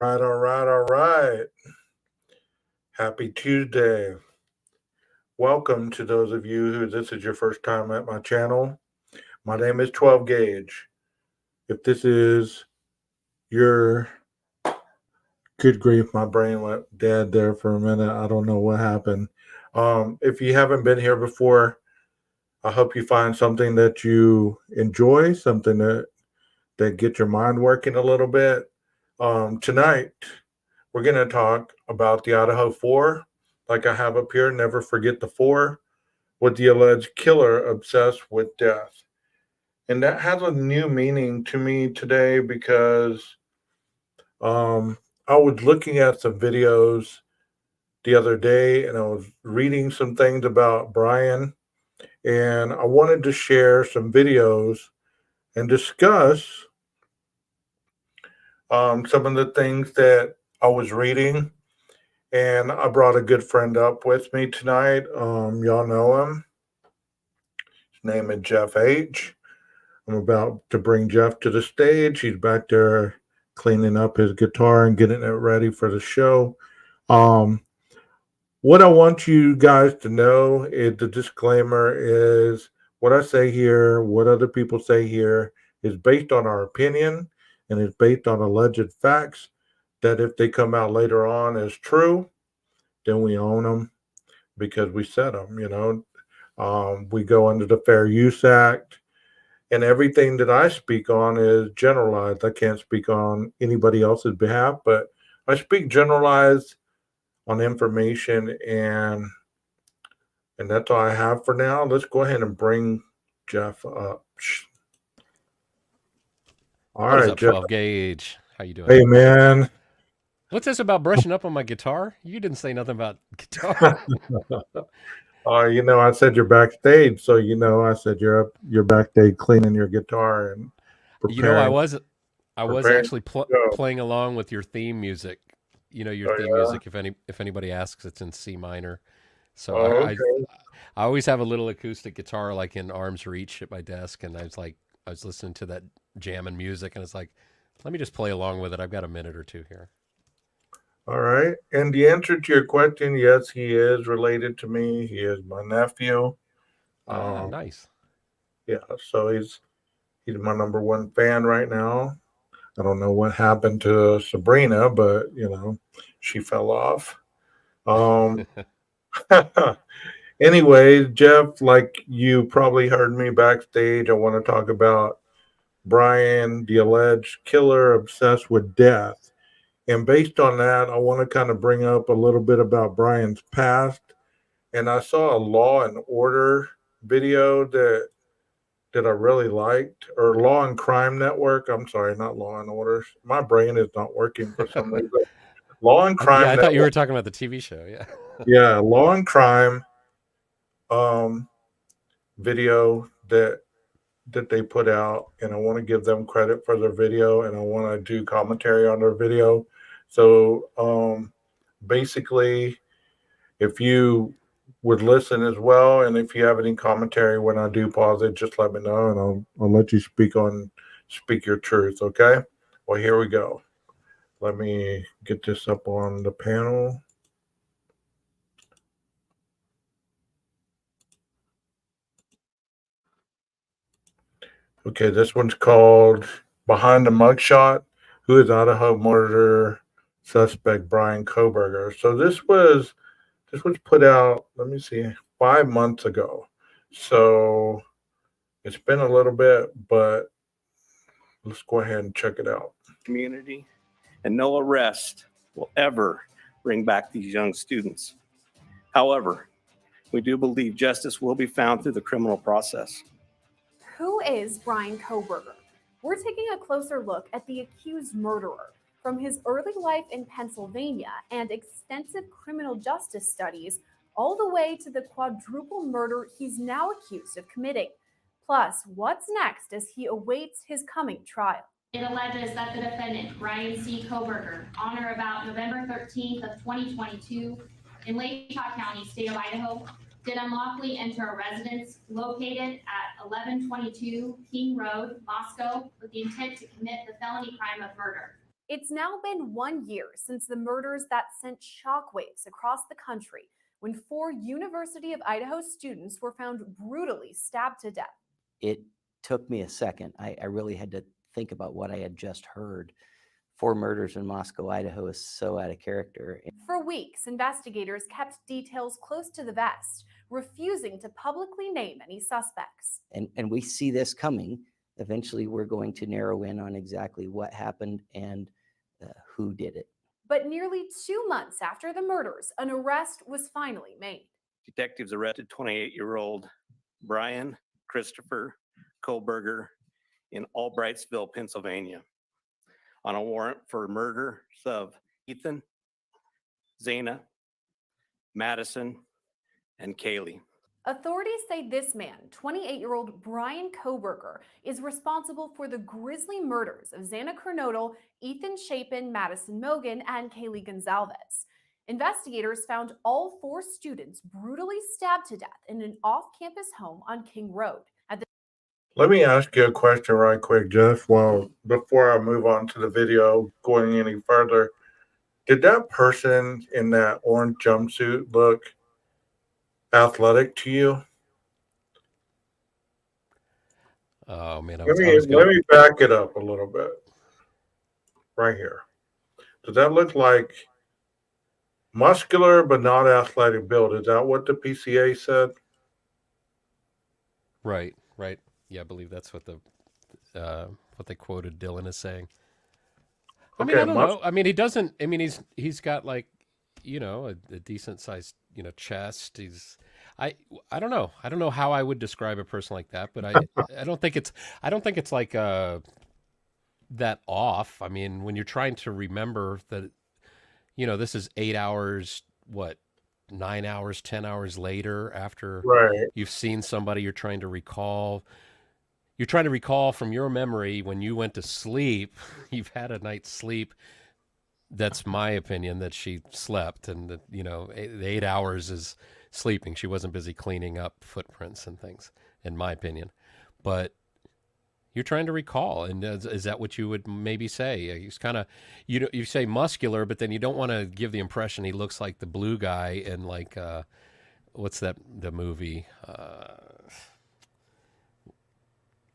All right. Happy Tuesday. Welcome to those of you who this is your first time at my channel. My name is 12 Gauge. If this is your good grief, my brain went dead there for a minute. I don't know what happened. If you haven't been here before, I hope you find something that you enjoy, something that get your mind working a little bit. Tonight, we're going to talk about the Idaho 4, like I have up here, Never Forget the 4, with the alleged killer obsessed with death. And that has a new meaning to me today because I was looking at some videos the other day and I was reading some things about Brian, and I wanted to share some videos and discuss some of the things that I was reading. And I brought a good friend up with me tonight. Y'all know him. His name is Jeff H. I'm about to bring Jeff to the stage. He's back there cleaning up his guitar and getting it ready for the show. Um, what I want you guys to know is the disclaimer is what I say here, what other people say here is based on our opinion and is based on alleged facts that if they come out later on as true, then we own them because we said them. We go under the Fair Use Act, and everything that I speak on is generalized. I can't speak on anybody else's behalf, but I speak generalized on information, and that's all I have for now. Let's go ahead and bring Jeff up. All What is right, up, Jeff. 12 Gauge? How you doing? Hey, man. What's this about brushing up on my guitar? You didn't say nothing about guitar. I said you're backstage, so I said you're backstage cleaning your guitar and I preparing. was Preparing actually to go. playing along with your theme music. Your Oh theme yeah. music. If anybody asks, it's in C minor. So Oh, okay. I always have a little acoustic guitar like in arm's reach at my desk, and I was listening to that jamming music, and it's like, let me just play along with it. I've got a minute or two here. All right. And the answer to your question, yes, he is related to me. He is my nephew. Ah, Um, nice. yeah, so he's my number one fan right now. I don't know what happened to Sabrina, but she fell off. Um, anyway, Jeff, like you probably heard me backstage, I want to talk about Brian, the alleged killer obsessed with death. And based on that, I want to kind of bring up a little bit about Brian's past. And I saw a Law and Order video that I really liked, or Law and Crime Network. I'm sorry, not Law and Order. My brain is not working for some reason. Law and Yeah, Crime I thought you Network. were talking about the TV show. Yeah. Yeah, Law and Crime um, video that they put out, and I want to give them credit for their video, and I want to do commentary on their video. So basically, if you would listen as well, and if you have any commentary when I do pause it, just let me know, and I'll let you speak your truth. Okay. Well, here we go. Let me get this up on the panel. Okay, this one's called "Behind the Mugshot." Who is Idaho murder suspect Brian Koberger? So this was put out. Let me see, 5 months ago. So it's been a little bit, but let's go ahead and check it out. Community, and no arrest will ever bring back these young students. However, we do believe justice will be found through the criminal process. Who is Brian Koberger? We're taking a closer look at the accused murderer, from his early life in Pennsylvania and extensive criminal justice studies, all the way to the quadruple murder he's now accused of committing. Plus, what's next as he awaits his coming trial? It alleges that the defendant, Brian C. Koberger, on or about November 13th of 2022 in Lake Utah County, state of Idaho, did unlawfully enter a residence located at 1122 King Road, Moscow, with the intent to commit the felony crime of murder. It's now been 1 year since the murders that sent shockwaves across the country when 4 University of Idaho students were found brutally stabbed to death. It took me a second. I really had to think about what I had just heard. 4 murders in Moscow, Idaho is so out of character. For weeks, investigators kept details close to the vest, refusing to publicly name any suspects. And we see this coming. Eventually, we're going to narrow in on exactly what happened and who did it. But nearly 2 months after the murders, an arrest was finally made. Detectives arrested 28-year-old Brian Christopher Kohlberger in Albrightsville, Pennsylvania, on a warrant for murders of Ethan, Zana, Madison, and Kaylee. Authorities say this man, 28-year-old Brian Kohlberger, is responsible for the grisly murders of Xana Kernodle, Ethan Chapin, Madison Mogan, and Kaylee Gonzalez. Investigators found all 4 students brutally stabbed to death in an off-campus home on King Road. Let me ask you a question right quick, Jeff. Well, before I move on to the video going any further, did that person in that orange jumpsuit look athletic to you? Oh man, Let me back it up a little bit. Right here. Does that look like muscular but not athletic build? Is that what the PCA said? Right. Yeah, I believe that's what what they quoted Dylan as saying. I mean, I don't know. I mean, he doesn't. I mean, he's got like, a decent sized chest. I don't know. I don't know how I would describe a person like that, but I don't think it's like that off. I mean, when you're trying to remember that, this is 8 hours, 9 hours, 10 hours later after you've seen somebody, you're trying to recall from your memory when you went to sleep, you've had a night's sleep. That's my opinion, that she slept, and that, the 8 hours is sleeping. She wasn't busy cleaning up footprints and things, in my opinion. But you're trying to recall, and is that what you would maybe say? He's kind of, you say muscular, but then you don't want to give the impression he looks like the blue guy in like, what's the movie?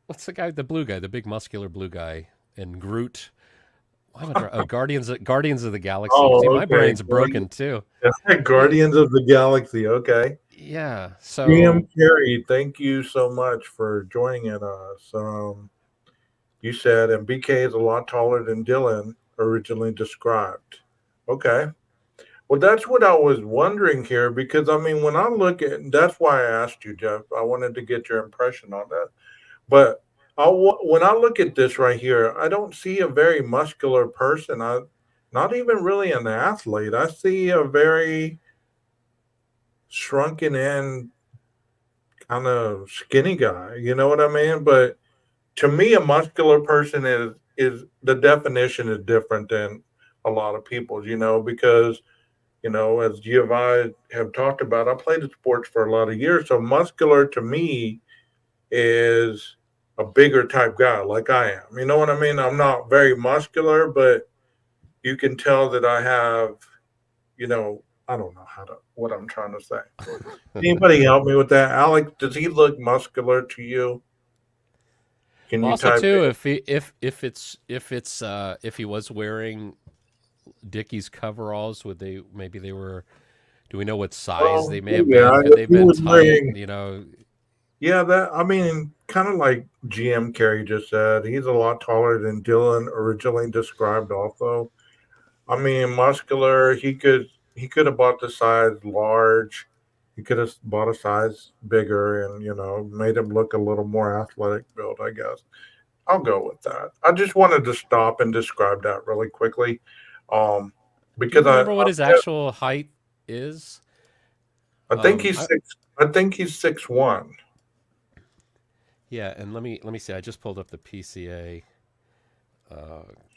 What's the guy, the blue guy, the big muscular blue guy in Groot? Guardians of the Galaxy. Oh, see, my brain's broken too. Guardians of the Galaxy. Okay. Yeah. So, Liam Carey, thank you so much for joining us. You said, and BK is a lot taller than Dylan originally described. Okay. Well, that's what I was wondering here, because I mean, when I look at, that's why I asked you, Jeff. I wanted to get your impression on that. But when I look at this right here, I don't see a very muscular person. Not even really an athlete. I see a very shrunken in kind of skinny guy. You know what I mean? But to me, a muscular person is the definition is different than a lot of people's, because, as you and I have talked about, I played in sports for a lot of years. So muscular to me is a bigger type guy like I am. You know what I mean? I'm not very muscular, but you can tell that I have, I don't know what I'm trying to say. Anybody help me with that? Alex, does he look muscular to you? Can you also type too, it? if he was wearing Dickies coveralls, do we know what size they may have been? Could they've been tight, Yeah, I mean, kind of like GM Carey just said, he's a lot taller than Dylan originally described also. I mean, muscular, he could have bought the size large. He could have bought a size bigger and, made him look a little more athletic build, I guess. I'll go with that. I just wanted to stop and describe that really quickly. Because do you remember what his actual height is? I think he's 6'1". Yeah, and let me see. I just pulled up the PCA.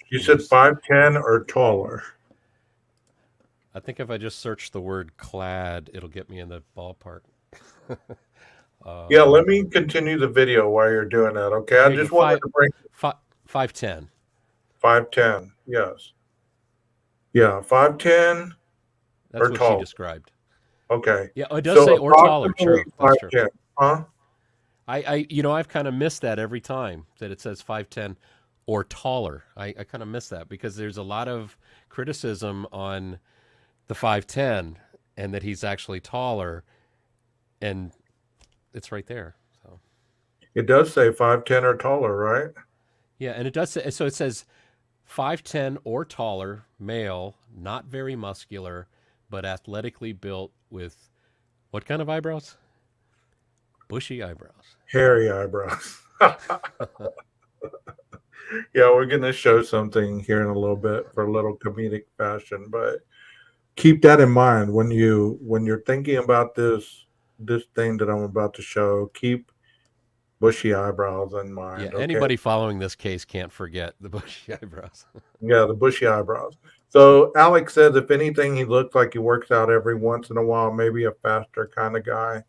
You said 5'10" or taller. I think if I just search the word clad, it'll get me in the ballpark. Yeah, let me continue the video while you're doing that. Okay, I just wanted to bring 5'10". 5'10". Yes. Yeah, 5'10" That's or what she tall. described. Okay. Yeah, it does So say or taller. approximately True. That's true. 5'10", huh? I've kind of missed that every time that it says 5'10" or taller. I kind of miss that because there's a lot of criticism on the 5'10" and that he's actually taller, and it's right there. So It does say 5'10" or taller, right? yeah, and it does say, so it says 5'10" or taller, male, not very muscular, but athletically built with what kind of eyebrows? Bushy eyebrows. Hairy eyebrows. Yeah, we're gonna show something here in a little bit for a little comedic fashion, but keep that in mind when you're thinking about this thing that I'm about to show. Keep bushy eyebrows in Yeah, mind. Okay. anybody following this case can't forget the bushy eyebrows. Yeah, the bushy eyebrows. So Alex says if anything, he looks like he works out every once in a while, maybe a faster kind of guy,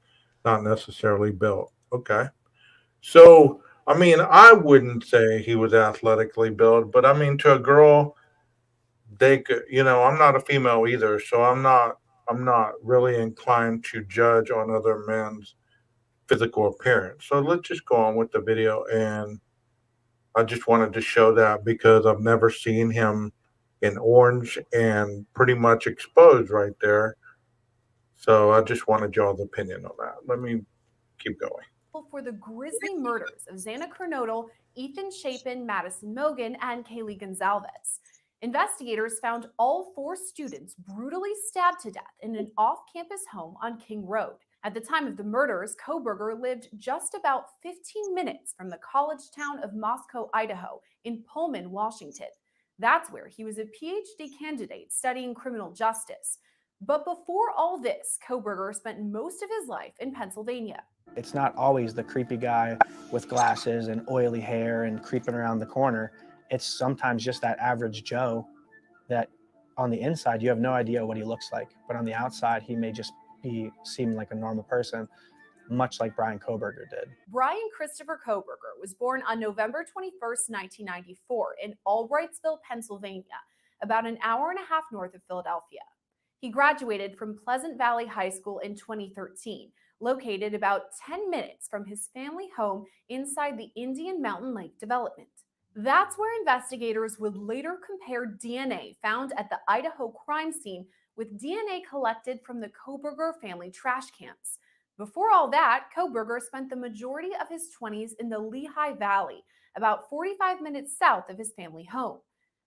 not necessarily built. Okay. So I mean, I wouldn't say he was athletically built, but I mean to a girl, they could, I'm not a female either, so I'm not really inclined to judge on other men's physical appearance. So let's just go on with the video, and I just wanted to show that because I've never seen him in orange and pretty much exposed right there. So I just wanted y'all's opinion on that. Let me keep going. For the grisly murders of Xana Kernodle, Ethan Chapin, Madison Mogan, and Kaylee Gonzalez. Investigators found all 4 students brutally stabbed to death in an off-campus home on King Road. At the time of the murders, Koberger lived just about 15 minutes from the college town of Moscow, Idaho, in Pullman, Washington. That's where he was a PhD candidate studying criminal justice. But before all this, Koberger spent most of his life in Pennsylvania. It's not always the creepy guy with glasses and oily hair and creeping around the corner. It's sometimes just that average Joe that on the inside, you have no idea what he looks like. But on the outside, he may just seem like a normal person, much like Brian Koberger did. Brian Christopher Koberger was born on November 21st, 1994 in Albrightsville, Pennsylvania, about an hour and a half north of Philadelphia. He graduated from Pleasant Valley High School in 2013, located about 10 minutes from his family home inside the Indian Mountain Lake development. That's where investigators would later compare DNA found at the Idaho crime scene with DNA collected from the Koberger family trash cans. Before all that, Koberger spent the majority of his 20s in the Lehigh Valley, about 45 minutes south of his family home.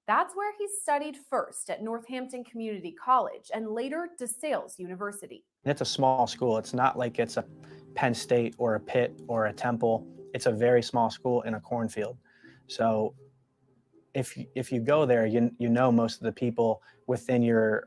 That's where he studied first at Northampton Community College and later DeSales University. It's a small school. It's not like it's a Penn State or a Pitt or a Temple. It's a very small school in a cornfield. So if you go there, you know most of the people within your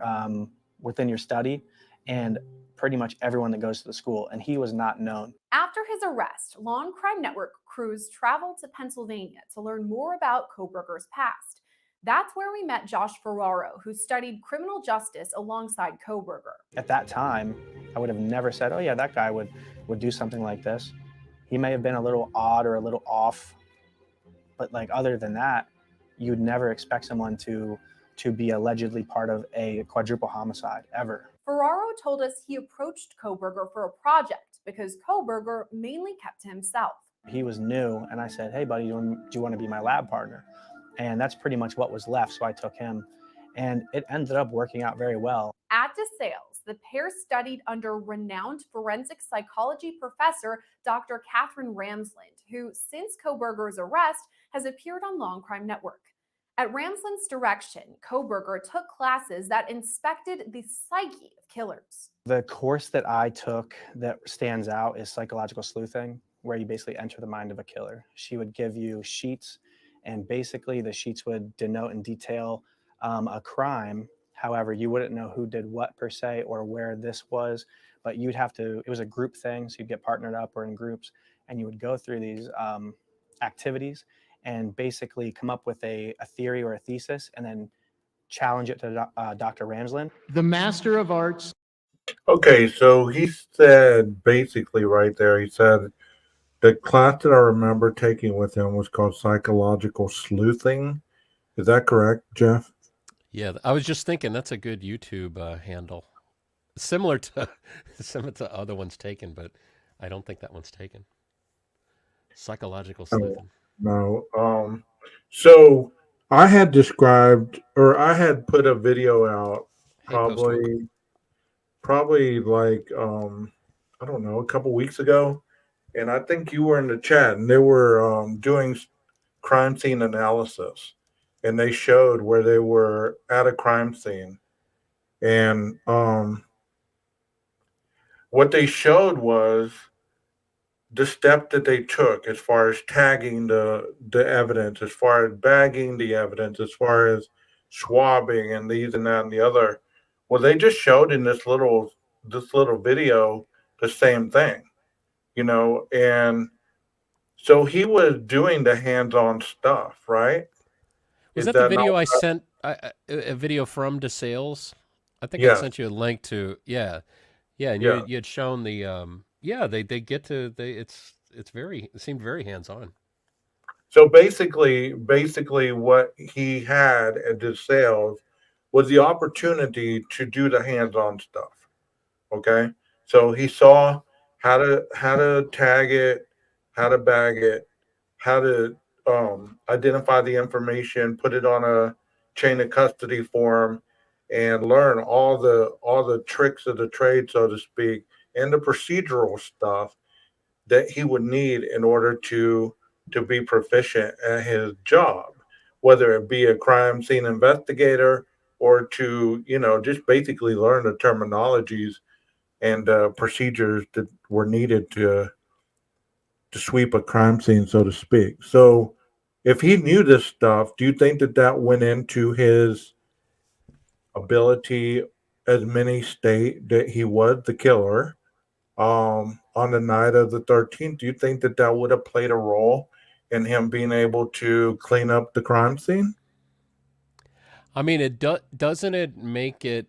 study and pretty much everyone that goes to the school, and he was not known. After his arrest, Law and Crime Network crews traveled to Pennsylvania to learn more about Koberger's past. That's where we met Josh Ferraro, who studied criminal justice alongside Koberger. At that time, I would have never said, oh yeah, that guy would do something like this. He may have been a little odd or a little off, but like other than that, you'd never expect someone to be allegedly part of a quadruple homicide ever. Ferraro told us he approached Koberger for a project because Koberger mainly kept to himself. He was new, and I said, hey buddy, do you want to be my lab partner? And that's pretty much what was left, so I took him. And it ended up working out very well. At DeSales, the pair studied under renowned forensic psychology professor Dr. Catherine Ramsland, who, since Koberger's arrest, has appeared on Law and Crime Network. At Ramsland's direction, Koberger took classes that inspected the psyche of killers. The course that I took that stands out is psychological sleuthing, where you basically enter the mind of a killer. She would give you sheets, and basically the sheets would denote and detail a crime. However, you wouldn't know who did what per se or where this was, but you'd have to, it was a group thing, so you'd get partnered up or in groups, and you would go through these activities and basically come up with a theory or a thesis and then challenge it to Dr. Ramsland. The Master of Arts. Okay, so he said basically right there, he said the class that I remember taking with him was called psychological sleuthing. Is that correct, Jeff? Yeah, I was just thinking that's a good YouTube handle, similar to some of the other ones taken, but I don't think that one's taken. Psychological No, sleuthing. no. So I had described, or I had put a video out, Hey, Postwoke. probably like I don't know, a couple weeks ago, and I think you were in the chat, and they were doing crime scene analysis, and they showed where they were at a crime scene, and what they showed was the step that they took as far as tagging the evidence, as far as bagging the evidence, as far as swabbing and these and that and the other. Well, they just showed in this little video the same thing, and so he was doing the hands-on stuff, right? Was Is that the that not? video I sent? A video from DeSales? I think I Yes, sent you a link to. Yeah, yeah, and yeah. you had shown the. Yeah, they get to they. It's very. It seemed very hands on. So basically, what he had at his sales was the opportunity to do the hands-on stuff. Okay, so he saw how to tag it, how to bag it, how to identify the information, put it on a chain of custody form, and learn all the tricks of the trade, so to speak, and the procedural stuff that he would need in order to be proficient at his job, whether it be a crime scene investigator or to just basically learn the terminologies and procedures that were needed to sweep a crime scene, so to speak. So, if he knew this stuff, do you think that that went into his ability, as many state that he was the killer on the night of the 13th? Do you think that that would have played a role in him being able to clean up the crime scene? I mean, doesn't it make it?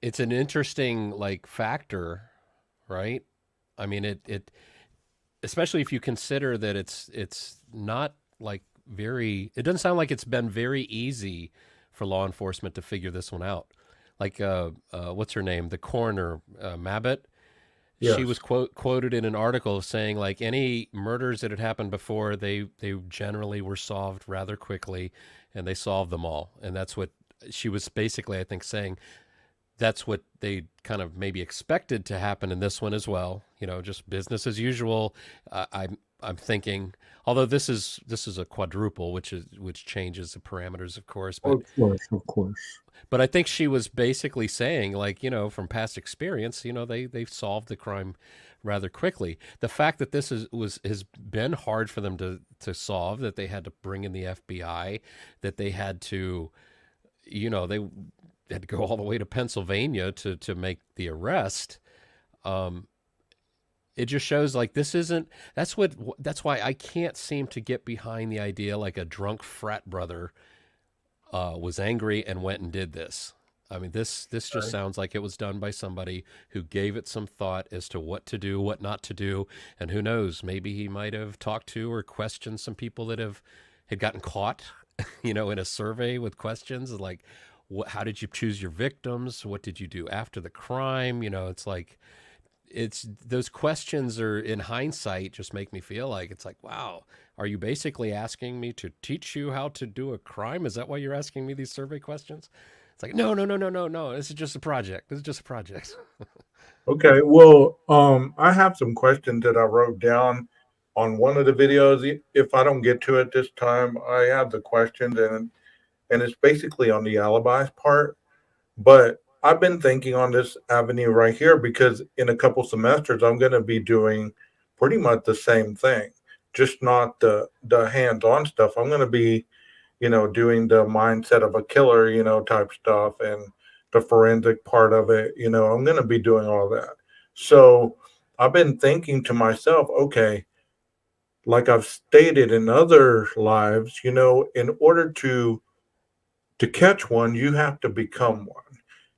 It's an interesting like factor, right? I mean, it especially if you consider that it's not like very. It doesn't sound like it's been very easy for law enforcement to figure this one out. Like, what's her name? The coroner, Mabott. She Yes. was quoted in an article saying like any murders that had happened before, they generally were solved rather quickly, and they solved them all. And that's what she was basically, I think, saying. That's what they kind of maybe expected to happen in this one as well. Just business as usual. I'm thinking, although this is a quadruple, which changes the parameters, of course. But Of course, of course. I think she was basically saying, like, from past experience, they've solved the crime rather quickly. The fact that this has been hard for them to solve, that they had to bring in the FBI, that they had to, they had to go all the way to Pennsylvania to make the arrest. It just shows like this isn't. That's why I can't seem to get behind the idea like a drunk frat brother was angry and went and did this. I mean, this just sounds like it was done by somebody who gave it some thought as to what to do, what not to do, and who knows, maybe he might have talked to or questioned some people that had gotten caught, in a survey with questions like, how did you choose your victims? What did you do after the crime? It's like, it's those questions are in hindsight just make me feel like it's like, wow, are you basically asking me to teach you how to do a crime? Is that why you're asking me these survey questions? It's like, no, no, no, no, no, no. This is just a project. This is just a project. Okay. Well, I have some questions that I wrote down on one of the videos. If I don't get to it this time, I have the questions, and it's basically on the alibis part. But I've been thinking on this avenue right here because in a couple semesters I'm going to be doing pretty much the same thing, just not the hands-on stuff. I'm going to be, doing the mindset of a killer, type stuff, and the forensic part of it. I'm going to be doing all that. So I've been thinking to myself, okay, like I've stated in other lives, in order to catch one, you have to become one.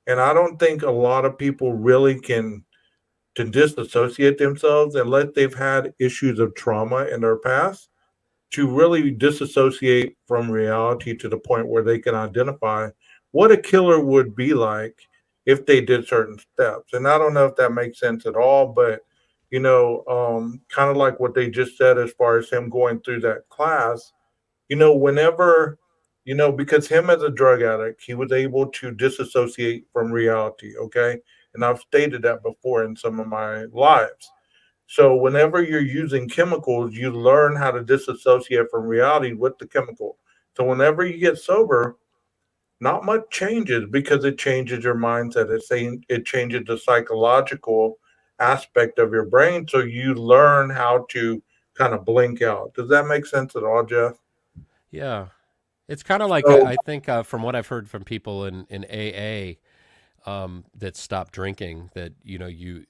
And I don't think a lot of people really can to disassociate themselves unless they've had issues of trauma in their past to really disassociate from reality to the point where they can identify what a killer would be like if they did certain steps. And I don't know if that makes sense at all, but kind of like what they just said as far as him going through that class, whenever, because him as a drug addict, he was able to disassociate from reality. Okay. And I've stated that before in some of my lives. So whenever you're using chemicals, you learn how to disassociate from reality with the chemical. So whenever you get sober, not much changes because it changes your mindset. It changes the psychological aspect of your brain. So you learn how to kind of blink out. Does that make sense at all, Jeff? Yeah. It's kind of like So I think from what I've heard from people in AA that stop drinking, that you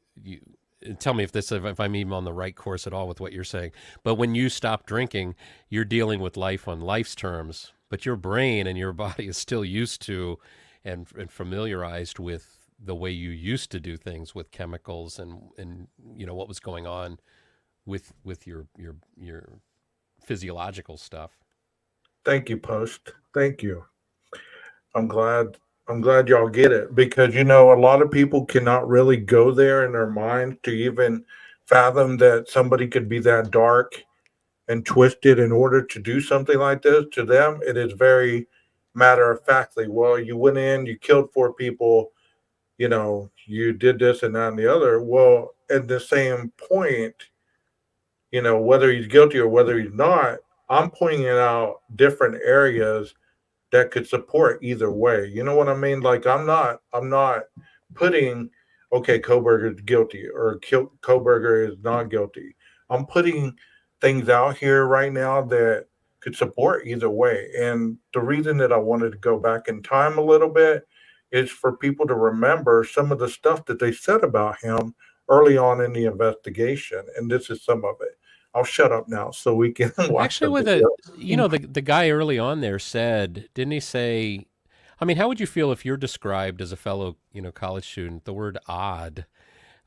tell me if I'm even on the right course at all with what you're saying. But when you stop drinking, you're dealing with life on life's terms, but your brain and your body is still used to and familiarized with the way you used to do things with chemicals and what was going on with your physiological stuff. thank you, Post. Thank you. I'm glad. I'm glad y'all get it because a lot of people cannot really go there in their mind to even fathom that somebody could be that dark and twisted in order to do something like this. To them, it is very matter of factly. Well, you went in, you killed four people, you did this and that and the other. Well, at the same point, whether he's guilty or whether he's not, I'm pointing out different areas that could support either way. You know what I mean? Like I'm not putting okay, Koberger is guilty or Koberger is not guilty. I'm putting things out here right now that could support either way. And the reason that I wanted to go back in time a little bit is for people to remember some of the stuff that they said about him early on in the investigation. And this is some of it. I'll shut up now so we can watch Actually, the with video. the guy early on there said, didn't he say? I mean, how would you feel if you're described as a fellow, college student? The word odd.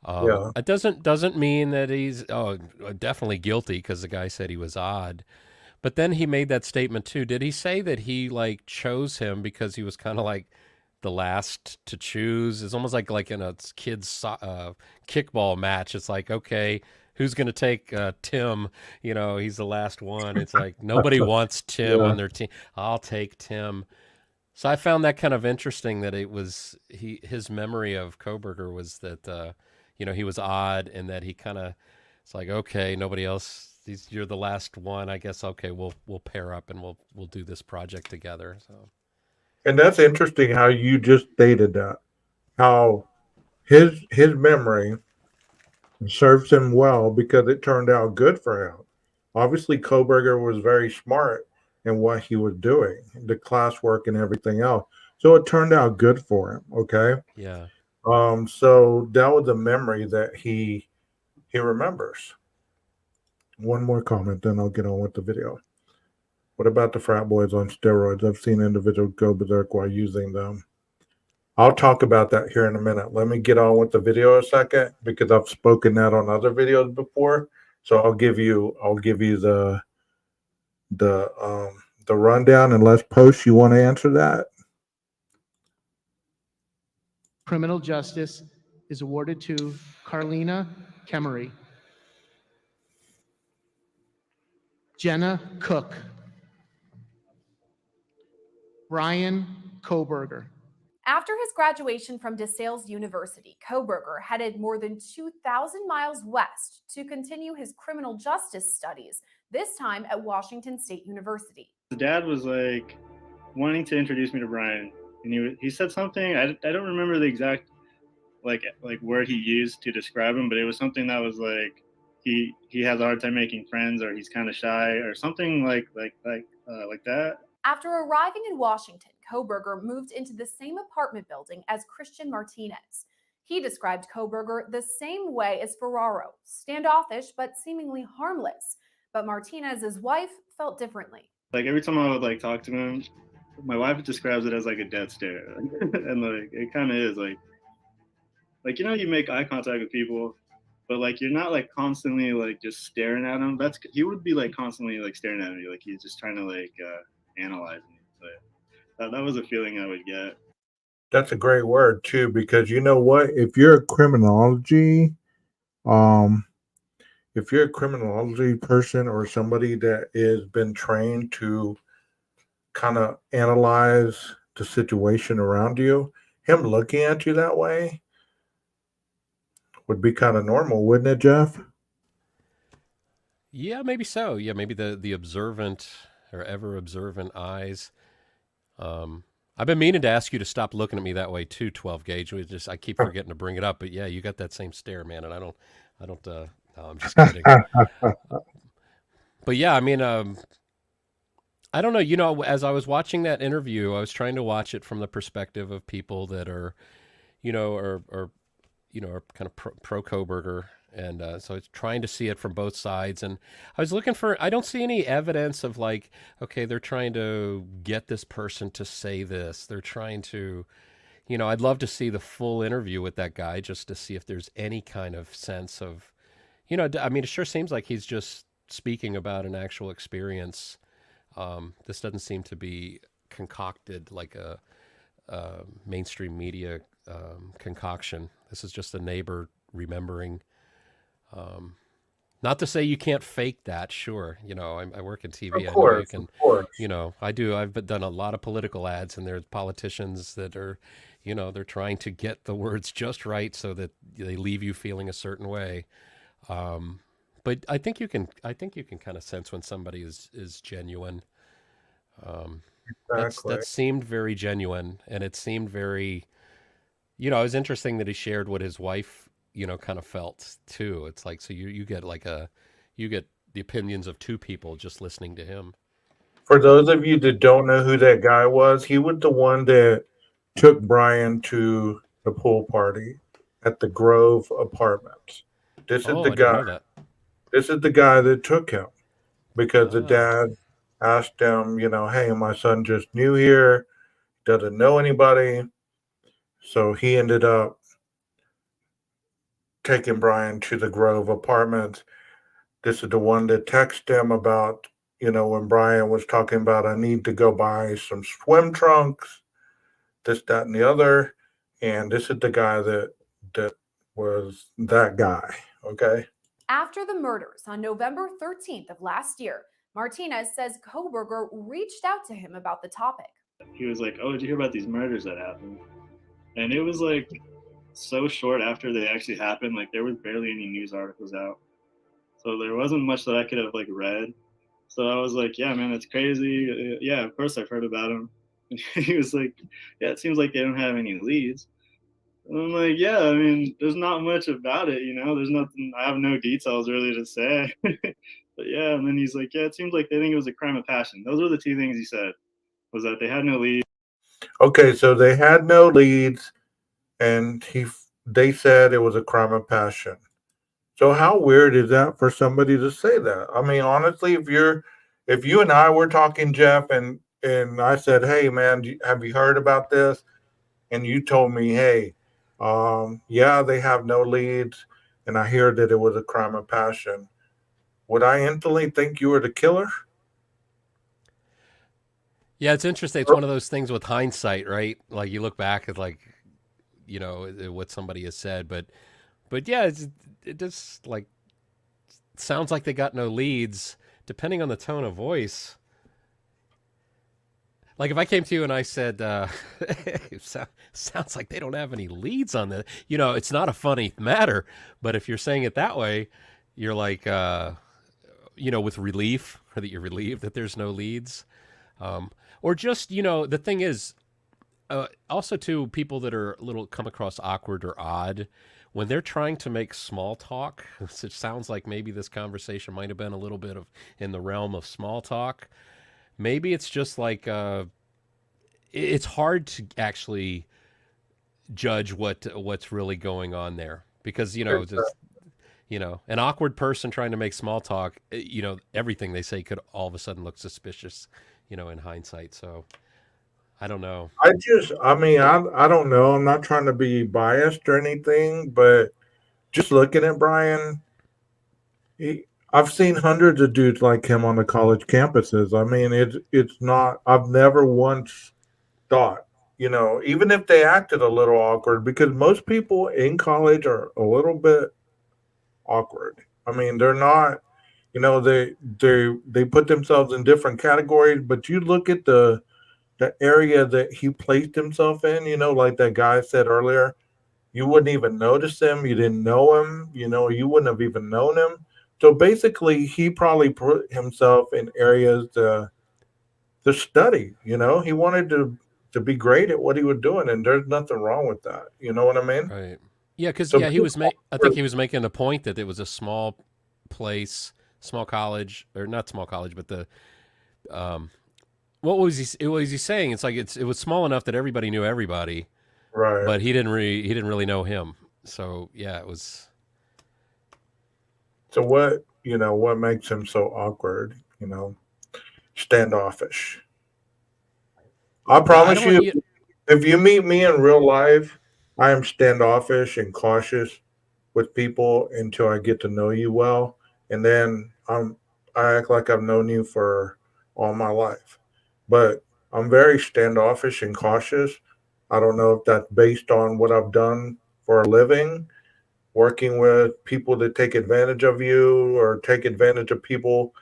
Yeah. It doesn't mean that he's definitely guilty because the guy said he was odd. But then he made that statement too. Did he say that he like chose him because he was kind of like the last to choose? It's almost like in a kids kickball match. It's like, okay, who's going to take Tim? He's the last one. It's like nobody wants Tim Yeah. on their team. I'll take Tim. So I found that kind of interesting that it was his memory of Koberger was that he was odd and that he kind of it's like, okay, nobody else. You're the last one, I guess. Okay, we'll pair up and we'll do this project together. So And that's interesting how you just stated that. How his memory serves him well because it turned out good for him. Obviously, Koberger was very smart in what he was doing, the classwork and everything else. So it turned out good for him. Okay. yeah. So that was a memory that he remembers. One more comment, then I'll get on with the video. What about the frat boys on steroids? I've seen individuals go berserk while using them. I'll talk about that here in a minute. Let me get on with the video a second because I've spoken that on other videos before. So I'll give you the rundown and let's Post. You want to answer that? Criminal justice is awarded to Carlina Kemery, Jenna Cook, Brian Koberger. After his graduation from DeSales University, Koberger headed more than 2,000 miles west to continue his criminal justice studies, this time at Washington State University. The dad was like wanting to introduce me to Brian, and he said something. I don't remember the exact like word he used to describe him, but it was something that was like he has a hard time making friends, or he's kind of shy, or something like that. After arriving in Washington, Koberger moved into the same apartment building as Christian Martinez. He described Koberger the same way as Ferraro, standoffish but seemingly harmless. But Martinez's wife felt differently. Like every time I would like talk to him, my wife describes it as like a death stare, and like it kind of is like you make eye contact with people, but like you're not like constantly like just staring at him. He would be like constantly like staring at me, like he's just trying to like analyze me. That was a feeling I would get. That's a great word too, because you know what? Um, if you're a criminology person or somebody that has been trained to kind of analyze the situation around you, him looking at you that way would be kind of normal, wouldn't it, Jeff? Yeah, maybe so. Yeah, maybe the observant or ever observant eyes. Um, I've been meaning to ask you to stop looking at me that way too, 12 gauge. I keep forgetting to bring it up, but yeah, you got that same stare, man. And I don't. No, I'm just kidding. But yeah, I mean, I don't know. You know, as I was watching that interview, I was trying to watch it from the perspective of people that are, are kind of pro Koberger. And so I was trying to see it from both sides. And I was looking for, I don't see any evidence of like, okay, they're trying to get this person to say this. They're trying to, I'd love to see the full interview with that guy just to see if there's any kind of sense of, I mean, it sure seems like he's just speaking about an actual experience. This doesn't seem to be concocted like a mainstream media concoction. This is just a neighbor remembering. Not to say you can't fake that. Sure, I work in TV. Of I know you course, can. of course. I do. I've done a lot of political ads, and there's politicians that are, they're trying to get the words just right so that they leave you feeling a certain way. But I think you can. I think you can kind of sense when somebody is genuine. Exactly. That seemed very genuine, and it seemed very. It was interesting that he shared what his wife, kind of felt too. It's like, so you get you get the opinions of two people just listening to him. For those of you that don't know who that guy was, he was the one that took Brian to the pool party at the Grove Apartments. This is Oh, the I didn't guy. know that. This is the guy that took him because the Ah, dad asked him, hey, my son just new here, doesn't know anybody. So he ended up taking Brian to the Grove Apartments. This is the one that texted him about, when Brian was talking about, I need to go buy some swim trunks, this, that, and the other. And this is the guy that was that guy. Okay. After the murders on November 13th of last year, Martinez says Koberger reached out to him about the topic. He was like, "Oh, did you hear about these murders that happened?" And it was like so short after they actually happened. Like there was barely any news articles out, so there wasn't much that I could have like read. So I was like, "Yeah, man, that's crazy. Yeah, of course I've heard about him." And he was like, "Yeah, it seems like they don't have any leads." And I'm like, "Yeah, I mean, there's not much about it, There's nothing. I have no details really to say." But yeah, and then he's like, "Yeah, it seems like they think it was a crime of passion." Those were the two things he said. Was that they had no leads. Okay, so they had no leads, and they said it was a crime of passion. So how weird is that for somebody to say that? I mean, honestly, if you and I were talking, Jeff, and I said, "Hey, man, have you heard about this?" and you told me, "Hey, yeah, they have no leads, and I hear that it was a crime of passion," would I instantly think you were the killer? yeah, it's interesting. It's one of those things with hindsight, right? Like you look back at like, what somebody has said, but yeah, it just like sounds like they got no leads. Depending on the tone of voice, like if I came to you and I said, sounds like they don't have any leads on this. It's not a funny matter, but if you're saying it that way, you're like, with relief, or that you're relieved that there's no leads. Or just, the thing is, also too, people that are a little come across awkward or odd when they're trying to make small talk. It sounds like maybe this conversation might have been a little bit of in the realm of small talk. Maybe it's just like it's hard to actually judge what's really going on there because just an awkward person trying to make small talk. Everything they say could all of a sudden look suspicious. In hindsight. So I don't know. I mean, I don't know. I'm not trying to be biased or anything, but just looking at Brian, I've seen hundreds of dudes like him on the college campuses. I mean, it's not. I've never once thought, even if they acted a little awkward, because most people in college are a little bit awkward. I mean, they're not, they put themselves in different categories, but you look at the area that he placed himself in, like that guy said earlier, you wouldn't even notice him. You didn't know him. You wouldn't have even known him. So basically, he probably put himself in areas to study. He wanted to be great at what he was doing, and there's nothing wrong with that. You know what I mean? Right. Yeah, because So he was. I think he was making the point that it was a small place, small college, or not small college, but the. What was he? What was he saying? It's like it was small enough that everybody knew everybody, right. but he didn't really know him. So yeah, it was. So what makes him so awkward? Standoffish. I promise don't- you, if you meet me in real life, I am standoffish and cautious with people until I get to know you well, and then I act like I've known you for all my life. But I'm very standoffish and cautious. I don't know if that's based on what I've done for a living, working with people that take advantage of you or take advantage of people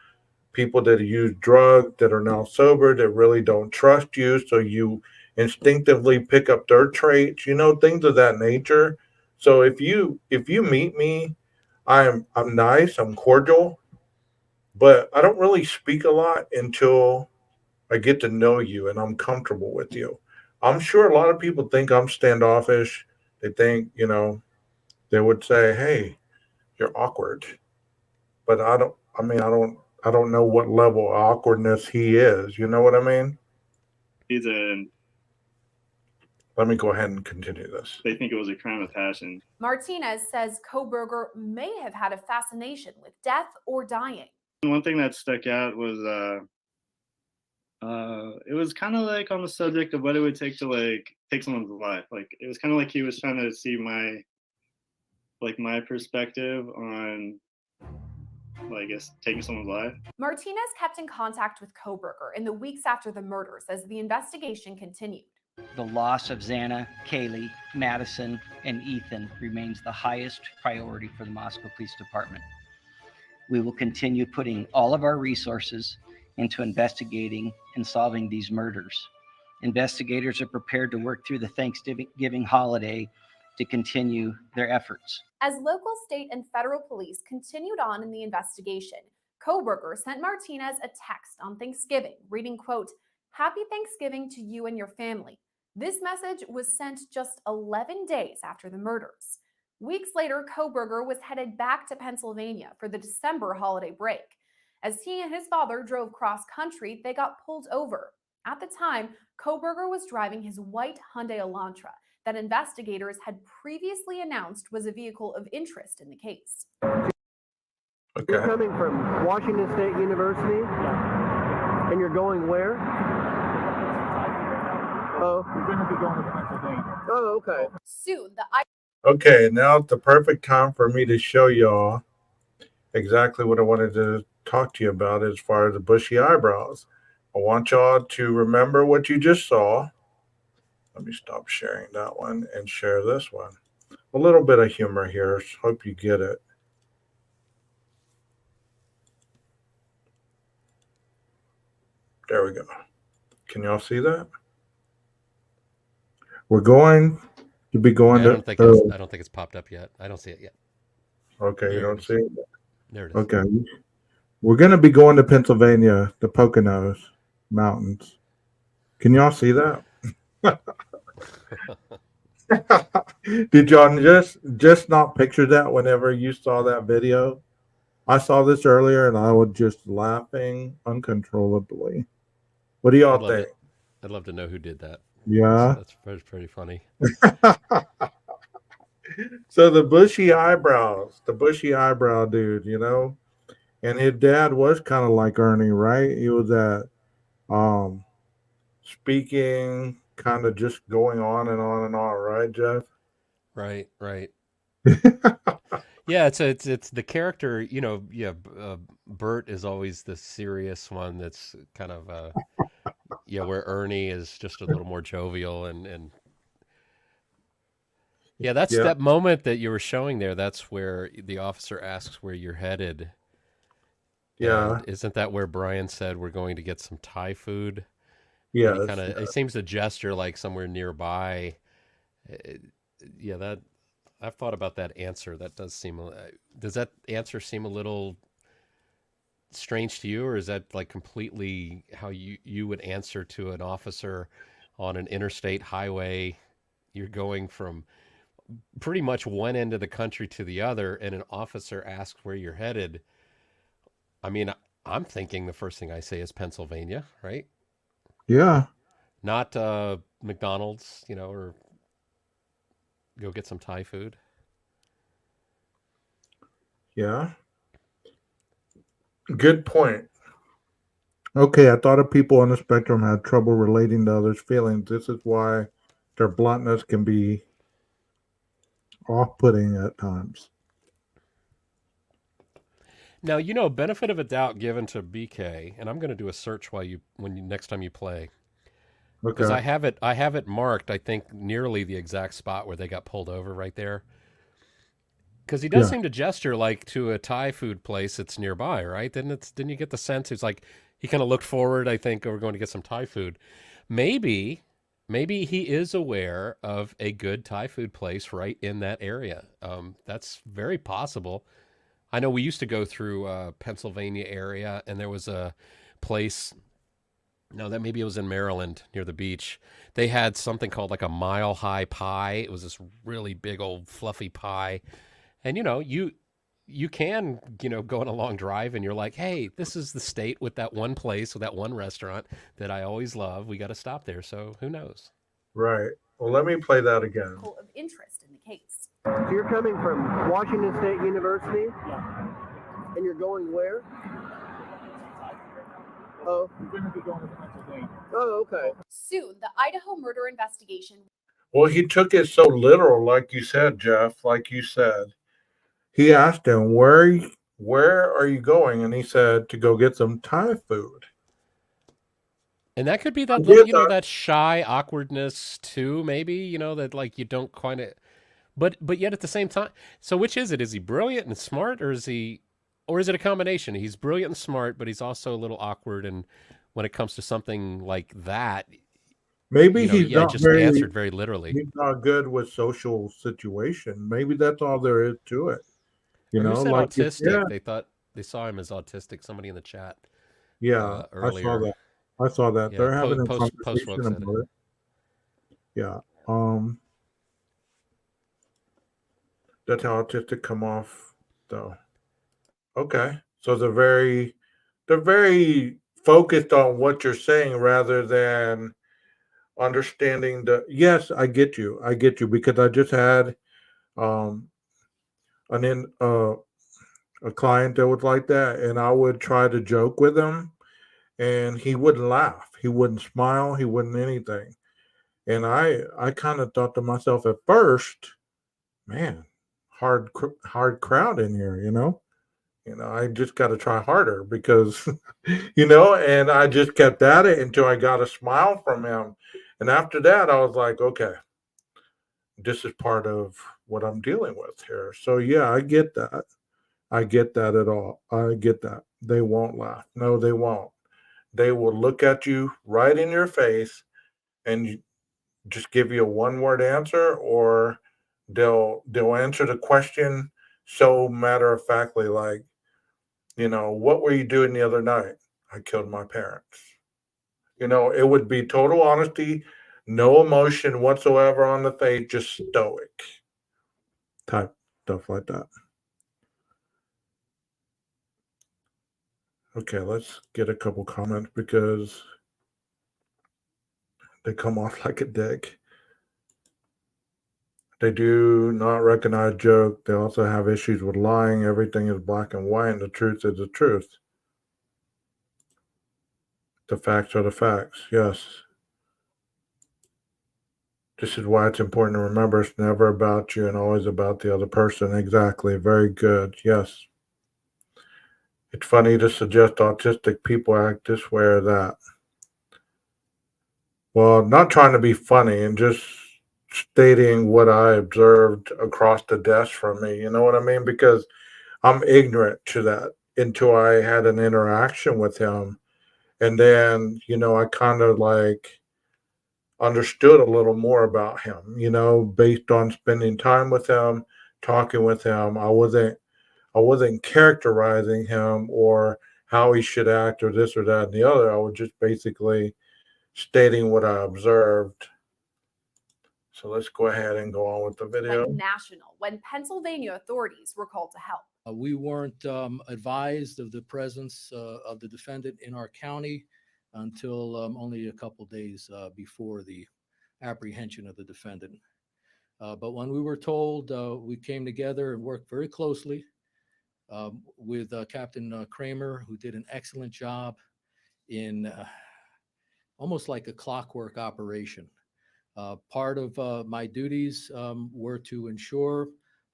that use drugs that are now sober that really don't trust you, so you instinctively pick up their traits, things of that nature. So if you meet me, I'm nice, I'm cordial, but I don't really speak a lot until I get to know you and I'm comfortable with you. I'm sure a lot of people think I'm standoffish. They think, they would say, "Hey, you're awkward." But I don't know what level of awkwardness he is. You know what I mean? He's Let me go ahead and continue this. They think it was a crime of passion. Martinez says Koberger may have had a fascination with death or dying. One thing that stuck out was it was kind of like on the subject of what it would take to like take someone's life. Like it was kind of like he was trying to see my perspective on, well, I guess, taking someone's life. Martinez kept in contact with Koberger in the weeks after the murders as the investigation continued. The loss of Xana, Kaylee, Madison, and Ethan remains the highest priority for the Moscow Police Department. We will continue putting all of our resources into investigating and solving these murders. Investigators are prepared to work through the Thanksgiving holiday to continue their efforts. As local, state, and federal police continued on in the investigation, Koberger sent Martinez a text on Thanksgiving, reading, quote, "Happy Thanksgiving to you and your family." This message was sent just 11 days after the murders. Weeks later, Koberger was headed back to Pennsylvania for the December holiday break. As he and his father drove cross-country, they got pulled over. At the time, Koberger was driving his white Hyundai Elantra that investigators had previously announced was a vehicle of interest in the case. Okay. You're coming from Washington State University, and you're going where? Oh, you're going to be going to Pennsylvania. Oh, okay. Soon, Okay, now it's the perfect time for me to show y'all exactly what I wanted to talk to you about as far as the bushy eyebrows. I want y'all to remember what you just saw. Let me stop sharing that one and share this one. A little bit of humor here. Hope you get it. There we go. Can y'all see that? We're going to be going Yeah, to. I don't think it's popped up yet. I don't see it yet. Okay, There you it don't is. see it? There it is. Okay. We're going to be going to Pennsylvania, the Poconos Mountains. Can y'all see that? Did y'all just not picture that whenever you saw that video? I saw this earlier and I was just laughing uncontrollably. What do y'all think? I'd love to know who did that. Yeah. That's pretty funny. So the bushy eyebrow dude, and his dad was kind of like Ernie, right? He was that speaking, kind of just going on and on and on, right, Jeff? Right. Yeah, it's the character. Bert is always the serious one. That's kind of Yeah, where Ernie is just a little more jovial and yeah, that's Yeah. that moment that you were showing there. That's where the officer asks where you're headed. Yeah. And isn't that where Brian said we're going to get some Thai food? And he Yes. kind of it seems to gesture like somewhere nearby. Yeah, that I've thought about that answer. That does seem. Does that answer seem a little strange to you, or is that like completely how you would answer to an officer on an interstate highway? You're going from pretty much one end of the country to the other, and an officer asks where you're headed. I mean, I'm thinking the first thing I say is Pennsylvania, right? Yeah. Not McDonald's, or go get some Thai food. Yeah. Good point. Okay, I thought of people on the spectrum had trouble relating to others' feelings. This is why their bluntness can be off-putting at times. Now, benefit of a doubt given to BK, and I'm going to do a search next time you play, because Okay. I have it marked. I think nearly the exact spot where they got pulled over, right there. Because he does Yeah. seem to gesture like to a Thai food place that's nearby, right? Didn't you get the sense it's like he kind of looked forward? I think, we're going to get some Thai food. Maybe he is aware of a good Thai food place right in that area. That's very possible. I know we used to go through Pennsylvania area, and there was a place. No, that maybe it was in Maryland near the beach. They had something called like a Mile High Pie. It was this really big old fluffy pie, and you can go on a long drive, and you're like, hey, this is the state with that one place with that one restaurant that I always love. We got to stop there. So who knows? Right. Well, let me play that again. Of interest in the case. So you're coming from Washington State University? Yeah. And you're going where? Oh. We're going to be going to Pennsylvania. Oh, okay. Soon, the Idaho murder investigation. Well, he took it so literal, like you said, Jeff. Like you said, he asked him, "Where are you going?" And he said, "To go get some Thai food." And that could be that that shy awkwardness too, maybe, that like you don't quite, but yet at the same time. So which is it? Is he brilliant and smart, or is it a combination? He's brilliant and smart, but he's also a little awkward, and when it comes to something like that, maybe he's not just answered very literally. He's not good with social situation. Maybe that's all there is to it. Who said like autistic? They thought they saw him as autistic. Somebody in the chat. Yeah, earlier. I saw that. Yeah, They're having a post conversation about it. Yeah. That's how autistic come off, though. Okay, so they're very focused on what you're saying rather than understanding the. Yes, I get you, because I just had a client that was like that, and I would try to joke with him, and he wouldn't laugh, he wouldn't smile, he wouldn't anything, and I kind of thought to myself at first, man, hard crowd in here, I just got to try harder because, and I just kept at it until I got a smile from him. And after that, I was like, okay, this is part of what I'm dealing with here. So, yeah, I get that. I get that at all. I get that. They won't laugh. No, they won't. They will look at you right in your face and just give you a one-word answer, or they'll answer the question so matter-of-factly, like, what were you doing the other night? I killed my parents. It would be total honesty, no emotion whatsoever on the face, just stoic type stuff like that. Okay, let's get a couple comments because they come off like a dick. They do not recognize joke. They also have issues with lying. Everything is black and white, and the truth is the truth. The facts are the facts. Yes. This is why it's important to remember it's never about you and always about the other person. Exactly. Very good. Yes. It's funny to suggest autistic people act this way or that. Well, not trying to be funny and just stating what I observed across the desk from me. You know what I mean? Because I'm ignorant to that until I had an interaction with him. And then, I kind of like understood a little more about him, based on spending time with him, talking with him. I wasn't characterizing him or how he should act or this or that and the other. I was just basically stating what I observed. So let's go ahead and go on with the video. National when Pennsylvania authorities were called to help. We weren't advised of the presence of the defendant in our county until only a couple days before the apprehension of the defendant. But when we were told, we came together and worked very closely with Captain Kramer, who did an excellent job in almost like a clockwork operation. Part of my duties were to ensure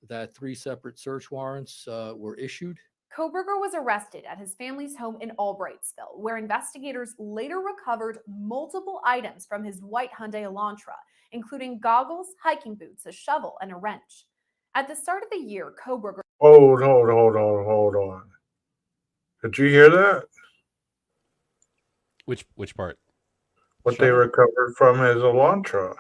that 3 separate search warrants were issued. Koberger was arrested at his family's home in Albrightsville, where investigators later recovered multiple items from his white Hyundai Elantra, including goggles, hiking boots, a shovel, and a wrench. At the start of the year, Koberger... Hold on. Did you hear that? Which part? What they recovered from his Elantra.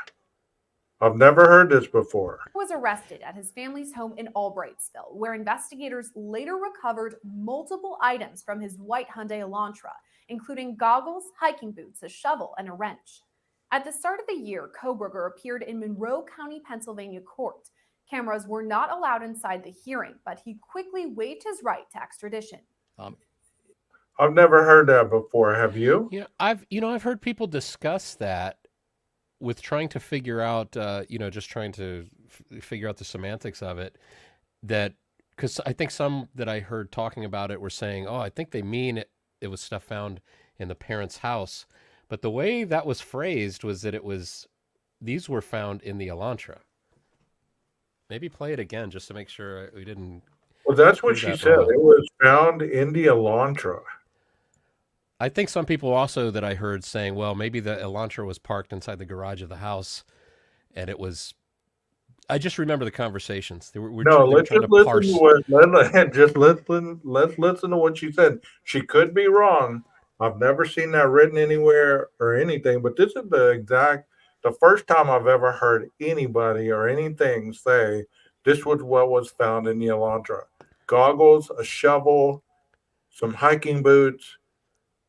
I've never heard this before. Was arrested at his family's home in Albrightsville, where investigators later recovered multiple items from his white Hyundai Elantra, including goggles, hiking boots, a shovel, and a wrench. At the start of the year, Koberger appeared in Monroe County, Pennsylvania court. Cameras were not allowed inside the hearing, but he quickly waived his right to extradition. I've never heard that before. Have you? Yeah, I've heard people discuss that with trying to figure out, just trying to figure out the semantics of it. That because I think some that I heard talking about it were saying, "Oh, I think they mean it was stuff found in the parents' house," but the way that was phrased was that these were found in the Elantra. Maybe play it again just to make sure we didn't. Well, that's what she said. It was found in the Elantra. I think some people also that I heard saying, well, maybe the Elantra was parked inside the garage of the house, and it was. I just remember the conversations. Let's listen to what she said. She could be wrong. I've never seen that written anywhere or anything, but this is the first time I've ever heard anybody or anything say this was what was found in the Elantra. Goggles, a shovel, some hiking boots,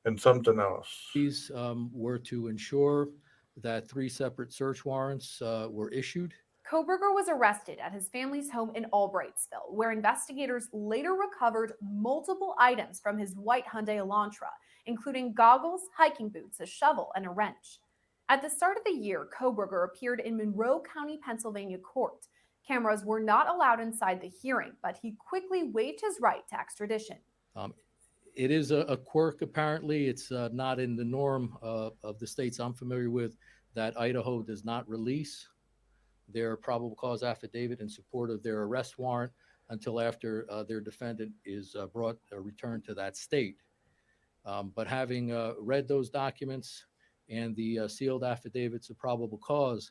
and something else. These were to ensure that 3 separate search warrants were issued. Koberger was arrested at his family's home in Albrightsville, where investigators later recovered multiple items from his white Hyundai Elantra, including goggles, hiking boots, a shovel, and a wrench. At the start of the year, Koberger appeared in Monroe County, Pennsylvania court. Cameras were not allowed inside the hearing, but he quickly waived his right to extradition. It is a quirk, apparently. It's not in the norm of the states I'm familiar with that Idaho does not release their probable cause affidavit in support of their arrest warrant until after their defendant is returned to that state. But having read those documents and the sealed affidavits of probable cause,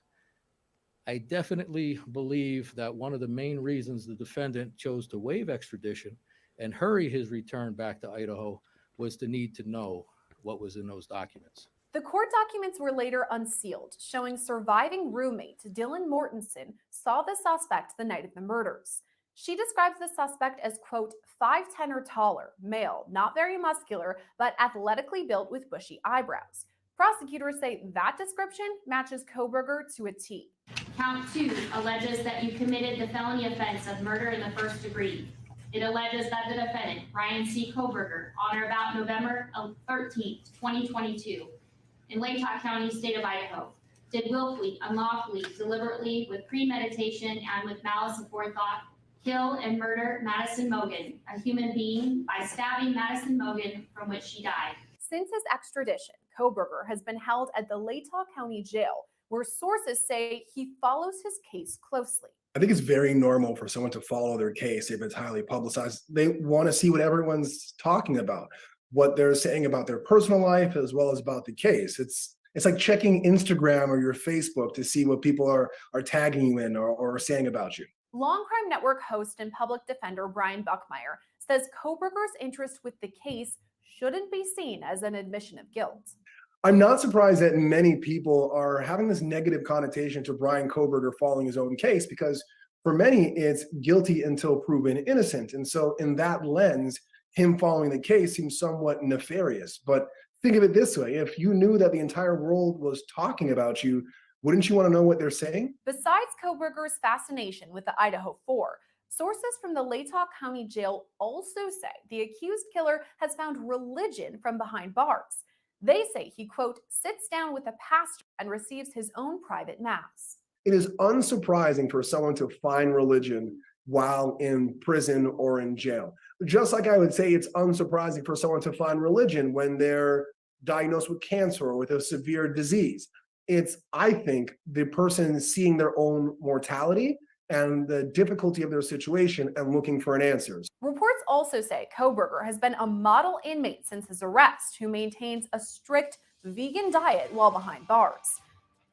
I definitely believe that one of the main reasons the defendant chose to waive extradition and hurry his return back to Idaho was the need to know what was in those documents. The court documents were later unsealed, showing surviving roommate Dylan Mortensen saw the suspect the night of the murders. She describes the suspect as, quote, 5'10" or taller, male, not very muscular, but athletically built with bushy eyebrows. Prosecutors say that description matches Koberger to a T. Count 2 alleges that you committed the felony offense of murder in the first degree. It alleges that the defendant, Ryan C. Koberger, on or about November 13th, 2022, in Latah County, state of Idaho, did willfully, unlawfully, deliberately, with premeditation, and with malice aforethought, kill and murder Madison Mogen, a human being, by stabbing Madison Mogen, from which she died. Since his extradition, Koberger has been held at the Latah County Jail, where sources say he follows his case closely. I think it's very normal for someone to follow their case if it's highly publicized. They want to see what everyone's talking about, what they're saying about their personal life as well as about the case. It's It's like checking Instagram or your Facebook to see what people are tagging you in or saying about you. Long Crime Network host and public defender Brian Buckmeyer says Kohberger's interest with the case shouldn't be seen as an admission of guilt. I'm not surprised that many people are having this negative connotation to Brian Kohberger following his own case, because for many, it's guilty until proven innocent. And so in that lens, him following the case seems somewhat nefarious. But think of it this way: if you knew that the entire world was talking about you, wouldn't you want to know what they're saying? Besides Kohberger's fascination with the IDAHO4, sources from the Latah County Jail also say the accused killer has found religion from behind bars. They say he, quote, sits down with a pastor and receives his own private mass. It is unsurprising for someone to find religion while in prison or in jail. Just like I would say it's unsurprising for someone to find religion when they're diagnosed with cancer or with a severe disease. It's, I think, the person seeing their own mortality and the difficulty of their situation and looking for an answer. Reports also say Kohberger has been a model inmate since his arrest, who maintains a strict vegan diet while behind bars.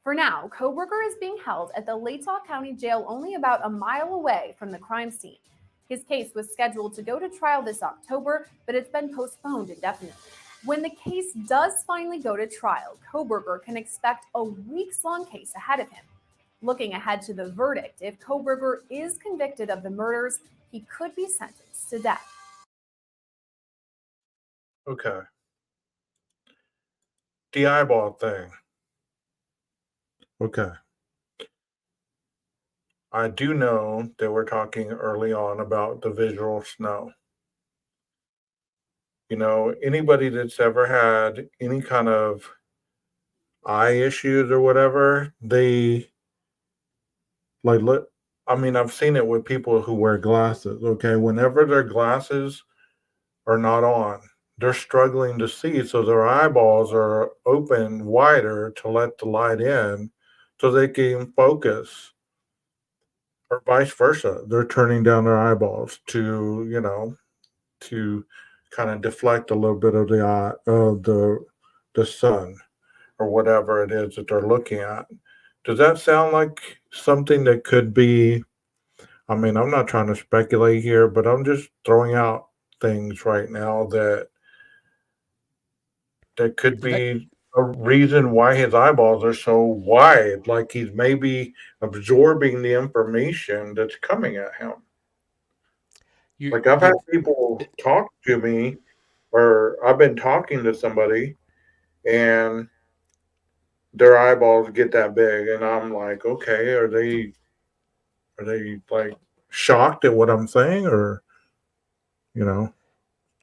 For now, Kohberger is being held at the Latah County Jail, only about a mile away from the crime scene. His case was scheduled to go to trial this October, but it's been postponed indefinitely. When the case does finally go to trial, Kohberger can expect a weeks-long case ahead of him. Looking ahead to the verdict, if Kohberger is convicted of the murders, he could be sentenced to death. Okay. The eyeball thing. Okay. I do know that we're talking early on about the visual snow. You know, anybody that's ever had any kind of eye issues or whatever, they like look. I mean, I've seen it with people who wear glasses. Okay, whenever their glasses are not on, they're struggling to see, so their eyeballs are open wider to let the light in so they can focus, or vice versa. They're turning down their eyeballs to, you know, to kind of deflect a little bit of the eye of the sun or whatever it is that they're looking at. Does that sound like something that could be? I mean, I'm not trying to speculate here, but I'm just throwing out things right now that could be a reason why his eyeballs are so wide, like he's maybe absorbing the information that's coming at him. Like I've had people talk to me, or I've been talking to somebody, and their eyeballs get that big, and I'm like, okay, are they like shocked at what I'm saying, or you know?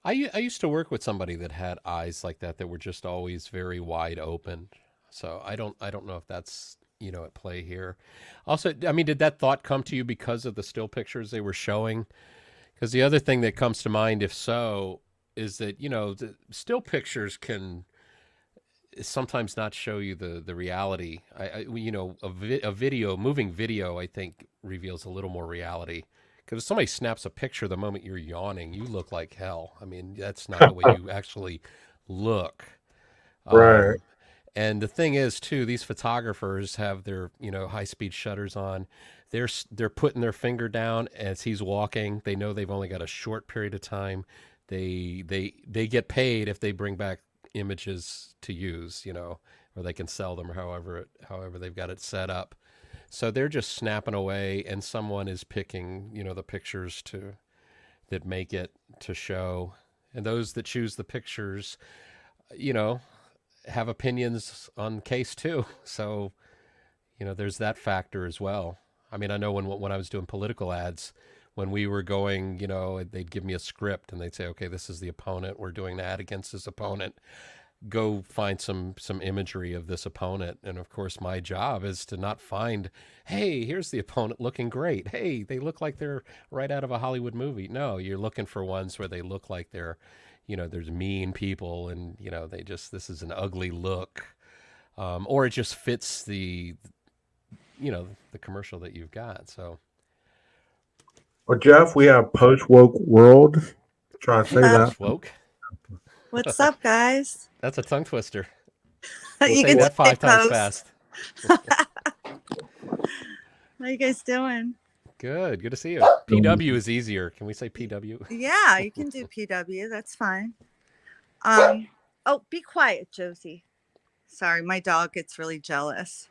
I used to work with somebody that had eyes like that were just always very wide open. So I don't know if that's, you know, at play here. Also, I mean, did that thought come to you because of the still pictures they were showing? Because the other thing that comes to mind, if so, is that, you know, the still pictures can sometimes not show you the reality. You know, a video, moving video, I think reveals a little more reality. Because if somebody snaps a picture the moment you're yawning, you look like hell. I mean, that's not the way you actually look. Right. And the thing is, too, these photographers have their, you know, high-speed shutters on. They're putting their finger down as he's walking. They know they've only got a short period of time. They get paid if they bring back images to use, you know, or they can sell them, or however they've got it set up. So they're just snapping away, and someone is picking, you know, the pictures that make it to show. And those that choose the pictures, you know, have opinions on the case too. So, you know, there's that factor as well. I mean, I know when I was doing political ads, when we were going, you know, they'd give me a script and they'd say, okay, this is the opponent. We're doing an ad against this opponent. Go find some imagery of this opponent. And of course, my job is to not find, hey, here's the opponent looking great. Hey, they look like they're right out of a Hollywood movie. No, you're looking for ones where they look like they're, you know, there's mean people, and, you know, this is an ugly look. Or it just fits the, you know, the commercial that you've got. So. Well, Jeff, we have post-woke world. Try to say that. Woke. What's up, guys? That's a tongue twister. We'll You say can that say 5 times post. fast. How you guys doing? Good. Good to see you. PW is easier. Can we say PW? Yeah, you can do PW. That's fine. Oh, be quiet, Josie. Sorry, my dog gets really jealous.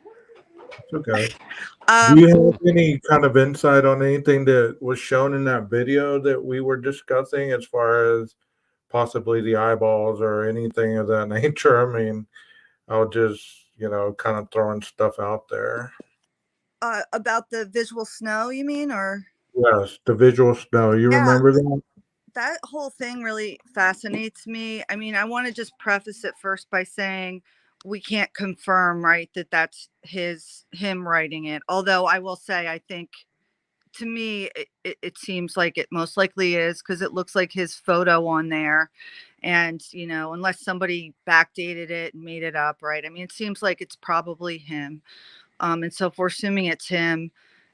It's okay. Um, Do you have any kind of insight on anything that was shown in that video that we were discussing as far as possibly the eyeballs or anything of that nature? I mean, I'll just, kind of throwing stuff out there. about the visual snow, you mean, or? Yes, the visual snow. You Yeah. remember that? That whole thing really fascinates me. I mean, I want to just preface it first by saying we can't confirm, right, that that's him writing it. Although I will say, I think to me, it seems like it most likely is, because it looks like his photo on there. And, unless somebody backdated it and made it up, right? I mean, it seems like it's probably him. And so if we're assuming it's him,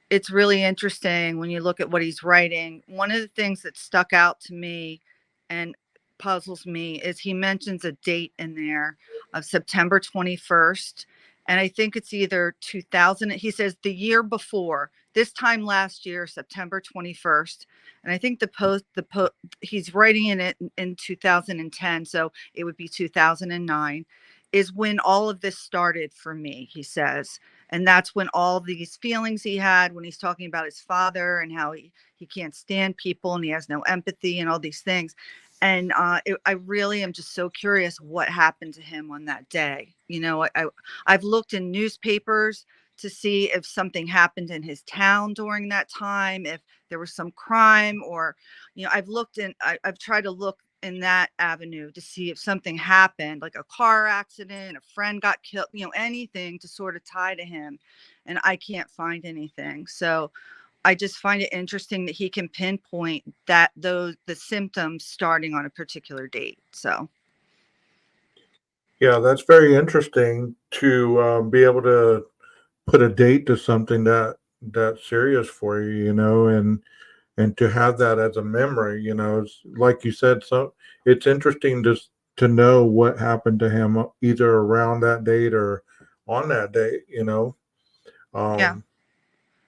it's really interesting when you look at what he's writing. One of the things that stuck out to me and puzzles me is he mentions a date in there of September 21st. And I think it's either 2000. He says the year before, this time last year, September 21st. And I think he's writing in 2010. So it would be 2009 is when all of this started for me, he says. And that's when all these feelings he had when he's talking about his father and how he can't stand people and he has no empathy and all these things. And I really am just so curious what happened to him on that day. I've looked in newspapers to see if something happened in his town during that time, if there was some crime, or, I've tried to look in that avenue to see if something happened, like a car accident, a friend got killed, anything to sort of tie to him. And I can't find anything. So I just find it interesting that he can pinpoint the symptoms starting on a particular date. So Yeah, that's very interesting to be able to put a date to something that's serious for you, and to have that as a memory, it's like you said. So it's interesting to know what happened to him either around that date or on that date. yeah.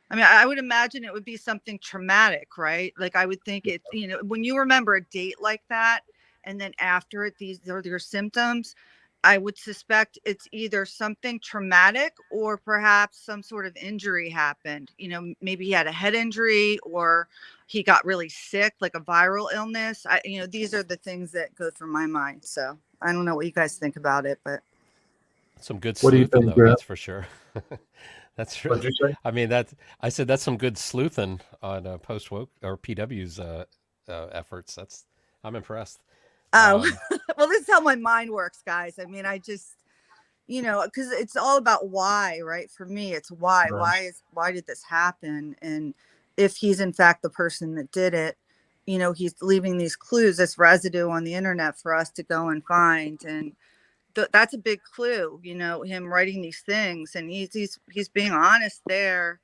I mean, I would imagine it would be something traumatic, right? Like I would think it, when you remember a date like that, and then after it, these are your symptoms, I would suspect it's either something traumatic or perhaps some sort of injury happened. Maybe he had a head injury or he got really sick, like a viral illness. These are the things that go through my mind. So I don't know what you guys think about it, but. Some good What do you sleuthing, think, though. Jeff? That's for sure. That's really. What'd you say? I mean, I said that's some good sleuthing on post woke or PW's efforts. I'm impressed. Oh, well, this is how my mind works, guys. I mean, I just, because it's all about why, right? For me, it's why. Right. Why did this happen? And if he's in fact the person that did it, he's leaving these clues, this residue on the internet for us to go and find. And that's a big clue, him writing these things, and he's being honest there,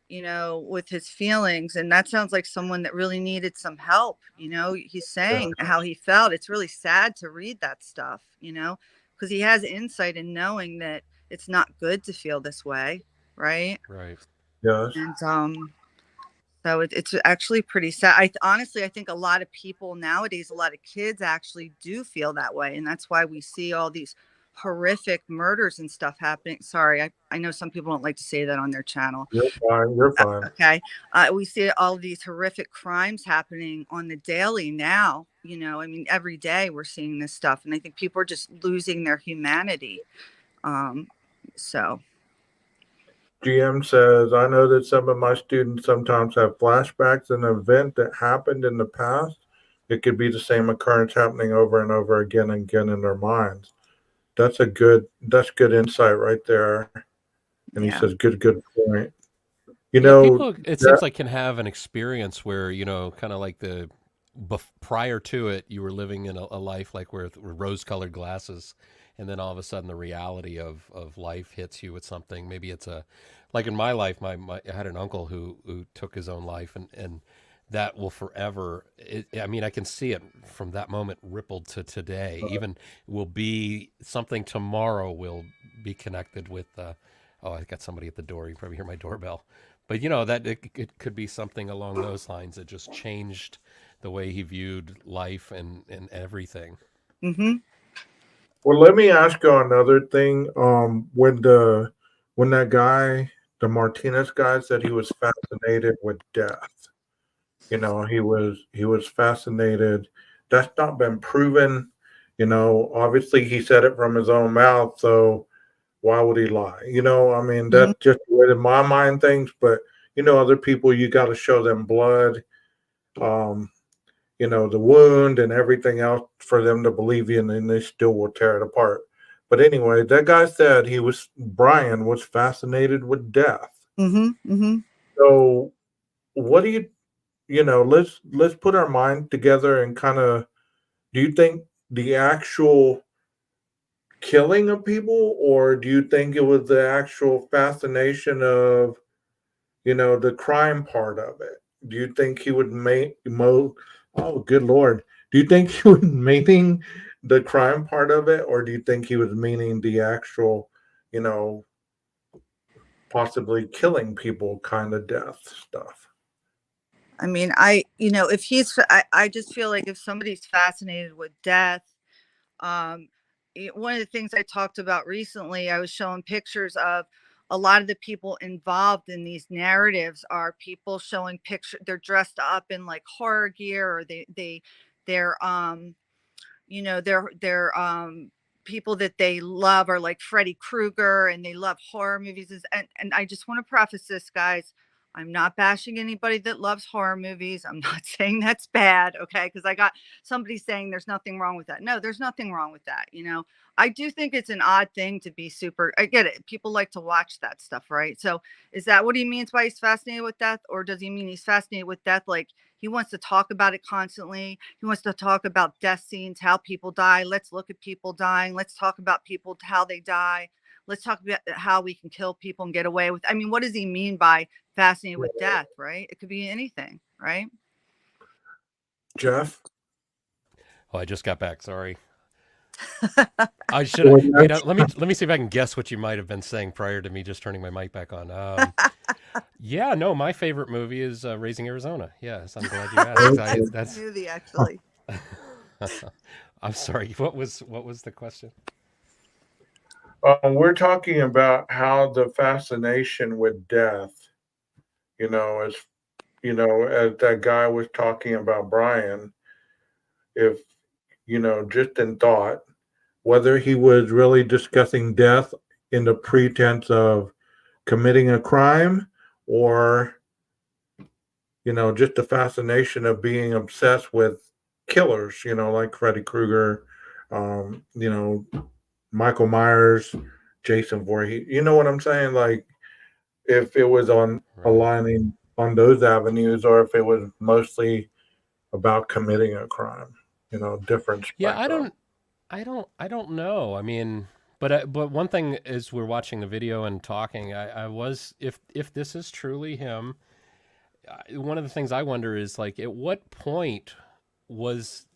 with his feelings. And that sounds like someone that really needed some help. He's saying how he felt. It's really sad to read that stuff, because he has insight in knowing that it's not good to feel this way. Right. Right. Yes. And, so it's actually pretty sad. I think a lot of people nowadays, a lot of kids actually do feel that way. And that's why we see all these horrific murders and stuff happening. Sorry, I know some people don't like to say that on their channel. You're fine. You're fine. Okay. We see all these horrific crimes happening on the daily now. I mean, every day we're seeing this stuff. And I think people are just losing their humanity. So. GM says, I know that some of my students sometimes have flashbacks in an event that happened in the past. It could be the same occurrence happening over and over again and again in their minds. That's good insight right there. And he says, good point. People, it seems like, can have an experience where, kind of like prior to it, you were living in a life like with rose-colored glasses. And then all of a sudden the reality of life hits you with something. Maybe it's like in my life, I had an uncle who took his own life, and that will forever. I mean, I can see it from that moment rippled to today. Even will be something tomorrow will be connected with. Oh, I got somebody at the door. You probably hear my doorbell. But that it could be something along those lines that just changed the way he viewed life and everything. Mm-hmm. Well, let me ask you another thing. When that guy, the Martinez guy, said he was fascinated with death, he was fascinated. That's not been proven. Obviously he said it from his own mouth, so why would he lie? I mean, Mm-hmm. that's just the way that my mind thinks. But other people, you got to show them blood. The wound and everything else for them to believe you, and then they still will tear it apart. But anyway, that guy said Brian was fascinated with death. Mm-hmm. Mm-hmm. So what do let's put our mind together and kind of, do you think the actual killing of people, or do you think it was the actual fascination of, the crime part of it? Do you think he would oh, good Lord. Do you think he was meaning the crime part of it, or do you think he was meaning the actual, you know, possibly killing people kind of death stuff? I mean, if I just feel like if somebody's fascinated with death, um, one of the things I talked about recently, I was showing pictures of a lot of the people involved in these narratives are people showing picture. They're dressed up in like horror gear, or they're they're people that they love are like Freddy Krueger, and they love horror movies. And I just want to preface this, guys. I'm not bashing anybody that loves horror movies. I'm not saying that's bad, okay? Because I got somebody saying there's nothing wrong with that. No, there's nothing wrong with that. I do think it's an odd thing to be super. I get it. People like to watch that stuff, right? So is that what he means by he's fascinated with death? Or does he mean he's fascinated with death like he wants to talk about it constantly? He wants to talk about death scenes, how people die. Let's look at people dying. Let's talk about people, how they die. Let's talk about how we can kill people and get away with. I mean, what does he mean by fascinated with death, right? It could be anything, right? Jeff? Oh, I just got back. Sorry. I should wait. Let me see if I can guess what you might have been saying prior to me just turning my mic back on. Yeah, no, my favorite movie is Raising Arizona. Yes, I'm glad you asked. That's movie, actually. I'm sorry. What was the question? We're talking about how the fascination with death, as as that guy was talking about Brian, if just in thought, whether he was really discussing death in the pretense of committing a crime, or just the fascination of being obsessed with killers, like Freddy Krueger, Michael Myers, Jason Voorhees. You know what I'm saying? Like, if it was on aligning on those avenues, or if it was mostly about committing a crime, different spectrum. Yeah, I don't know. I mean, but one thing is, we're watching the video and talking. I was, if this is truly him, one of the things I wonder is, like, at what point was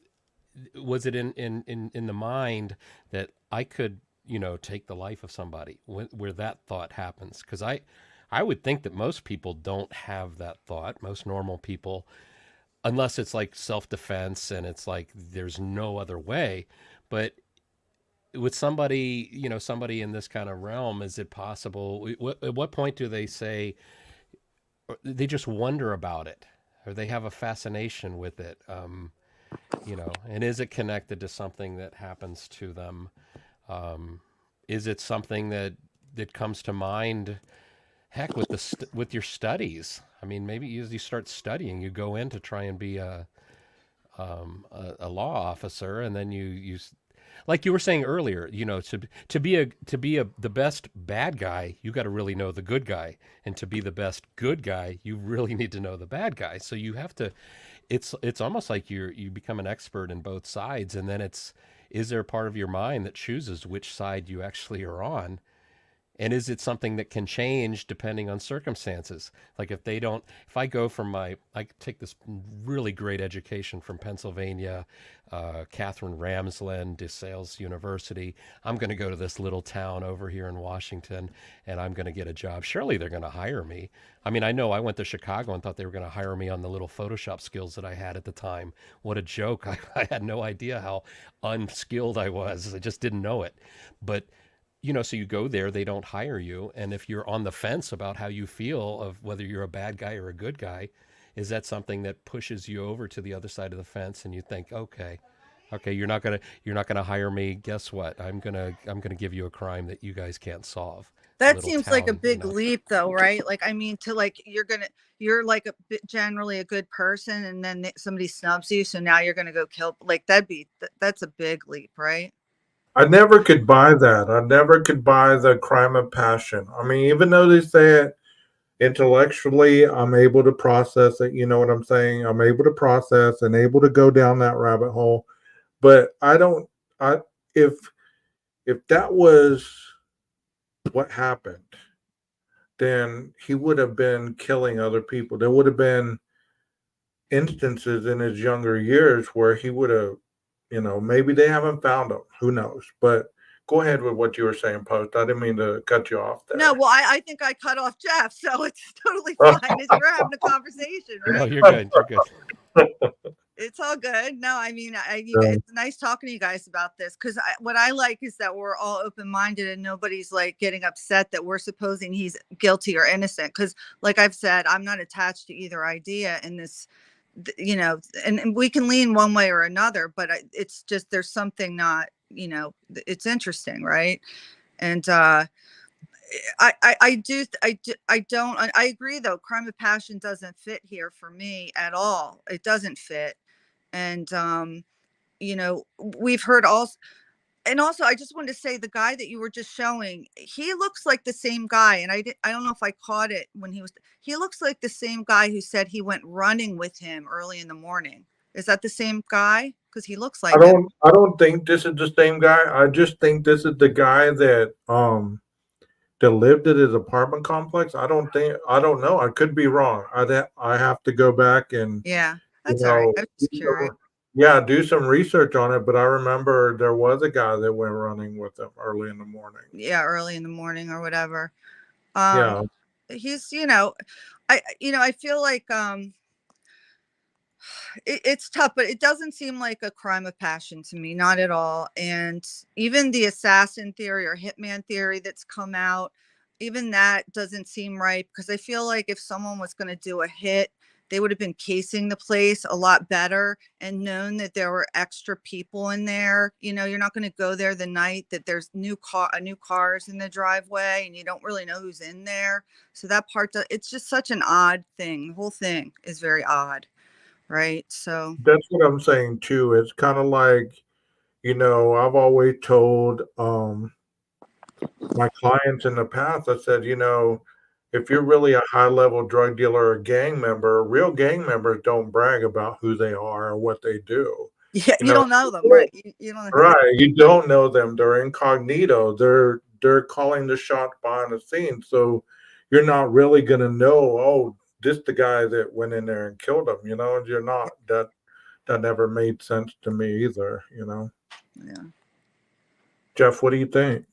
it in the mind that I could take the life of somebody, where that thought happens? Because I would think that most people don't have that thought. Most normal people, unless it's like self-defense and it's like there's no other way. But with somebody, somebody in this kind of realm, is it possible? At what point do they say, or they just wonder about it, or they have a fascination with it? And is it connected to something that happens to them? Is it something that comes to mind? Heck, with your studies. I mean, maybe as you start studying, you go in to try and be a law officer, and then you like you were saying earlier, to be the best bad guy, you got to really know the good guy, and to be the best good guy, you really need to know the bad guy. So you have to. It's almost like you become an expert in both sides, and then is there a part of your mind that chooses which side you actually are on? And is it something that can change depending on circumstances? Like if I go from I take this really great education from Pennsylvania, Catherine Ramsland, DeSales University. I'm going to go to this little town over here in Washington and I'm going to get a job. Surely they're going to hire me. I mean, I know I went to Chicago and thought they were going to hire me on the little Photoshop skills that I had at the time. What a joke. I had no idea how unskilled I was. I just didn't know it. But so you go there, they don't hire you. And if you're on the fence about how you feel of whether you're a bad guy or a good guy, is that something that pushes you over to the other side of the fence and you think, okay, you're not gonna hire me. Guess what? I'm gonna give you a crime that you guys can't solve. That seems like a big leap though, right? Like, I mean, to like, you're like generally a good person and then somebody snubs you. So now you're going to go kill, like that's a big leap, right? I never could buy that. I never could buy the crime of passion. I mean, even though they say it intellectually, I'm able to process it. You know what I'm saying? I'm able to process and able to go down that rabbit hole. But if that was what happened, then he would have been killing other people. There would have been instances in his younger years where he would have, maybe they haven't found him. Who knows? But go ahead with what you were saying, Post. I didn't mean to cut you off there. No, well, I think I cut off Jeff, so it's totally fine. We're having a conversation, right? No, you're good. You're good. It's all good. No, I mean, it's nice talking to you guys about this because what I like is that we're all open-minded and nobody's like getting upset that we're supposing he's guilty or innocent. Because, like I've said, I'm not attached to either idea in this, and we can lean one way or another, but it's just there's something not, it's interesting, right? And I agree though. Crime of passion doesn't fit here for me at all. It doesn't fit. And, we've heard also, and also I just wanted to say the guy that you were just showing, he looks like the same guy. And I don't know if I caught it he looks like the same guy who said he went running with him early in the morning. Is that the same guy? Because he looks like I don't think this is the same guy. I just think this is the guy that lived at his apartment complex. I don't know. I could be wrong. I have to go back and that's all right. I was just curious. Do some research on it. But I remember there was a guy that went running with him early in the morning. Yeah, early in the morning or whatever. He's, I feel like it's tough, but it doesn't seem like a crime of passion to me, not at all. And even the assassin theory or hitman theory that's come out, even that doesn't seem right because I feel like if someone was going to do a hit, they would have been casing the place a lot better and known that there were extra people in there. You're not going to go there the night that there's new cars in the driveway and you don't really know who's in there. So that part, it's just such an odd thing. The whole thing is very odd. Right. So that's what I'm saying too. It's kind of like, I've always told my clients in the past, I said, if you're really a high level drug dealer or gang member, real gang members don't brag about who they are or what they do. Yeah, you don't know them, right? You don't know right. You don't know them. They're incognito. They're calling the shot behind the scenes. So you're not really gonna know, this the guy that went in there and killed him, you're not. That never made sense to me either, Yeah. Jeff, what do you think?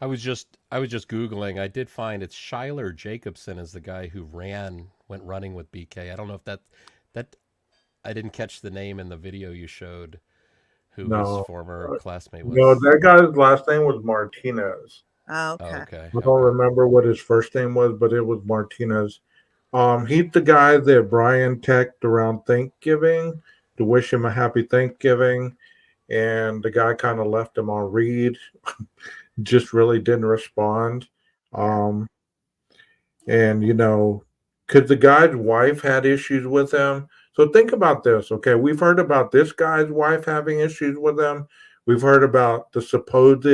I was just Googling. I did find it's Schuyler Jacobson is the guy who went running with BK. I don't know if that I didn't catch the name in the video you showed who his former classmate was. No, that guy's last name was Martinez. Oh, okay. I don't remember what his first name was, but it was Martinez. He's the guy that Brian texted around Thanksgiving to wish him a happy Thanksgiving, and the guy kind of left him on read, just really didn't respond. And because the guy's wife had issues with him. So think about this, okay? We've heard about this guy's wife having issues with him. We've heard about the supposed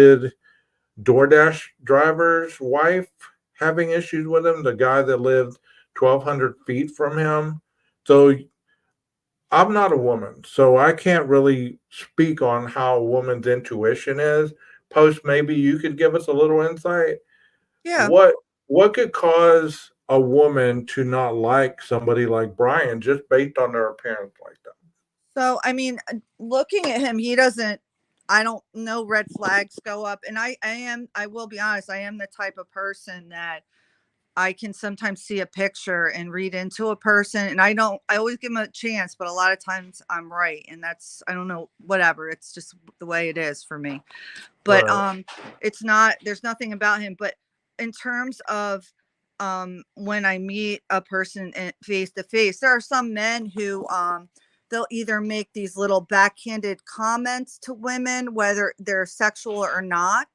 DoorDash driver's wife having issues with him, the guy that lived 1,200 feet from him. So I'm not a woman, so I can't really speak on how a woman's intuition is, Post, maybe you could give us a little insight. Yeah. What could cause a woman to not like somebody like Brian just based on their appearance like that? So, I mean, looking at him, he doesn't, I don't know, red flags go up. And I will be honest, I am the type of person that I can sometimes see a picture and read into a person. And I always give them a chance, but a lot of times I'm right. And that's, I don't know, whatever. It's just the way it is for me. But Right. it's not, there's nothing about him. But in terms of when I meet a person face to face, there are some men who they'll either make these little backhanded comments to women, whether they're sexual or not,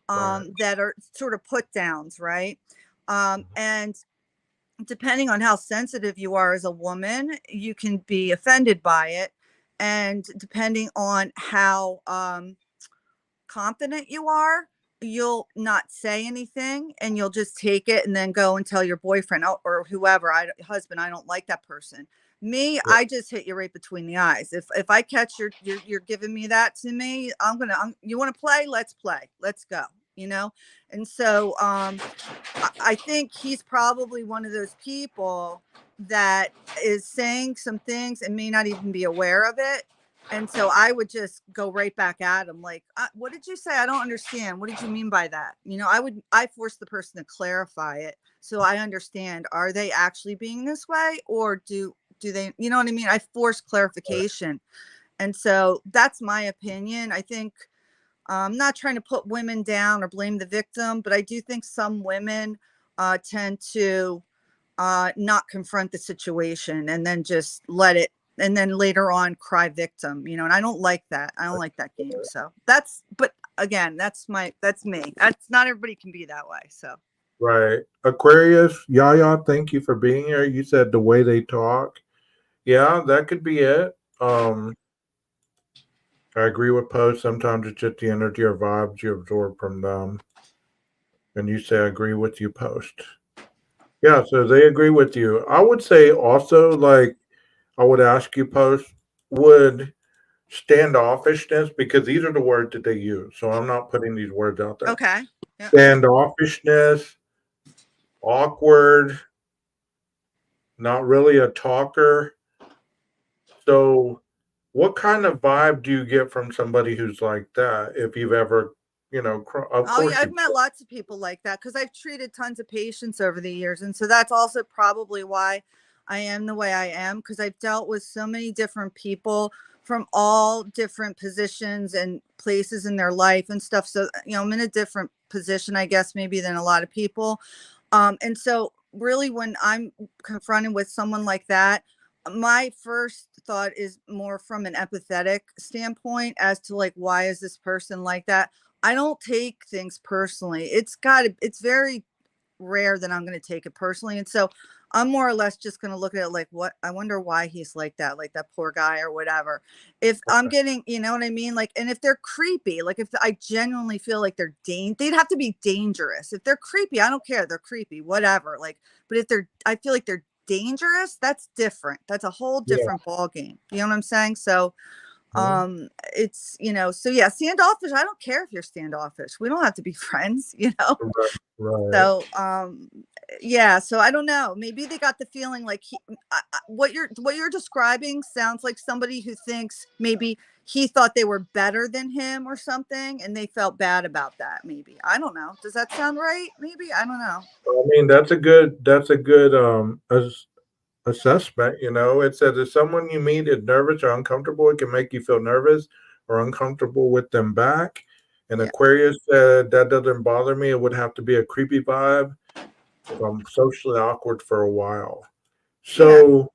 Right. that are sort of put downs, right? And depending on how sensitive you are as a woman, you can be offended by it. And depending on how confident you are, you'll not say anything and you'll just take it and then go and tell your boyfriend or whoever, husband, I don't like that person. Me, Right. I just hit you right between the eyes. If I catch you're giving me that to me, you want to play? Let's play. Let's go. You know? And so I think he's probably one of those people that is saying some things and may not even be aware of it. And so I would just go right back at him like, what did you say? I don't understand. What did you mean by that? You know, I force the person to clarify it so I understand, are they actually being this way, or do they, you know what I mean? I force clarification. And so that's my opinion. I think I'm not trying to put women down or blame the victim, but I do think some women tend to not confront the situation and then just let it, and then later on cry victim, you know, and I don't like that. I don't like that game. So but again, that's me. That's not everybody can be that way. So. Right. Aquarius, Yaya, thank you for being here. You said the way they talk. Yeah, that could be it. I agree with Post. Sometimes it's just the energy or vibes you absorb from them. And you say, I agree with you, Post. Yeah, so they agree with you. I would say also, like, I would ask you, Post, would standoffishness, because these are the words that they use. So I'm not putting these words out there. Okay. Yeah. Standoffishness, awkward, not really a talker. So, what kind of vibe do you get from somebody who's like that? If you've ever, of Oh yeah, course I've you. met lots of people like that because I've treated tons of patients over the years. And so that's also probably why I am the way I am, because I've dealt with so many different people from all different positions and places in their life and stuff. So, you know, I'm in a different position, I guess, maybe than a lot of people. And so really when I'm confronted with someone like that, my first thought is more from an empathetic standpoint as to like, why is this person like that? I don't take things personally. It's very rare that I'm going to take it personally. And so I'm more or less just going to look at it like, what, I wonder why he's like that poor guy or whatever. If I'm getting, you know what I mean? Like, and if they're creepy, like if I genuinely feel like they'd have to be dangerous. If they're creepy, I don't care. They're creepy, whatever. Like, but if I feel like they're dangerous, that's different. That's a whole Yeah. different ball game. You know what I'm saying? So, Mhm. it's, you know, so yeah, standoffish. I don't care if you're standoffish. We don't have to be friends, you know? Right. So, yeah, so I don't know. Maybe they got the feeling like what you're describing sounds like somebody who thinks maybe he thought they were better than him or something, and they felt bad about that. Maybe, I don't know. Does that sound right? Maybe, I don't know. I mean, that's a good assessment. It says if someone you meet is nervous or uncomfortable, it can make you feel nervous or uncomfortable with them back. And Yeah. Aquarius said that doesn't bother me. It would have to be a creepy vibe if I'm socially awkward for a while. Yeah. So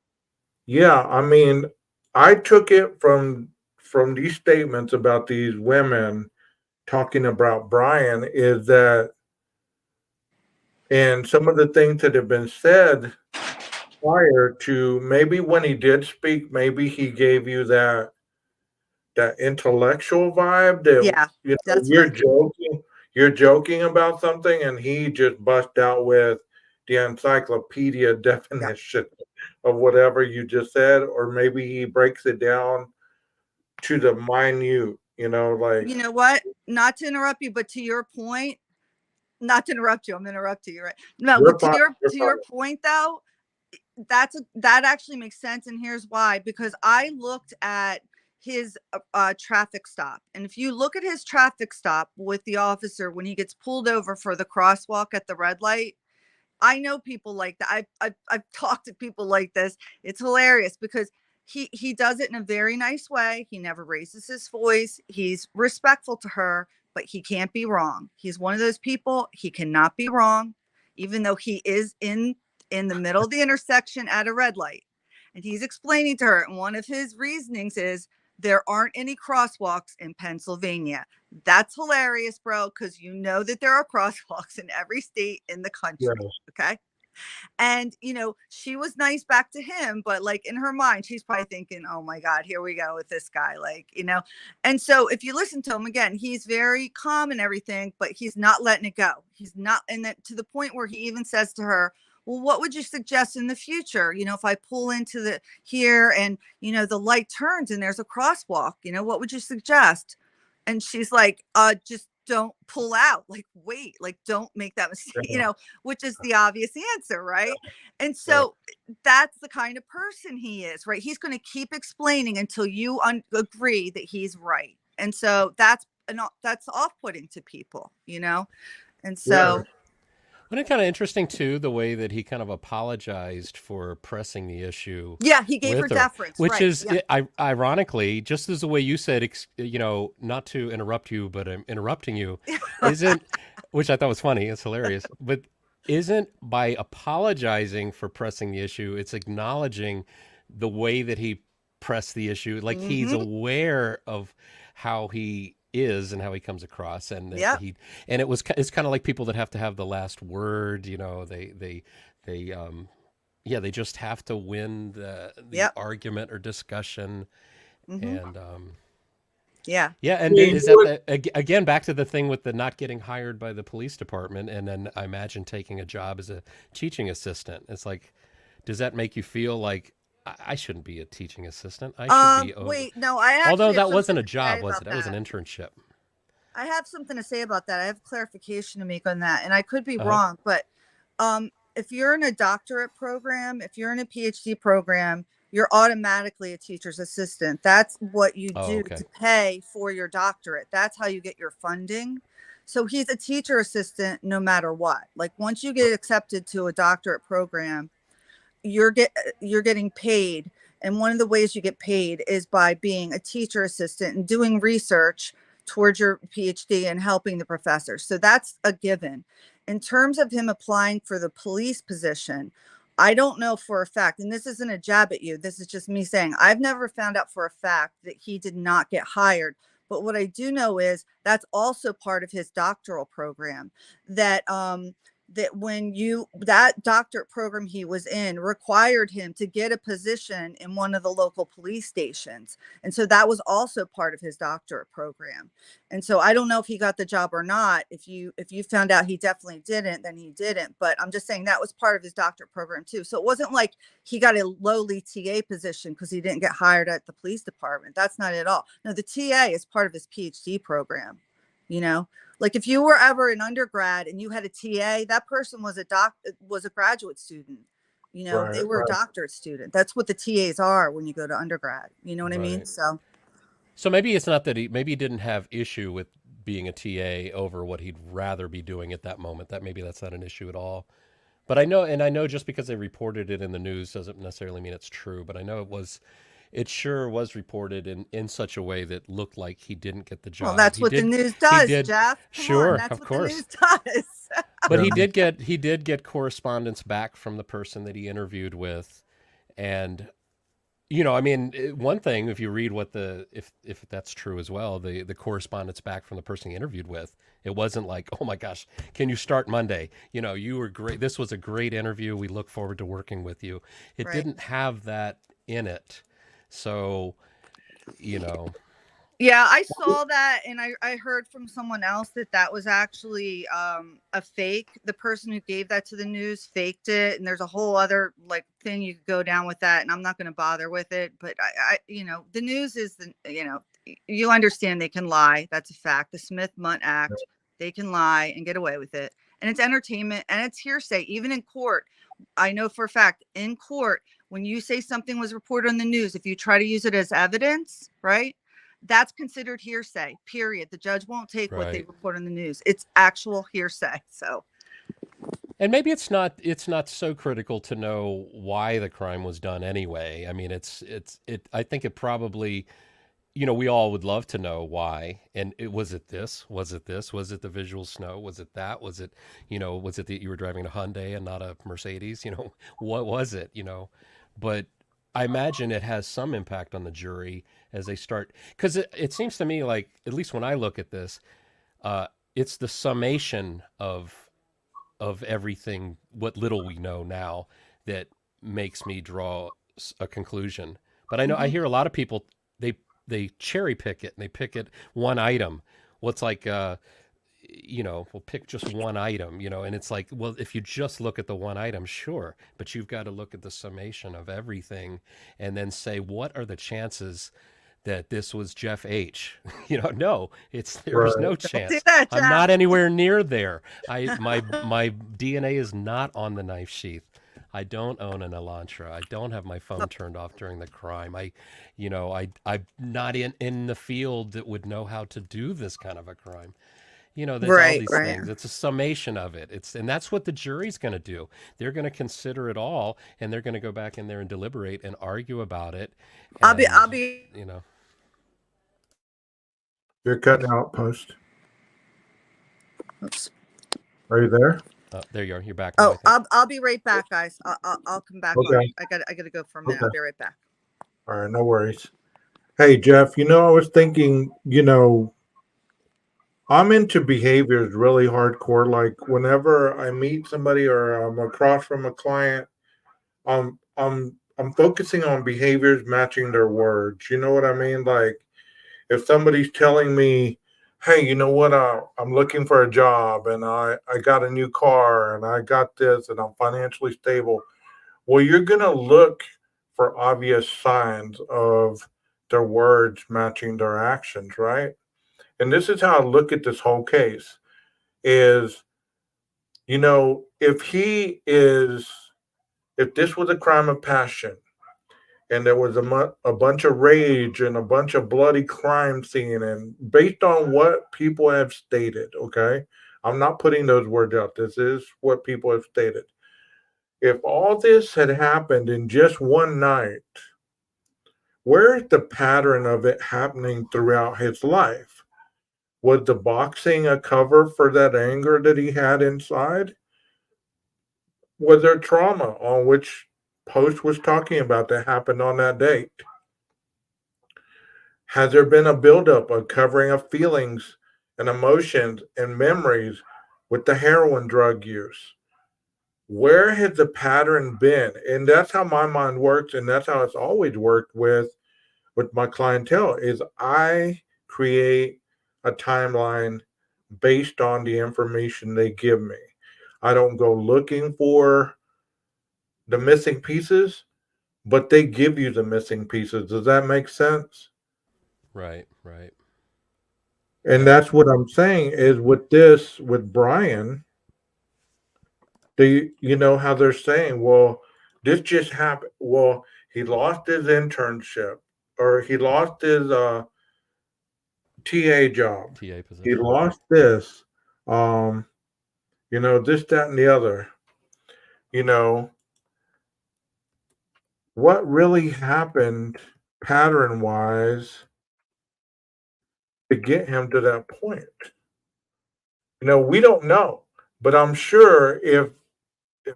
yeah, I mean, I took it from these statements about these women talking about Brian is that, and some of the things that have been said prior to, maybe when he did speak, maybe he gave you that intellectual vibe that Yeah. That's what you're I think. joking about something and he just bust out with the encyclopedia Yeah. definition of whatever you just said, or maybe he breaks it down to the minute, You know, like, You know what? Not to interrupt you, but to your point, not to interrupt you, I'm interrupting you, right? No, you're but fine. You're to fine. your point though, that actually makes sense, and here's why. Because I looked at his traffic stop, and if you look at his traffic stop with the officer when he gets pulled over for the crosswalk at the red light, I know people like that. I've talked to people like this. It's hilarious because he does it in a very nice way. He never raises his voice. He's respectful to her, but he can't be wrong. He's one of those people, he cannot be wrong, even though he is in the middle of the intersection at a red light. And he's explaining to her, and one of his reasonings is there aren't any crosswalks in Pennsylvania. That's hilarious, bro, because you know that there are crosswalks in every state in the country. Yes. Okay. And, you know, she was nice back to him, but like in her mind, she's probably thinking, oh my God, here we go with this guy. Like, you know, and so if you listen to him again, he's very calm and everything, but he's not letting it go. He's not, and that to the point where he even says to her, well, what would you suggest in the future? You know, if I pull into the here and, you know, the light turns and there's a crosswalk, you know, what would you suggest? And she's like, just don't pull out, like, wait, like, don't make that mistake, you know, which is the obvious answer, right? And so that's the kind of person he is, right? He's going to keep explaining until you agree that he's right. And so that's off-putting to people, you know? And so Wasn't it kind of interesting too the way that he kind of apologized for pressing the issue? yeah, he gave her with her, deference, which right? is Yeah. ironically just as the way you said, you know, not to interrupt you, but I'm interrupting you, isn't, which I thought was funny. It's hilarious, but isn't by apologizing for pressing the issue, it's acknowledging the way that he pressed the issue, like he's aware of how he is and how he comes across, and that Yep. and it's kind of like people that have to have the last word, you know, they yeah, they just have to win the Yep. argument or discussion. And yeah, and is that again back to the thing with the not getting hired by the police department, and then I imagine taking a job as a teaching assistant. It's like, does that make you feel like I shouldn't be a teaching assistant? I should be. Wait, no, I actually Although have that wasn't something a to say job, was about it? That was an that. internship. I have something to say about that. I have clarification to make on that, and I could be Uh-huh. wrong, but if you're in a doctorate program, if you're in a PhD program, you're automatically a teacher's assistant. That's what you Oh, do okay. to pay for your doctorate. That's how you get your funding. So he's a teacher assistant no matter what. Like once you get accepted to a doctorate program, you're getting paid, and one of the ways you get paid is by being a teacher assistant and doing research towards your PhD and helping the professors. So that's a given. In terms of him applying for the police position, I don't know for a fact, and this isn't a jab at you, this is just me saying I've never found out for a fact that he did not get hired. But what I do know is that's also part of his doctoral program, that that when that doctorate program he was in required him to get a position in one of the local police stations. And so that was also part of his doctorate program. And so I don't know if he got the job or not. If you found out he definitely didn't, then he didn't. But I'm just saying that was part of his doctorate program too. So it wasn't like he got a lowly TA position because he didn't get hired at the police department. That's not at all. No, the TA is part of his PhD program, you know? Like if you were ever an undergrad and you had a TA, that person was a graduate student. You know, they were a doctorate student. That's what the TAs are when you go to undergrad. You know what I mean? Right. So maybe it's not that maybe he didn't have issue with being a TA over what he'd rather be doing at that moment. That maybe that's not an issue at all. But I know just because they reported it in the news doesn't necessarily mean it's true. But I know it sure was reported in such a way that looked like he didn't get the job. Well, that's what the news does, Jeff. Sure, that's of what course. the news does. But he did get correspondence back from the person that he interviewed with, and you know, I mean, one thing, if you read what if that's true as well, the correspondence back from the person he interviewed with, it wasn't like, oh my gosh, can you start Monday? You know, you were great. This was a great interview. We look forward to working with you. It didn't have that in it. So, you know. Yeah, I saw that, and I heard from someone else that was actually a fake. The person who gave that to the news faked it, and there's a whole other like thing you could go down with that, and I'm not going to bother with it. But I you know, the news is you understand they can lie. That's a fact. The Smith-Munt Act, they can lie and get away with it. And it's entertainment and it's hearsay. Even in court, I know for a fact in court, when you say something was reported on the news, if you try to use it as evidence, right? That's considered hearsay, period. The judge won't take what they report on the news. It's actual hearsay. So. And maybe it's not so critical to know why the crime was done anyway. I mean, I think it probably, we all would love to know why. And was it this? Was it this? Was it the visual snow? Was it that? Was it, was it that you were driving a Hyundai and not a Mercedes? What was it, But I imagine it has some impact on the jury as they start, because it seems to me like, at least when I look at this, it's the summation of everything, what little we know now, that makes me draw a conclusion. But I know I hear a lot of people, they cherry pick it and they pick it one item. Well, it's like, we'll pick just one item, and it's like, well, if you just look at the one item, sure, but you've got to look at the summation of everything and then say, what are the chances that this was Jeff H? No, there's no chance. I'm not anywhere near there. My DNA is not on the knife sheath. I don't own an Elantra. I don't have my phone turned off during the crime. I'm not in the field that would know how to do this kind of a crime. There's all these things. It's a summation of it. And that's what the jury's going to do. They're going to consider it all, and they're going to go back in there and deliberate and argue about it. And, I'll be. You're cutting out, Post. Oops. Are you there? There you are. You're back. Oh, I'll be right back, guys. I'll come back. Okay. On. I gotta go for a minute. Okay. I'll be right back. All right, no worries. Hey, Jeff, I was thinking, I'm into behaviors really hardcore. Like whenever I meet somebody or I'm across from a client, I'm focusing on behaviors matching their words. You know what I mean? Like if somebody's telling me, hey, you know what? I'm looking for a job and I got a new car and I got this and I'm financially stable. Well, you're going to look for obvious signs of their words matching their actions, right? And this is how I look at this whole case is, if this was a crime of passion and there was a bunch of rage and a bunch of bloody crime scene, and based on what people have stated, okay, I'm not putting those words out. This is what people have stated. If all this had happened in just one night, where's the pattern of it happening throughout his life? Was the boxing a cover for that anger that he had inside? Was there trauma on which Post was talking about that happened on that date? Has there been a buildup, a covering of feelings and emotions and memories with the heroin drug use? Where has the pattern been? And that's how my mind works, and that's how it's always worked with my clientele, is I create a timeline based on the information they give me. I don't go looking for the missing pieces, but they give you the missing pieces. Does that make sense? Right. And that's what I'm saying is with Brian, how they're saying, well, this just happened. Well, he lost his internship or he lost his TA job. TA position. He lost this, this, that, and the other. What really happened pattern-wise to get him to that point? We don't know, but I'm sure if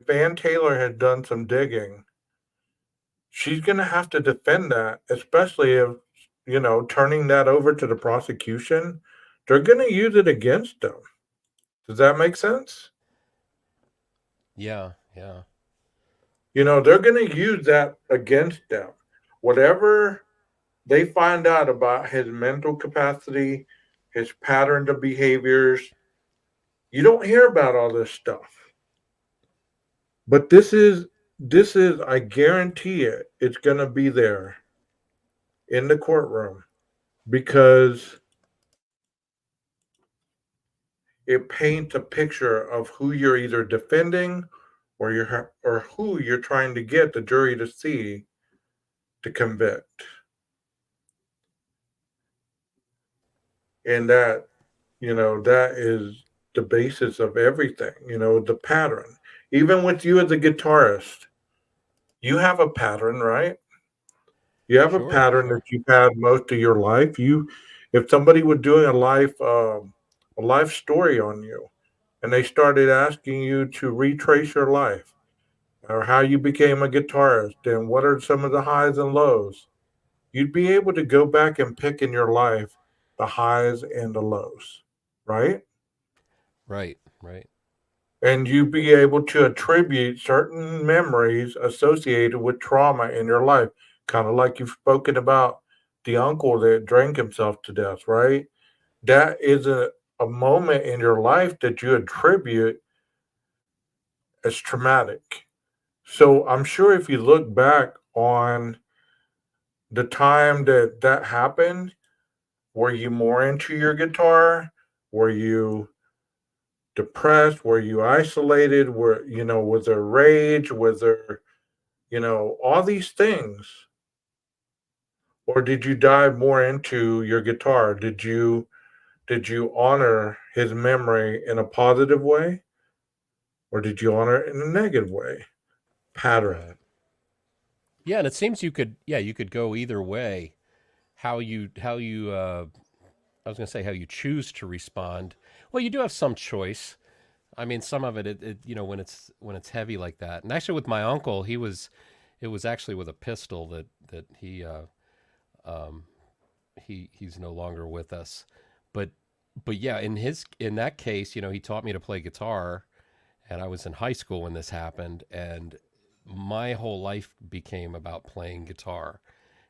Ann Taylor had done some digging, she's going to have to defend that, especially if, turning that over to the prosecution, they're going to use it against them. Does that make sense? Yeah. They're going to use that against them. Whatever they find out about his mental capacity, his pattern of behaviors, you don't hear about all this stuff. But this is, I guarantee it, it's going to be there in the courtroom. because it paints a picture of who you're either defending or who you're trying to get the jury to see to convict. And that, that is the basis of everything, the pattern. Even with you as a guitarist, you have a pattern, right? You have a pattern that you've had most of your life. If somebody was doing a life story on you, and they started asking you to retrace your life or how you became a guitarist and what are some of the highs and lows, you'd be able to go back and pick in your life the highs and the lows, right? Right, right. And you'd be able to attribute certain memories associated with trauma in your life, kind of like you've spoken about the uncle that drank himself to death, right? That is a moment in your life that you attribute as traumatic. So I'm sure if you look back on the time that that happened, were you more into your guitar? Were you depressed? Were you isolated? Was there rage? Was there, all these things? Or did you dive more into your guitar? Did you honor his memory in a positive way? Or did you honor it in a negative way? Pattern. Right. Yeah, and it seems you could go either way. How you I was going to say how you choose to respond. Well, you do have some choice. I mean, some of it when it's heavy like that. And actually, with my uncle, it was actually with a pistol that um, he's no longer with us. But but yeah, in that case, he taught me to play guitar, and I was in high school when this happened, and my whole life became about playing guitar,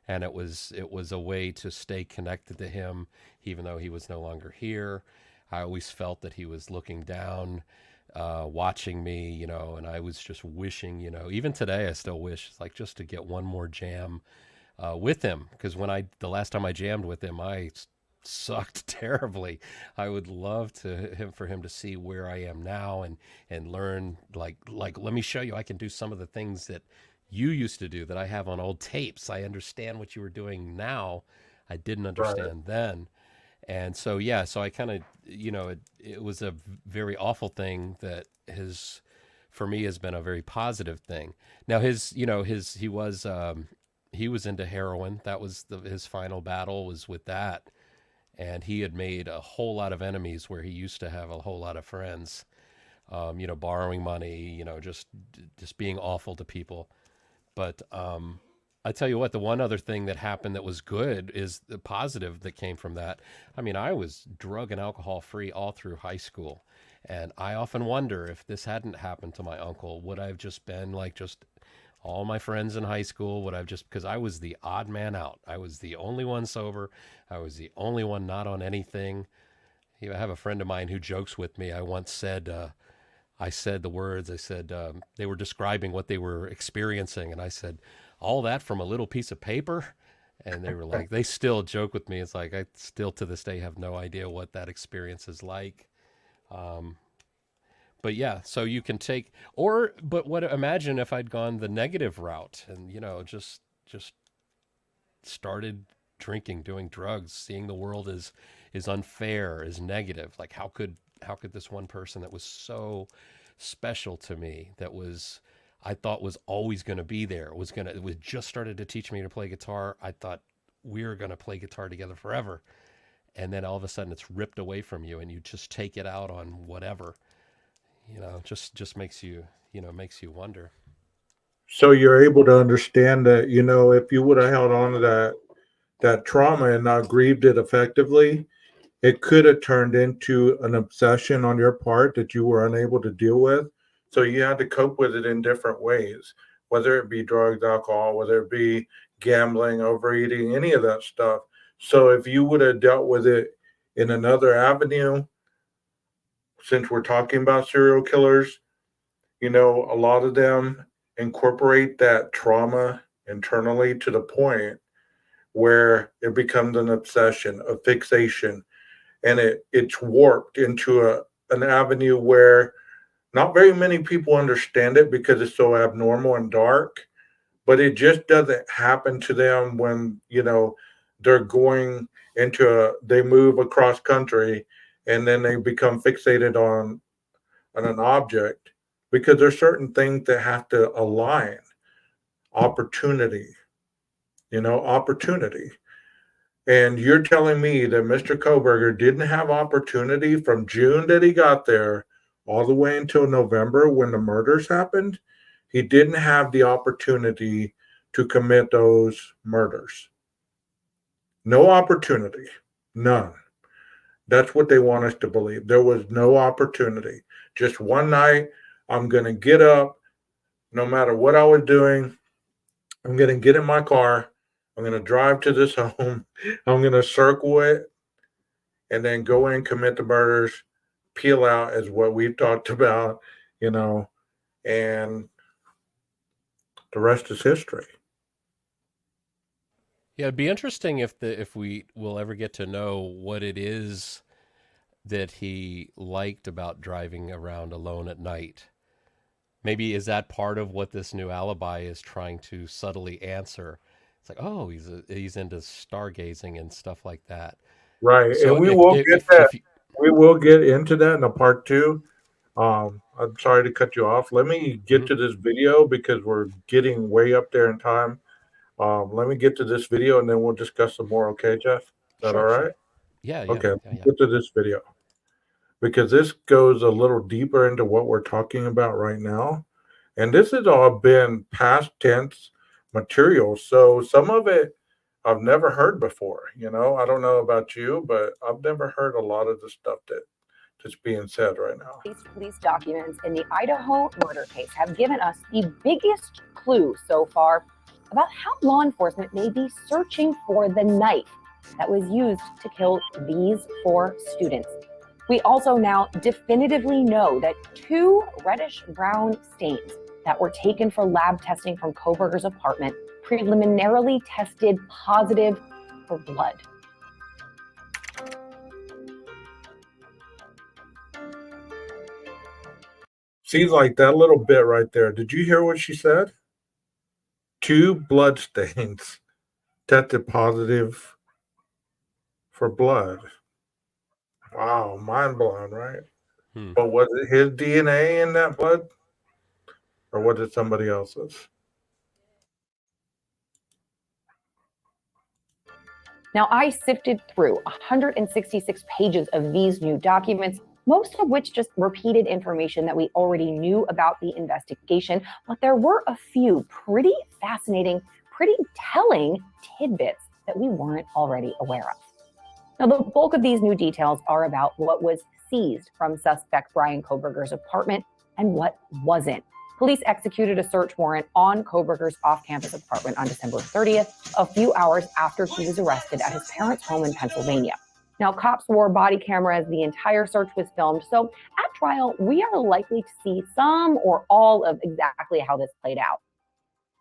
and it was a way to stay connected to him even though he was no longer here. I always felt that he was looking down, watching me, and I was just wishing, even today I still wish, like, just to get one more jam with him, because the last time I jammed with him, I sucked terribly. I would love for him to see where I am now and learn, like let me show you I can do some of the things that you used to do that I have on old tapes. I understand what you were doing now. I didn't understand then. And so, yeah, so I kind of, it was a very awful thing that for me, has been a very positive thing. Now he was into heroin. That was his final battle was with that. And he had made a whole lot of enemies where he used to have a whole lot of friends, borrowing money, just being awful to people. But I tell you what, the one other thing that happened that was good is the positive that came from that. I mean, I was drug and alcohol free all through high school. And I often wonder, if this hadn't happened to my uncle, would I have just been like just all my friends in high school? Would I've just, because I was the odd man out. I was the only one sober. I was the only one not on anything. I have a friend of mine who jokes with me. I once said, I said the words, I said, they were describing what they were experiencing. And I said, all that from a little piece of paper? And they were like, they still joke with me. It's like, I still to this day have no idea what that experience is like. But yeah, so you can imagine if I'd gone the negative route and, just started drinking, doing drugs, seeing the world is unfair, is negative. Like, how could this one person that was so special to me, I thought was always going to be there, was just started to teach me to play guitar. I thought we were going to play guitar together forever. And then all of a sudden it's ripped away from you and you just take it out on whatever, just makes you wonder. So you're able to understand that, if you would have held on to that trauma and not grieved it effectively, it could have turned into an obsession on your part that you were unable to deal with. So you had to cope with it in different ways, whether it be drugs, alcohol, whether it be gambling, overeating, any of that stuff. So if you would have dealt with it in another avenue, since we're talking about serial killers, a lot of them incorporate that trauma internally to the point where it becomes an obsession, a fixation, and it's warped into an avenue where not very many people understand it because it's so abnormal and dark, but it just doesn't happen to them when, they're going they move across country and then they become fixated on an object, because there's certain things that have to align. Opportunity, opportunity. And you're telling me that Mr. Koberger didn't have opportunity from June that he got there all the way until November when the murders happened? He didn't have the opportunity to commit those murders. No opportunity. None. That's what they want us to believe. There was no opportunity. Just one night, I'm going to get up, no matter what I was doing. I'm going to get in my car. I'm going to drive to this home. I'm going to circle it and then go in, commit the murders, peel out, as what we've talked about, and the rest is history. Yeah, it'd be interesting if we will ever get to know what it is that he liked about driving around alone at night. Maybe is that part of what this new alibi is trying to subtly answer? It's like, oh, he's into stargazing and stuff like that. Right, So and we will get that. We will get into that in a part 2. I'm sorry to cut you off. Let me get to this video because we're getting way up there in time. Let me get to this video and then we'll discuss some more. Okay, Jeff? Is that all right? Sure. Yeah. Okay, get to this video because this goes a little deeper into what we're talking about right now. And this has all been past tense material. So some of it I've never heard before. I don't know about you, but I've never heard a lot of the stuff that's being said right now. These police documents in the Idaho murder case have given us the biggest clue so far about how law enforcement may be searching for the knife that was used to kill these 4 students. We also now definitively know that 2 reddish-brown stains that were taken for lab testing from Koberger's apartment preliminarily tested positive for blood. Seems like that little bit right there. Did you hear what she said? 2 blood stains tested positive for blood. Wow, mind blowing, right? But was it his DNA in that blood? Or was it somebody else's? Now, I sifted through 166 pages of these new documents, most of which just repeated information that we already knew about the investigation, but there were a few pretty fascinating, pretty telling tidbits that we weren't already aware of. Now, the bulk of these new details are about what was seized from suspect Brian Koberger's apartment and what wasn't. Police executed a search warrant on Koberger's off-campus apartment on December 30th, a few hours after he was arrested at his parents' home in Pennsylvania. Now, cops wore body cameras. The entire search was filmed. So at trial, we are likely to see some or all of exactly how this played out.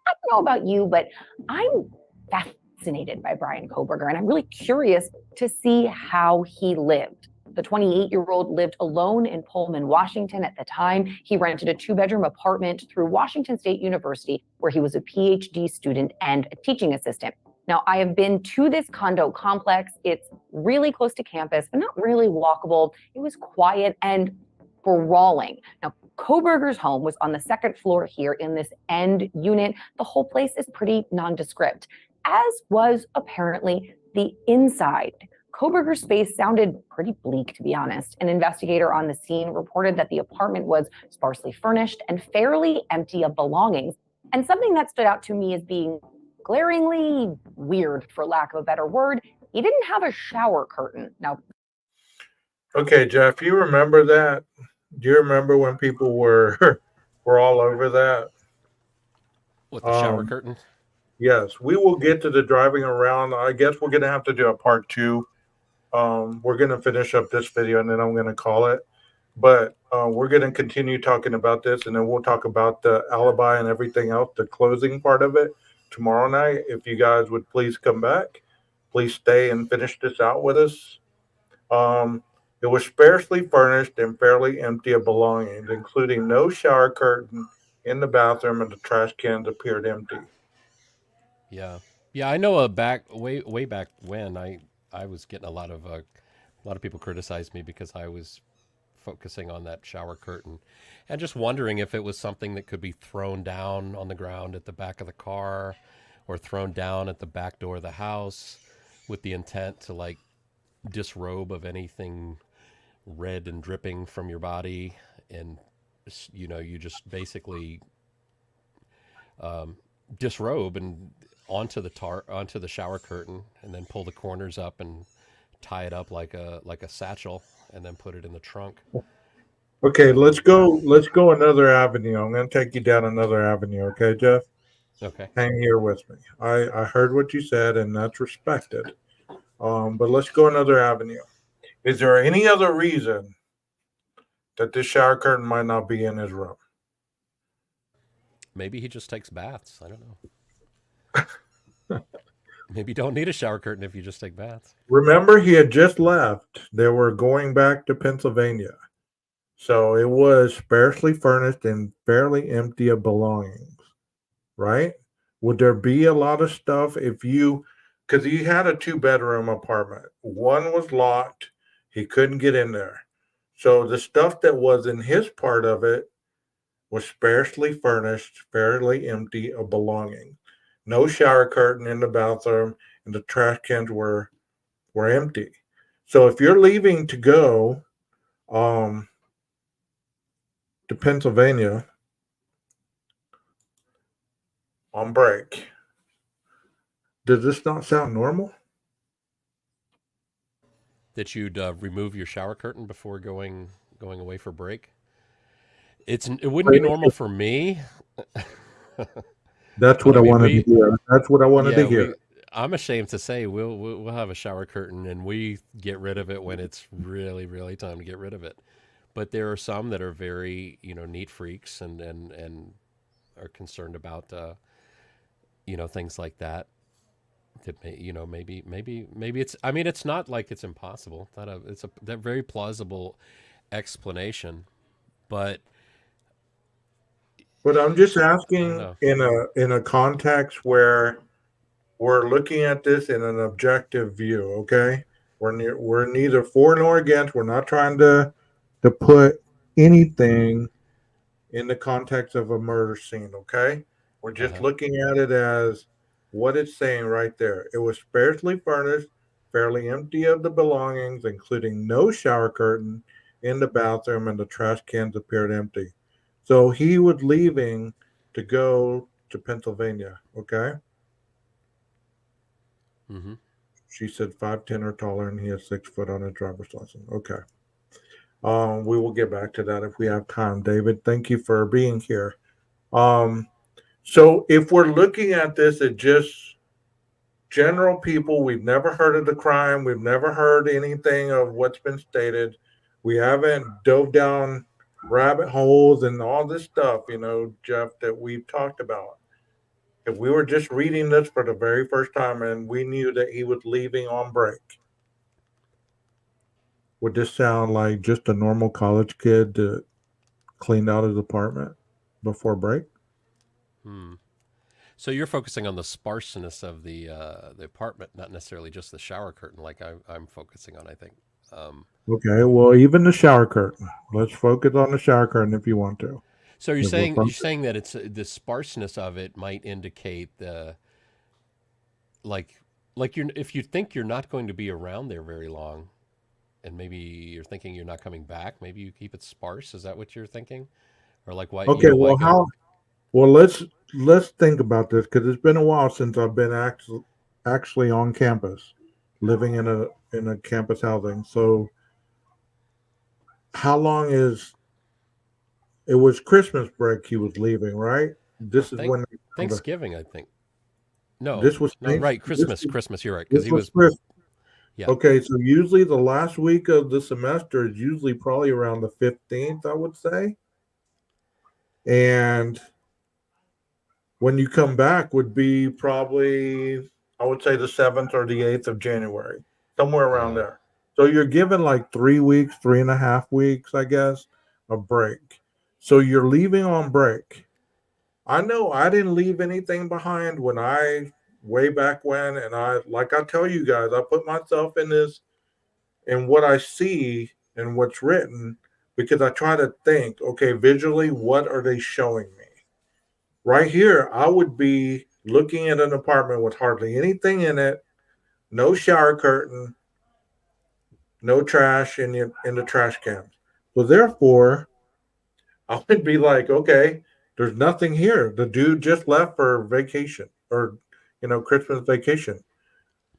I don't know about you, but I'm fascinated by Brian Koberger, and I'm really curious to see how he lived. The 28-year-old lived alone in Pullman, Washington at the time. He rented a 2-bedroom apartment through Washington State University, where he was a PhD student and a teaching assistant. Now, I have been to this condo complex. It's really close to campus, but not really walkable. It was quiet and sprawling. Now, Koberger's home was on the 2nd floor here in this end unit. The whole place is pretty nondescript, as was apparently the inside. Koberger's space sounded pretty bleak, to be honest. An investigator on the scene reported that the apartment was sparsely furnished and fairly empty of belongings. And something that stood out to me as being glaringly weird, for lack of a better word, he didn't have a shower curtain. Now, okay, Jeff, you remember that? Do you remember when people were all over that? With the shower curtain? Yes, we will get to the driving around. I guess we're going to have to do a part 2. We're going to finish up this video and then I'm going to call it. But we're going to continue talking about this and then we'll talk about the alibi and everything else, the closing part of it, tomorrow night. If you guys would please come back, please stay and finish this out with us. Um, it was sparsely furnished and fairly empty of belongings, including no shower curtain in the bathroom, and the trash cans appeared empty. Yeah, yeah. I know way back when I was getting a lot of people criticized me because I was focusing on that shower curtain and just wondering if it was something that could be thrown down on the ground at the back of the car or thrown down at the back door of the house with the intent to like disrobe of anything red and dripping from your body. And, you just basically disrobe and onto the shower curtain and then pull the corners up and tie it up like a satchel and then put it in the trunk. Okay, let's go another avenue. I'm going to take you down another avenue, okay, Jeff? Okay. Hang here with me. I heard what you said, and that's respected. But let's go another avenue. Is there any other reason that this shower curtain might not be in his room? Maybe he just takes baths. I don't know. Maybe you don't need a shower curtain if you just take baths. Remember, he had just left. They were going back to Pennsylvania. So it was sparsely furnished and fairly empty of belongings, right? Would there be a lot of stuff because he had a 2-bedroom apartment. One was locked. He couldn't get in there. So the stuff that was in his part of it was sparsely furnished, fairly empty of belongings. No shower curtain in the bathroom, and the trash cans were empty. So if you're leaving to go to Pennsylvania on break, does this not sound normal? That you'd remove your shower curtain before going away for break? It wouldn't be normal for me. That's what I wanted to hear. That's what I wanted to hear. I'm ashamed to say we'll have a shower curtain and we get rid of it when it's really, really time to get rid of it. But there are some that are very, neat freaks and are concerned about, things like that. That maybe it's. I mean, it's not like it's impossible. It's a very plausible explanation, but I'm just asking in a context where we're looking at this in an objective view. Okay, we're neither for nor against. We're not trying to put anything in the context of a murder scene. Okay, we're just looking at it as what it's saying right there. It was sparsely furnished, fairly empty of the belongings, including no shower curtain in the bathroom, and the trash cans appeared empty. So he was leaving to go to Pennsylvania. Okay. Mm-hmm. She said 5'10" or taller, and he has 6 foot on his driver's license. Okay. We will get back to that if we have time. David, thank you for being here. So if we're looking at this as just general people, we've never heard of the crime. We've never heard anything of what's been stated. We haven't dove down rabbit holes and all this stuff, Jeff, that we've talked about. If we were just reading this for the very first time and we knew that he was leaving on break, would this sound like just a normal college kid that cleaned out his apartment before break? So you're focusing on the sparseness of the apartment, not necessarily just the shower curtain, like I'm focusing on. I think. Okay, well, even the shower curtain. Let's focus on the shower curtain if you want to. So you're saying that it's the sparseness of it might indicate the like if you think you're not going to be around there very long, and maybe you're thinking you're not coming back, maybe you keep it sparse. Is that what you're thinking, or like why? Okay, well, let's think about this because it's been a while since I've been actually on campus, living in a campus housing. So, how long is? It was Christmas break he was leaving, right? This is when Thanksgiving, I think. No, this was right. Christmas. You're right because he was. Yeah. Okay, so usually the last week of the semester is usually probably around the 15th, I would say. And when you come back would be probably, I would say the 7th or the 8th of January, somewhere around there. So you're given like 3 weeks, 3.5 weeks, I guess, a break. So you're leaving on break. I know I didn't leave anything behind when way back when, and like I tell you guys, I put myself in this, in what I see and what's written, because I try to think, okay, visually, what are they showing me? Right here, I would be looking at an apartment with hardly anything in it, no shower curtain, no trash in the trash cans. So therefore, I would be like, okay, there's nothing here. The dude just left for vacation, or Christmas vacation.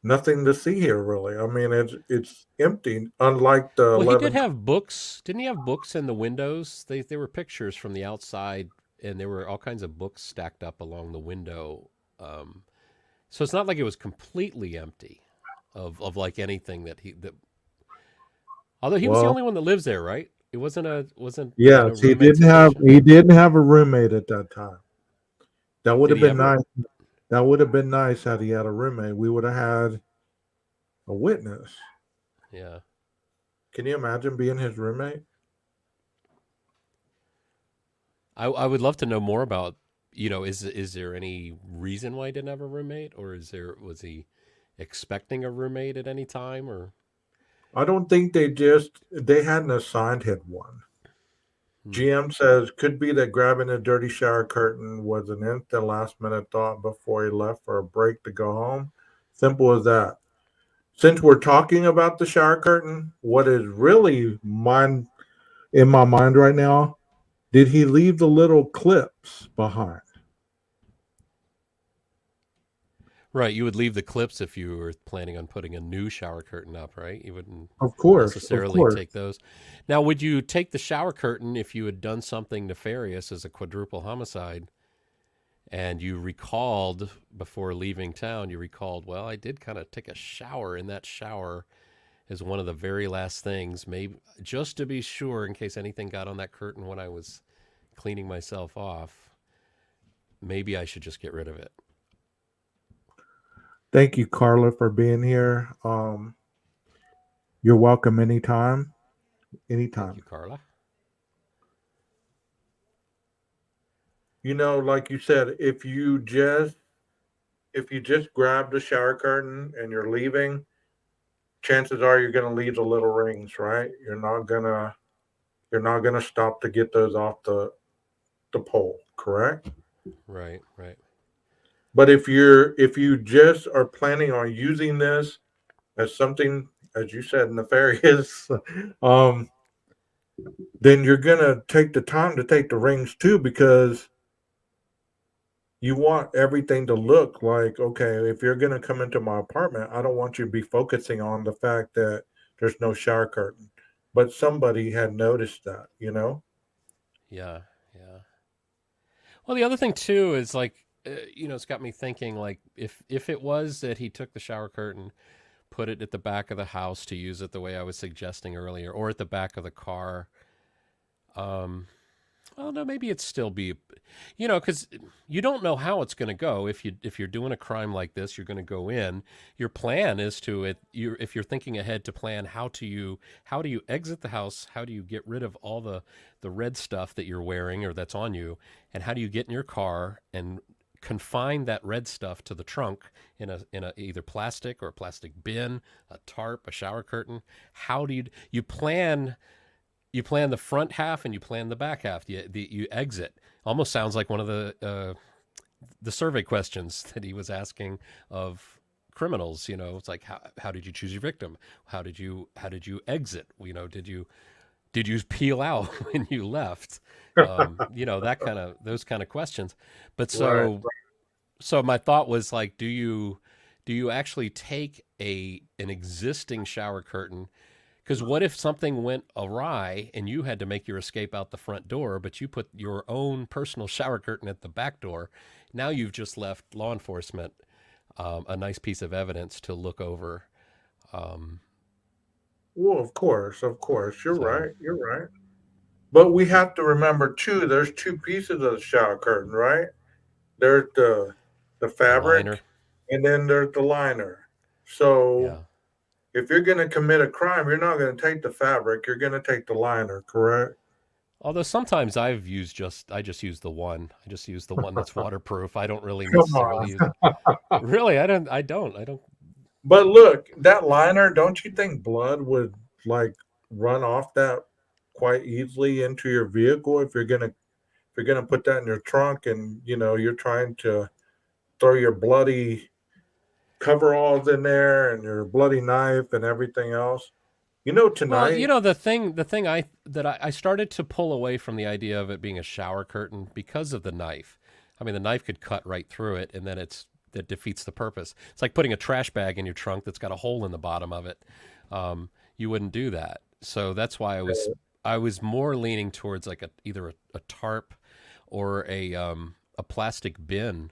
Nothing to see here, really. I mean, it's empty, unlike the Well, he did 11. have books. Didn't he have books in the windows? They were pictures from the outside, and there were all kinds of books stacked up along the window. So it's not like it was completely empty of like anything that. Although he was the Well, only one that lives there, right? It wasn't no yes, he roommate didn't have situation. he didn't have a roommate at that time. That would Did have he been ever? nice. That would have been nice had he had a roommate. We would have had a witness. Yeah. Can you imagine being his roommate? I would love to know more about, is there any reason why he didn't have a roommate, or was he expecting a roommate at any time, or? I don't think they hadn't assigned him one. GM says could be that grabbing a dirty shower curtain was an instant last minute thought before he left for a break to go home. Simple as that. Since we're talking about the shower curtain, what is really in my mind right now, did he leave the little clips behind? Right, you would leave the clips if you were planning on putting a new shower curtain up, right? You wouldn't Of course. necessarily take those. Now, would you take the shower curtain if you had done something nefarious as a quadruple homicide and you recalled before leaving town, well, I did kind of take a shower in that shower as one of the very last things, maybe just to be sure in case anything got on that curtain when I was cleaning myself off. Maybe I should just get rid of it. Thank you, Carla, for being here. You're welcome anytime. Anytime. Thank you, Carla. Like you said, if you just grab the shower curtain and you're leaving, chances are you're going to leave the little rings, right? You're not gonna stop to get those off the pole, correct? Right. But if you just are planning on using this as something, as you said, nefarious, then you're gonna take the time to take the rings too, because you want everything to look like, okay, if you're gonna come into my apartment, I don't want you to be focusing on the fact that there's no shower curtain. But somebody had noticed that, Yeah. Well, the other thing too is like, it's got me thinking, like, if it was that he took the shower curtain, put it at the back of the house to use it the way I was suggesting earlier, or at the back of the car, well, no, maybe it'd still be, because you don't know how it's going to go. If you're doing a crime like this, you're going to go in. Your plan is if you're thinking ahead, to plan how do you exit the house? How do you get rid of all the red stuff that you're wearing or that's on you? And how do you get in your car and confine that red stuff to the trunk in a either plastic or a plastic bin, a tarp, a shower curtain? How do you plan? You plan the front half and you plan the back half. You exit. Almost sounds like one of the survey questions that he was asking of criminals. It's like, how did you choose your victim? How did you exit? Did you peel out when you left? Those kind of questions. But so my thought was like, do you actually take an existing shower curtain? Because what if something went awry and you had to make your escape out the front door, but you put your own personal shower curtain at the back door? Now you've just left law enforcement a nice piece of evidence to look over. Well, of course, you're right. But we have to remember too, there's two pieces of the shower curtain, right? there's the fabric, liner. and then there's the liner. So Yeah. if you're going to commit a crime, you're not going to take the fabric. You're going to take the liner, correct? Although sometimes I just use the one. I just use the one that's waterproof. I don't really Come necessarily use. on. Really, I don't. But look, that liner, don't you think blood would like run off that quite easily into your vehicle if you're gonna put that in your trunk and you're trying to throw your bloody coveralls in there and your bloody knife and everything else. Well, Tonight. I started to pull away from the idea of it being a shower curtain because of the knife. I mean, the knife could cut right through it, and then that defeats the purpose. It's like putting a trash bag in your trunk that's got a hole in the bottom of it. You wouldn't do that. So that's why I was more leaning towards like either a tarp or a plastic bin.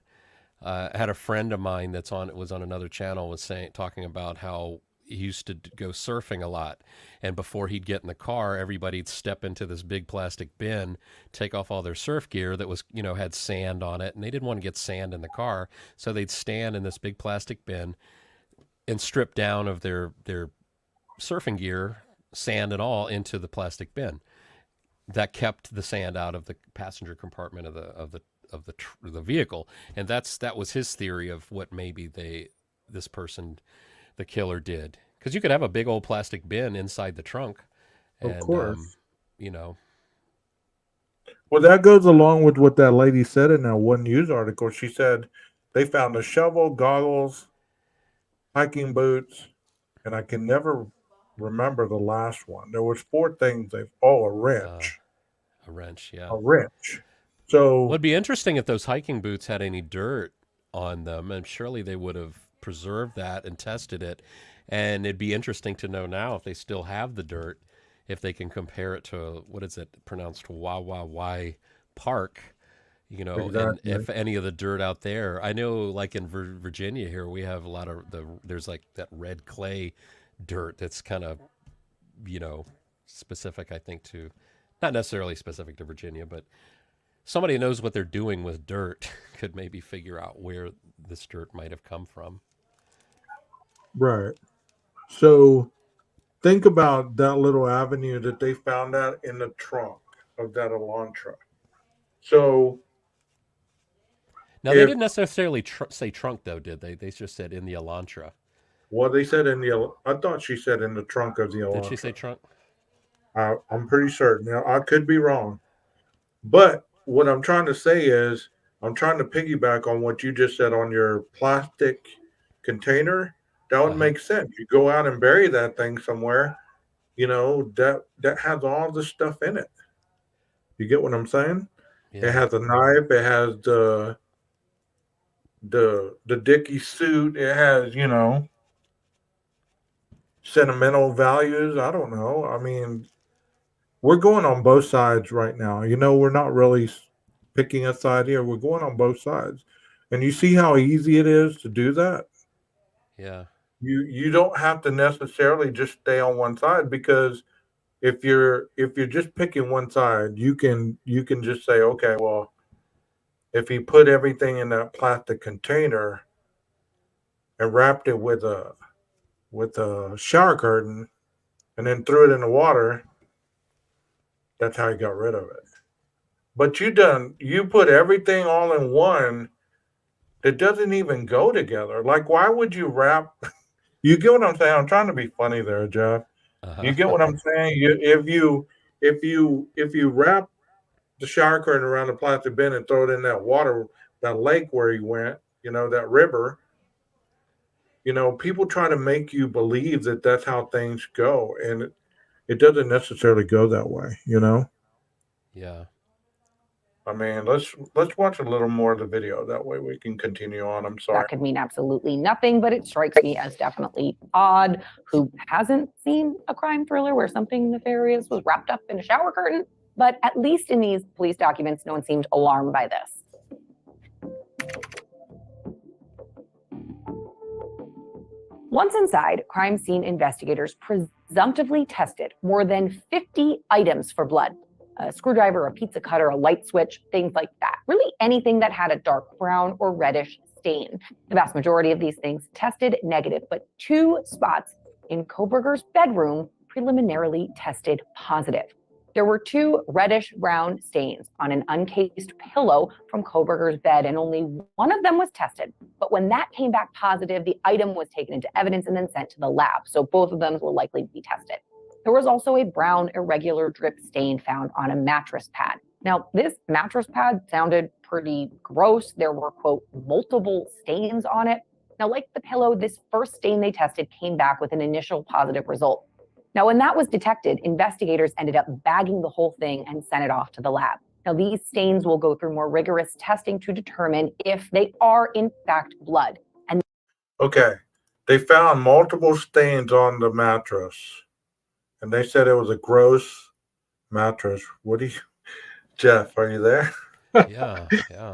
I had a friend of mine was on another channel talking about how he used to go surfing a lot, and before he'd get in the car, everybody'd step into this big plastic bin, take off all their surf gear that was had sand on it, and they didn't want to get sand in the car, so they'd stand in this big plastic bin and strip down of their surfing gear, sand and all, into the plastic bin. That kept the sand out of the passenger compartment of the vehicle, and that was his theory of what maybe this person, the killer, did. Because you could have a big old plastic bin inside the trunk, and Of course. Well, that goes along with what that lady said in that one news article. She said they found a shovel, goggles, hiking boots, and I can never remember the last one. There was 4 things. A wrench. A wrench, yeah. A wrench. So it'd be interesting if those hiking boots had any dirt on them, and surely they would have preserved that and tested it. And it'd be interesting to know now if they still have the dirt, if they can compare it to, what is it pronounced, Why Park, Exactly. And if any of the dirt out there. I know, like in Virginia here, we have a lot of there's like that red clay dirt that's kind of, specific, I think, to, not necessarily specific to Virginia, but somebody who knows what they're doing with dirt could maybe figure out where this dirt might have come from. Right. So think about that little avenue that they found that in the trunk of that Elantra. So now they didn't necessarily say trunk, though, did they? They just said in the Elantra. Well, they said I thought she said in the trunk of the Elantra. Did she say trunk? I'm pretty certain. Now, I could be wrong. But what I'm trying to say is I'm trying to piggyback on what you just said on your plastic container. That would make sense. You go out and bury that thing somewhere, that has all the stuff in it. You get what I'm saying? Yeah. It has a knife. It has the Dickie suit. It has, sentimental values. I don't know. I mean, we're going on both sides right now. We're not really picking a side here. We're going on both sides. And you see how easy it is to do that? Yeah. You don't have to necessarily just stay on one side, because if you're just picking one side, you can just say, okay, well, if he put everything in that plastic container and wrapped it with a shower curtain and then threw it in the water, that's how he got rid of it. But you put everything all in one that doesn't even go together. Like, why would you wrap? You get what I'm saying? I'm trying to be funny there, Jeff. You get what I'm saying? If you wrap the shower curtain around the plastic bin and throw it in that water, that lake where he went, that river, people try to make you believe that that's how things go, and it doesn't necessarily go that way, Yeah. I mean, let's watch a little more of the video. That way we can continue on. I'm sorry. That could mean absolutely nothing, but it strikes me as definitely odd. Who hasn't seen a crime thriller where something nefarious was wrapped up in a shower curtain? But at least in these police documents, no one seemed alarmed by this. Once inside, crime scene investigators presumptively tested more than 50 items for blood. a screwdriver, a pizza cutter, a light switch, things like that. Really anything that had a dark brown or reddish stain. The vast majority of these things tested negative, but 2 spots in Kohberger's bedroom preliminarily tested positive. There were 2 reddish brown stains on an uncased pillow from Kohberger's bed, and only one of them was tested. But when that came back positive, the item was taken into evidence and then sent to the lab. So both of them will likely be tested. There was also a brown irregular drip stain found on a mattress pad. Now, this mattress pad sounded pretty gross. There were, quote, multiple stains on it. Now, like the pillow, this first stain they tested came back with an initial positive result. Now, when that was detected, investigators ended up bagging the whole thing and sent it off to the lab. Now, these stains will go through more rigorous testing to determine if they are, in fact, blood. And okay, they found multiple stains on the mattress, and they said it was a gross mattress. What do you, Jeff, are you there? Yeah, yeah.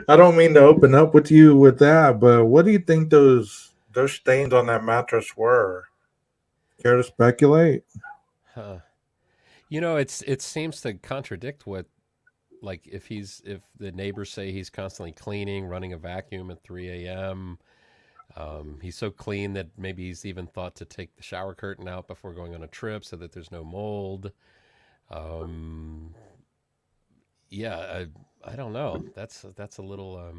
I don't mean to open up with you with that, but what do you think those stains on that mattress were? Care to speculate? You know, it seems to contradict what, like, if the neighbors say he's constantly cleaning, running a vacuum at 3 a.m. He's so clean that maybe he's even thought to take the shower curtain out before going on a trip so that there's no mold. Yeah, I don't know. That's a little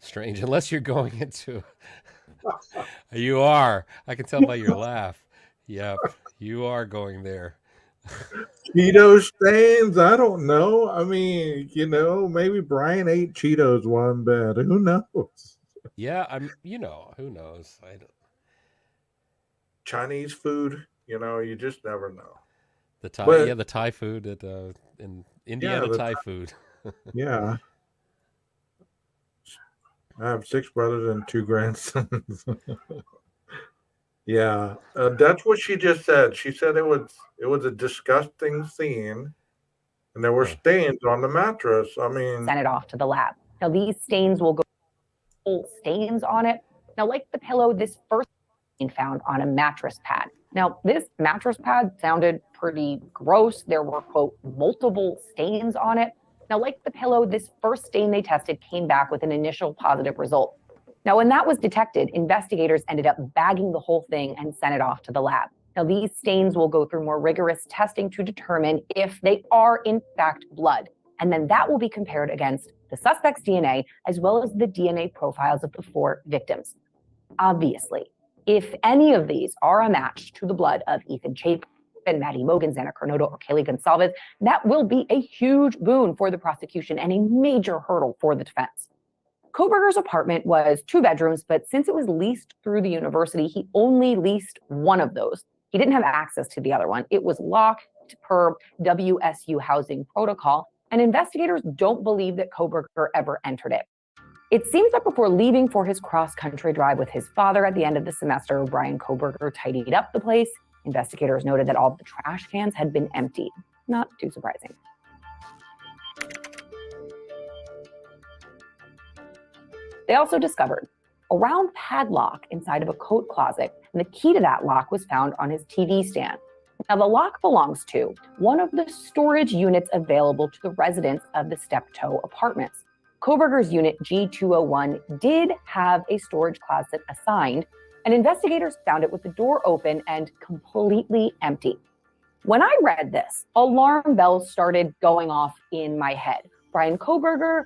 strange, unless you're going into. You are. I can tell by your laugh. Yep, you are going there. Cheeto stains? I don't know. I mean, maybe Brian ate Cheetos one bed. Who knows? Yeah, who knows? Chinese food, you just never know. The Thai, the Thai food in Indiana, Thai food. Yeah. I have 6 brothers and 2 grandsons. Yeah, that's what she just said. She said it was a disgusting scene, and there were stains on the mattress. I mean, sent it off to the lab. Now these stains will go stains on it. Now, like the pillow, this first stain found on a mattress pad. Now, this mattress pad sounded pretty gross. There were, quote, multiple stains on it. Now, like the pillow, this first stain they tested came back with an initial positive result. Now, when that was detected, investigators ended up bagging the whole thing and sent it off to the lab. Now, these stains will go through more rigorous testing to determine if they are, in fact, blood. And then that will be compared against the suspect's DNA, as well as the DNA profiles of the 4 victims. Obviously, if any of these are a match to the blood of Ethan Chapin, Maddie Mogen, Xana Carnoto, or Kaylee Gonsalves, that will be a huge boon for the prosecution and a major hurdle for the defense. Kohberger's apartment was 2 bedrooms, but since it was leased through the university, he only leased one of those. He didn't have access to the other one. It was locked per WSU housing protocol, and investigators don't believe that Kohberger ever entered it. It seems that before leaving for his cross-country drive with his father at the end of the semester, Brian Kohberger tidied up the place. Investigators noted that all the trash cans had been emptied. Not too surprising. They also discovered a round padlock inside of a coat closet, and the key to that lock was found on his TV stand. Now, the lock belongs to one of the storage units available to the residents of the Steptoe apartments. Kohberger's unit G201 did have a storage closet assigned, and investigators found it with the door open and completely empty. When I read this, alarm bells started going off in my head. Brian Kohberger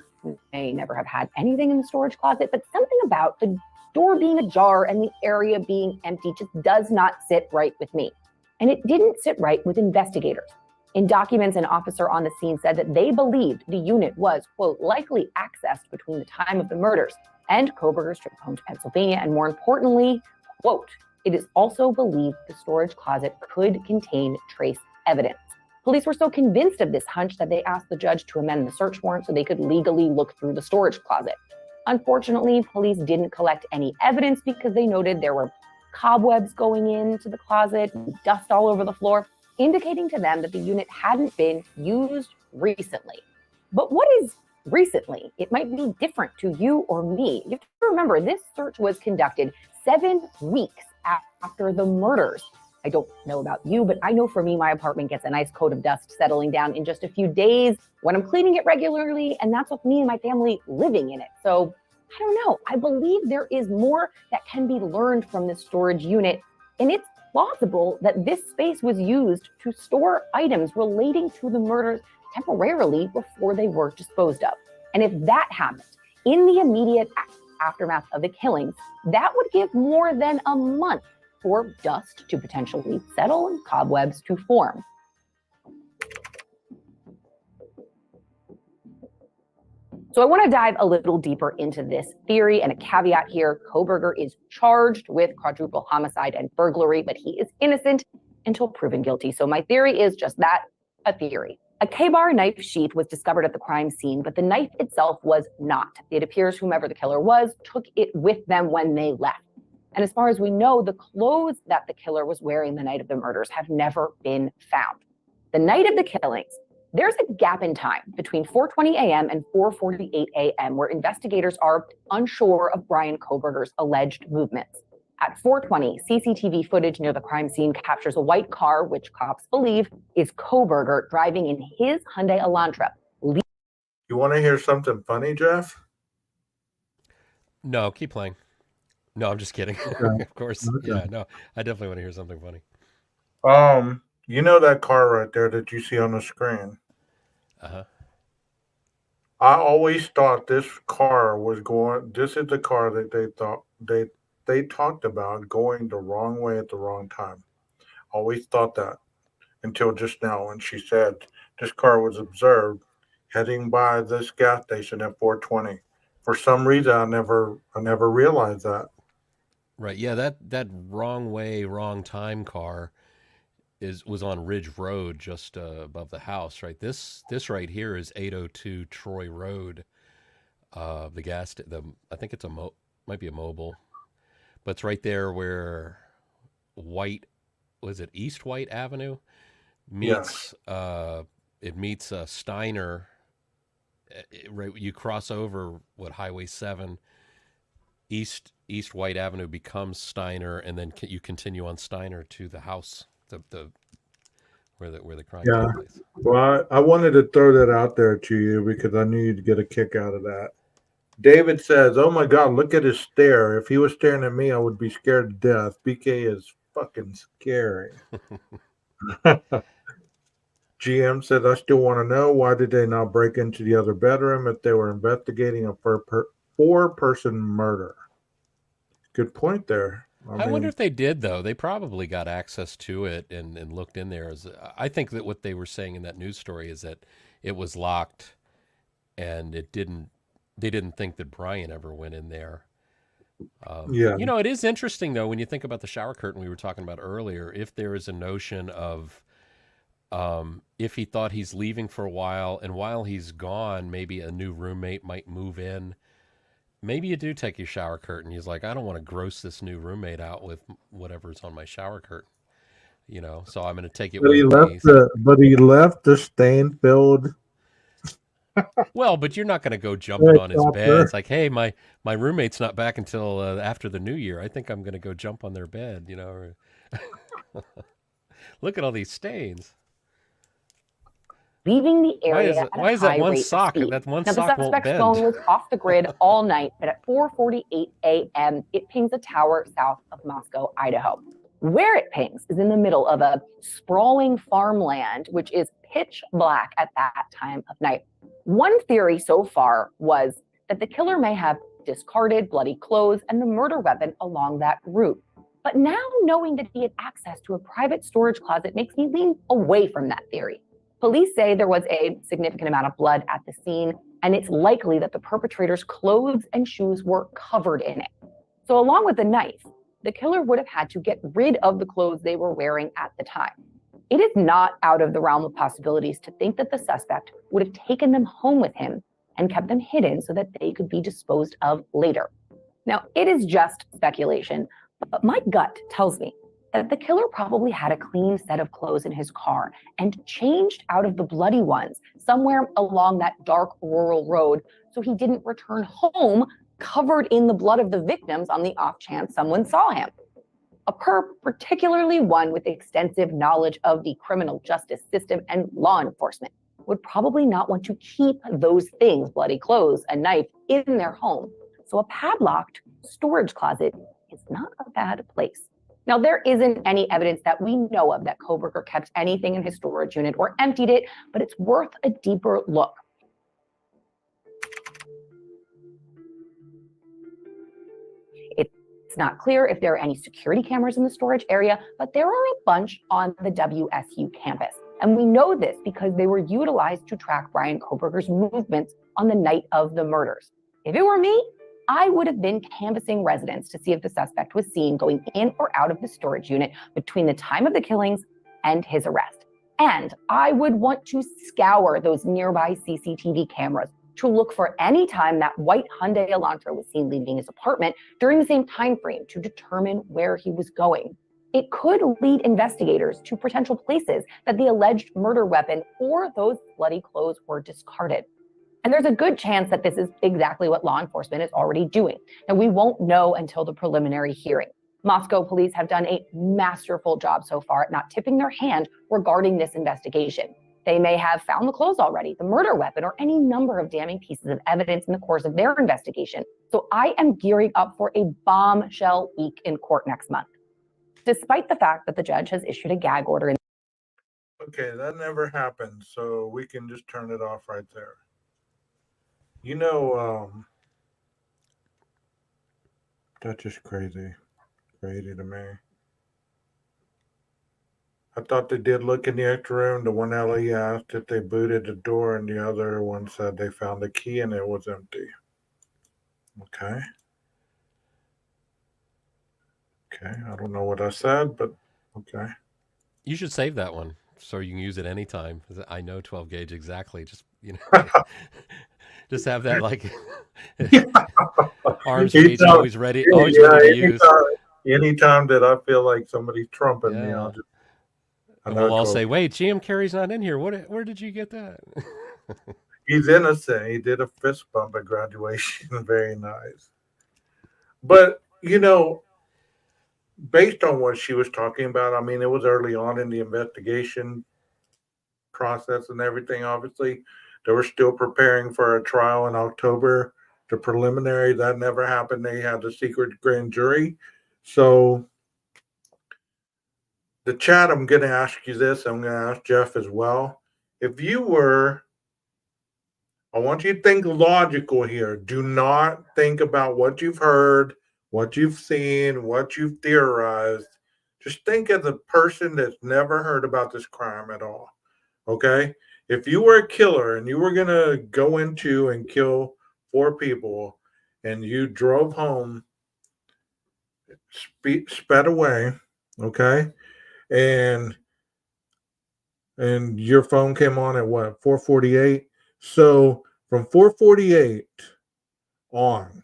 may never have had anything in the storage closet, but something about the door being ajar and the area being empty just does not sit right with me. And it didn't sit right with investigators. In documents, an officer on the scene said that they believed the unit was, quote, likely accessed between the time of the murders and Kohberger's trip home to Pennsylvania, and more importantly, quote, it is also believed the storage closet could contain trace evidence. Police were so convinced of this hunch that they asked the judge to amend the search warrant so they could legally look through the storage closet. Unfortunately, police didn't collect any evidence because they noted there were cobwebs going into the closet, dust all over the floor, indicating to them that the unit hadn't been used recently. But what is recently? It might be different to you or me. You have to remember, this search was conducted 7 weeks after the murders. I don't know about you, but I know for me, my apartment gets a nice coat of dust settling down in just a few days when I'm cleaning it regularly, and that's with me and my family living in it. So I don't know. I believe there is more that can be learned from this storage unit, and it's plausible that this space was used to store items relating to the murders temporarily before they were disposed of. And if that happened in the immediate aftermath of the killings, that would give more than a month for dust to potentially settle and cobwebs to form. So I want to dive a little deeper into this theory, and a caveat here: Kohberger is charged with quadruple homicide and burglary, but he is innocent until proven guilty. So my theory is just that, a theory. A K-bar knife sheath was discovered at the crime scene, but the knife itself was not. It appears whomever the killer was took it with them when they left. And as far as we know, the clothes that the killer was wearing the night of the murders have never been found. The night of the killings, there's a gap in time between 4:20 a.m. and 4:48 a.m. where investigators are unsure of Brian Kohberger's alleged movements. At 4:20, CCTV footage near the crime scene captures a white car, which cops believe is Kohberger driving in his Hyundai Elantra. You want to hear something funny, Jeff? No, keep playing. No, I'm just kidding. Okay. Of course. Okay. Yeah, no, I definitely want to hear something funny. You know that car right there that you see on the screen? Uh-huh. I always thought this car was this is the car that they thought they talked about going the wrong way at the wrong time. Always thought that until just now when she said this car was observed heading by this gas station at 4:20. For some reason, I never realized that. Right. Yeah, that wrong way, wrong time car was on Ridge Road, just above the house. Right. This right here is 802 Troy Road. I think it's might be a mobile, but it's right there where East White Avenue meets. It meets Steiner. Right, you cross over Highway 7. East White Avenue becomes Steiner, and then you continue on Steiner to the house, where the crime took place. Well, I wanted to throw that out there to you because I knew you'd get a kick out of that. David says, "Oh my God, look at his stare. If he was staring at me, I would be scared to death. BK is fucking scary." GM says, "I still want to know, why did they not break into the other bedroom if they were investigating a four-person murder?" Good point there. I wonder if they did, though. They probably got access to it and looked in there. I think that what they were saying in that news story is that it was locked, and they didn't think that Brian ever went in there. Yeah. You know, it is interesting, though, when you think about the shower curtain we were talking about earlier, if there is a notion of if he thought he's leaving for a while, and while he's gone, maybe a new roommate might move in. Maybe you do take your shower curtain. He's like, I don't want to gross this new roommate out with whatever's on my shower curtain, so I'm going to take it with me. But he left the stain-filled. Well, but you're not going to go jumping on his bed. It's like, hey, my roommate's not back until after the new year. I think I'm going to go jump on their bed, Look at all these stains. Leaving the area why is that one sock? That one sock won't bend. The suspect's phone was off the grid all night, but at 4:48 a.m., it pings a tower south of Moscow, Idaho. Where it pings is in the middle of a sprawling farmland, which is pitch black at that time of night. One theory so far was that the killer may have discarded bloody clothes and the murder weapon along that route. But now knowing that he had access to a private storage closet makes me lean away from that theory. Police say there was a significant amount of blood at the scene, and it's likely that the perpetrator's clothes and shoes were covered in it. So along with the knife, the killer would have had to get rid of the clothes they were wearing at the time. It is not out of the realm of possibilities to think that the suspect would have taken them home with him and kept them hidden so that they could be disposed of later. Now, it is just speculation, but my gut tells me that the killer probably had a clean set of clothes in his car and changed out of the bloody ones somewhere along that dark rural road so he didn't return home covered in the blood of the victims on the off chance someone saw him. A perp, particularly one with extensive knowledge of the criminal justice system and law enforcement, would probably not want to keep those things, bloody clothes, a knife, in their home. So a padlocked storage closet is not a bad place. Now, there isn't any evidence that we know of that Kohberger kept anything in his storage unit or emptied it, but it's worth a deeper look. It's not clear if there are any security cameras in the storage area, but there are a bunch on the WSU campus. And we know this because they were utilized to track Bryan Kohberger's movements on the night of the murders. If it were me, I would have been canvassing residents to see if the suspect was seen going in or out of the storage unit between the time of the killings and his arrest. And I would want to scour those nearby CCTV cameras to look for any time that white Hyundai Elantra was seen leaving his apartment during the same time frame to determine where he was going. It could lead investigators to potential places that the alleged murder weapon or those bloody clothes were discarded. And there's a good chance that this is exactly what law enforcement is already doing. And we won't know until the preliminary hearing. Moscow police have done a masterful job so far at not tipping their hand regarding this investigation. They may have found the clothes already, the murder weapon, or any number of damning pieces of evidence in the course of their investigation. So I am gearing up for a bombshell week in court next month, despite the fact that the judge has issued a gag order. Okay, that never happened, so we can just turn it off right there. You know, that's just crazy to me. I thought they did look in the extra room. The one Ellie asked if they booted the door, and the other one said they found the key and it was empty. Okay. Okay, I don't know what I said, but okay. You should save that one so you can use it anytime. I know 12 gauge exactly. Just, you know, just have that like arms reach, always ready to use. Anytime that I feel like somebody's trumping me, I'll just. And we'll all say, "Wait, GM Carey's not in here. Where did you get that?" He's innocent. He did a fist bump at graduation. Very nice. But, you know, based on what she was talking about, I mean, it was early on in the investigation process and everything, obviously. They were still preparing for a trial in October. The preliminary, that never happened. They had the secret grand jury. So the chat, I'm going to ask you this. I'm going to ask Jeff as well. If you were, I want you to think logical here. Do not think about what you've heard, what you've seen, what you've theorized. Just think as a person that's never heard about this crime at all. Okay? If you were a killer and you were going to go into and kill 4 people and you drove home, sped away, okay? And your phone came on at what, 4:48? So from 4:48 on,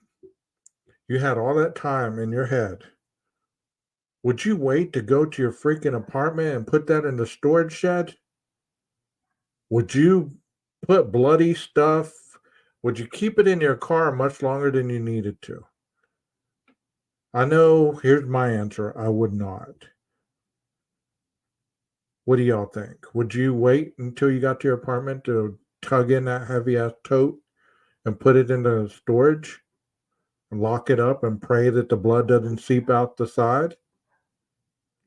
you had all that time in your head. Would you wait to go to your freaking apartment and put that in the storage shed? Would you put bloody stuff? Would you keep it in your car much longer than you needed to? I know, here's my answer. I would not. What do y'all think? Would you wait until you got to your apartment to tug in that heavy-ass tote and put it into storage and lock it up and pray that the blood doesn't seep out the side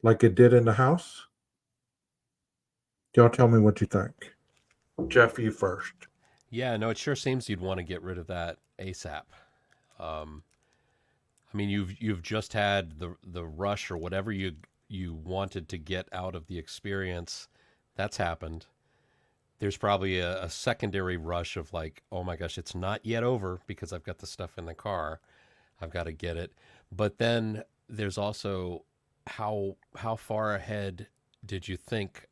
like it did in the house? Y'all tell me what you think. Jeff, you first. Yeah, no, it sure seems you'd want to get rid of that ASAP. I mean, you've just had the rush or whatever you wanted to get out of the experience. That's happened. There's probably a secondary rush of like, oh my gosh, it's not yet over because I've got the stuff in the car. I've got to get it. But then there's also how far ahead did you think,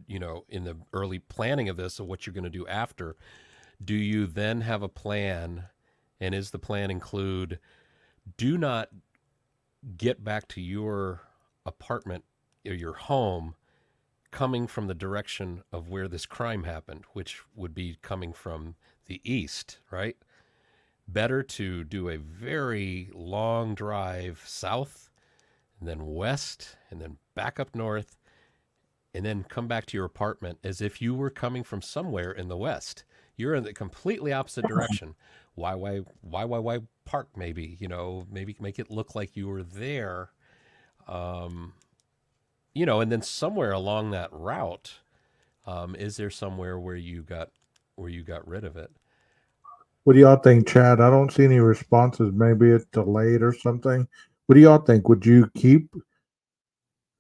you know, in the early planning of this, of what you're going to do after? Do you then have a plan? And is the plan include, do not get back to your apartment or your home coming from the direction of where this crime happened, which would be coming from the east, right? Better to do a very long drive south and then west, and then back up north, and then come back to your apartment as if you were coming from somewhere in the west. You're in the completely opposite direction. Why park? Maybe, maybe make it look like you were there. And then somewhere along that route, is there somewhere where you got rid of it? What do y'all think, Chad? I don't see any responses. Maybe it's delayed or something. What do y'all think? Would you keep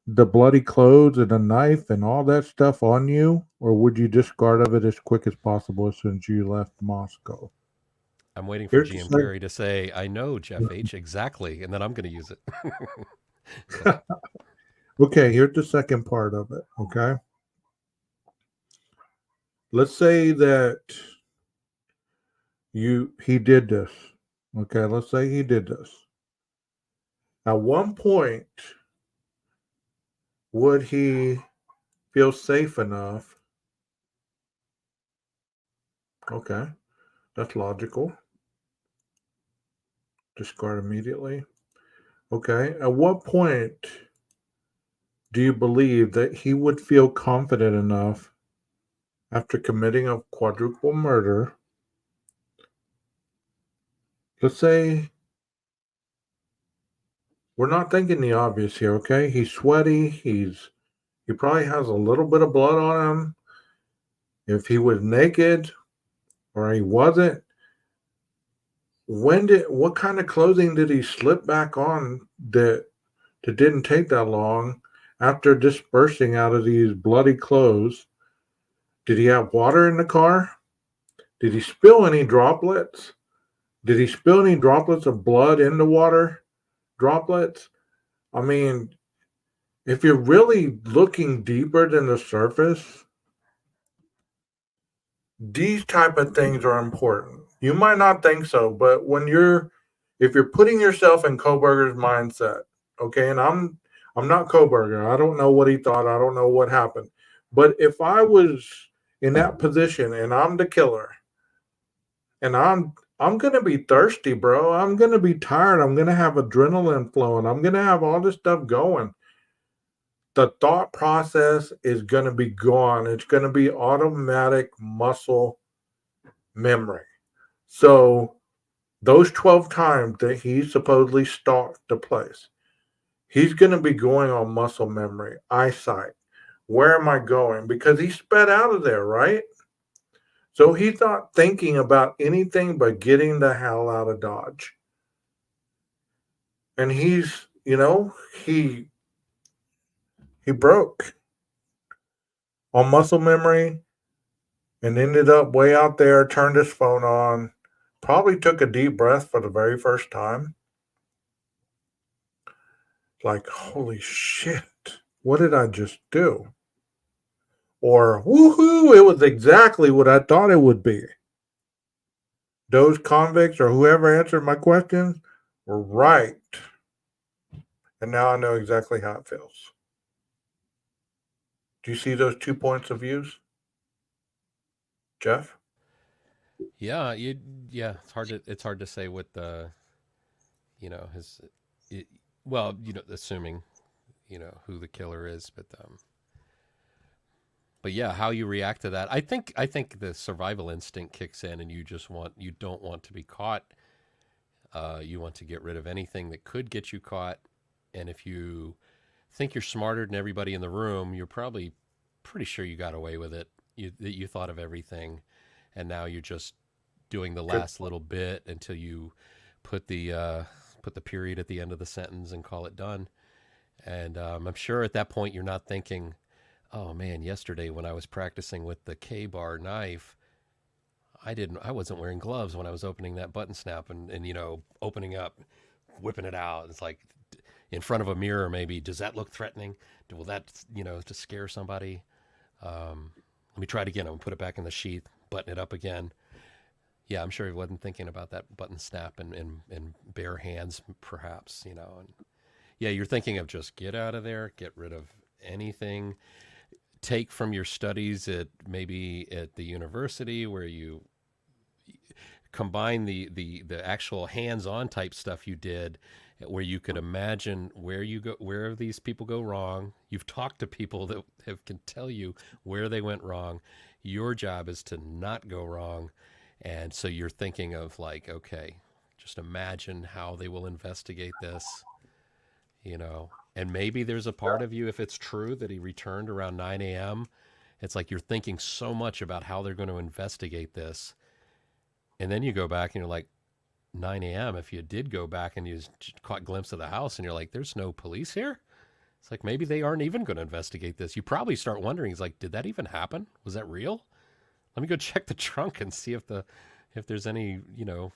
the bloody clothes and the knife and all that stuff on you, or would you discard of it as quick as possible as soon as you left Moscow? I'm waiting for GM Gary to say, "I know, Jeff H. exactly," and then I'm going to use it. Okay, here's the second part of it. Okay, let's say that he did this. Okay, let's say he did this. At one point, would he feel safe enough? Okay, that's logical. Discard immediately. Okay, at what point do you believe that he would feel confident enough after committing a quadruple murder? Let's say we're not thinking the obvious here, okay? He's sweaty. He probably has a little bit of blood on him. If he was naked or he wasn't, what kind of clothing did he slip back on that didn't take that long after dispersing out of these bloody clothes? Did he have water in the car? Did he spill any droplets? Did he spill any droplets of blood in the water? Droplets? I mean, if you're really looking deeper than the surface, these type of things are important. You might not think so, but if you're putting yourself in Kohberger's mindset, okay, and I'm not Kohberger. I don't know what he thought. I don't know what happened. But if I was in that position and I'm the killer, and I'm gonna be thirsty, bro. I'm gonna be tired. I'm gonna have adrenaline flowing. I'm gonna have all this stuff going. The thought process is gonna be gone. It's gonna be automatic muscle memory. So those 12 times that he supposedly stalked the place, he's gonna be going on muscle memory, eyesight. Where am I going? Because he sped out of there, right? So he's not thinking about anything but getting the hell out of Dodge. And he broke on muscle memory and ended up way out there, turned his phone on, probably took a deep breath for the very first time. Like, holy shit, what did I just do? Or, woohoo, it was exactly what I thought it would be. Those convicts or whoever answered my questions were right. And now I know exactly how it feels. Do you see those 2 points of views, Jeff? Yeah, it's hard to say what the, assuming, who the killer is, but yeah, how you react to that. I think the survival instinct kicks in, and you don't want to be caught. You want to get rid of anything that could get you caught, and if you think you're smarter than everybody in the room, you're probably pretty sure you got away with it. That you thought of everything, and now you're just doing the last little bit until you put the period at the end of the sentence and call it done. And I'm sure at that point you're not thinking, oh man, yesterday when I was practicing with the K-bar knife, I wasn't wearing gloves when I was opening that button snap and opening up, whipping it out. It's like in front of a mirror, maybe. Does that look threatening? Will that, to scare somebody? Let me try it again. I'm gonna put it back in the sheath, button it up again. Yeah, I'm sure he wasn't thinking about that button snap and bare hands, perhaps, And yeah, you're thinking of just get out of there, get rid of anything, take from your studies at the university where you combine the actual hands-on type stuff you did where you could imagine where these people go wrong. You've talked to people that can tell you where they went wrong. Your job is to not go wrong. And so you're thinking of like, okay, just imagine how they will investigate this, and maybe there's a part of you, if it's true that he returned around 9 a.m., it's like you're thinking so much about how they're going to investigate this. And then you go back and you're like, 9 a.m., if you did go back and you caught a glimpse of the house and you're like, there's no police here? It's like, maybe they aren't even going to investigate this. You probably start wondering, it's like, did that even happen? Was that real? Let me go check the trunk and see if there's any,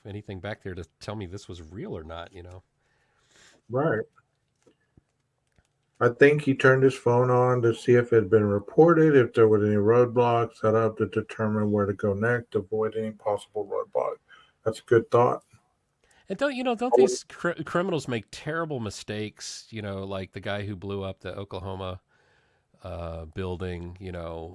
anything back there to tell me this was real or not, Right. I think he turned his phone on to see if it had been reported, if there were any roadblocks set up to determine where to go next, to avoid any possible roadblock. That's a good thought. And don't these criminals make terrible mistakes? Like the guy who blew up the Oklahoma building.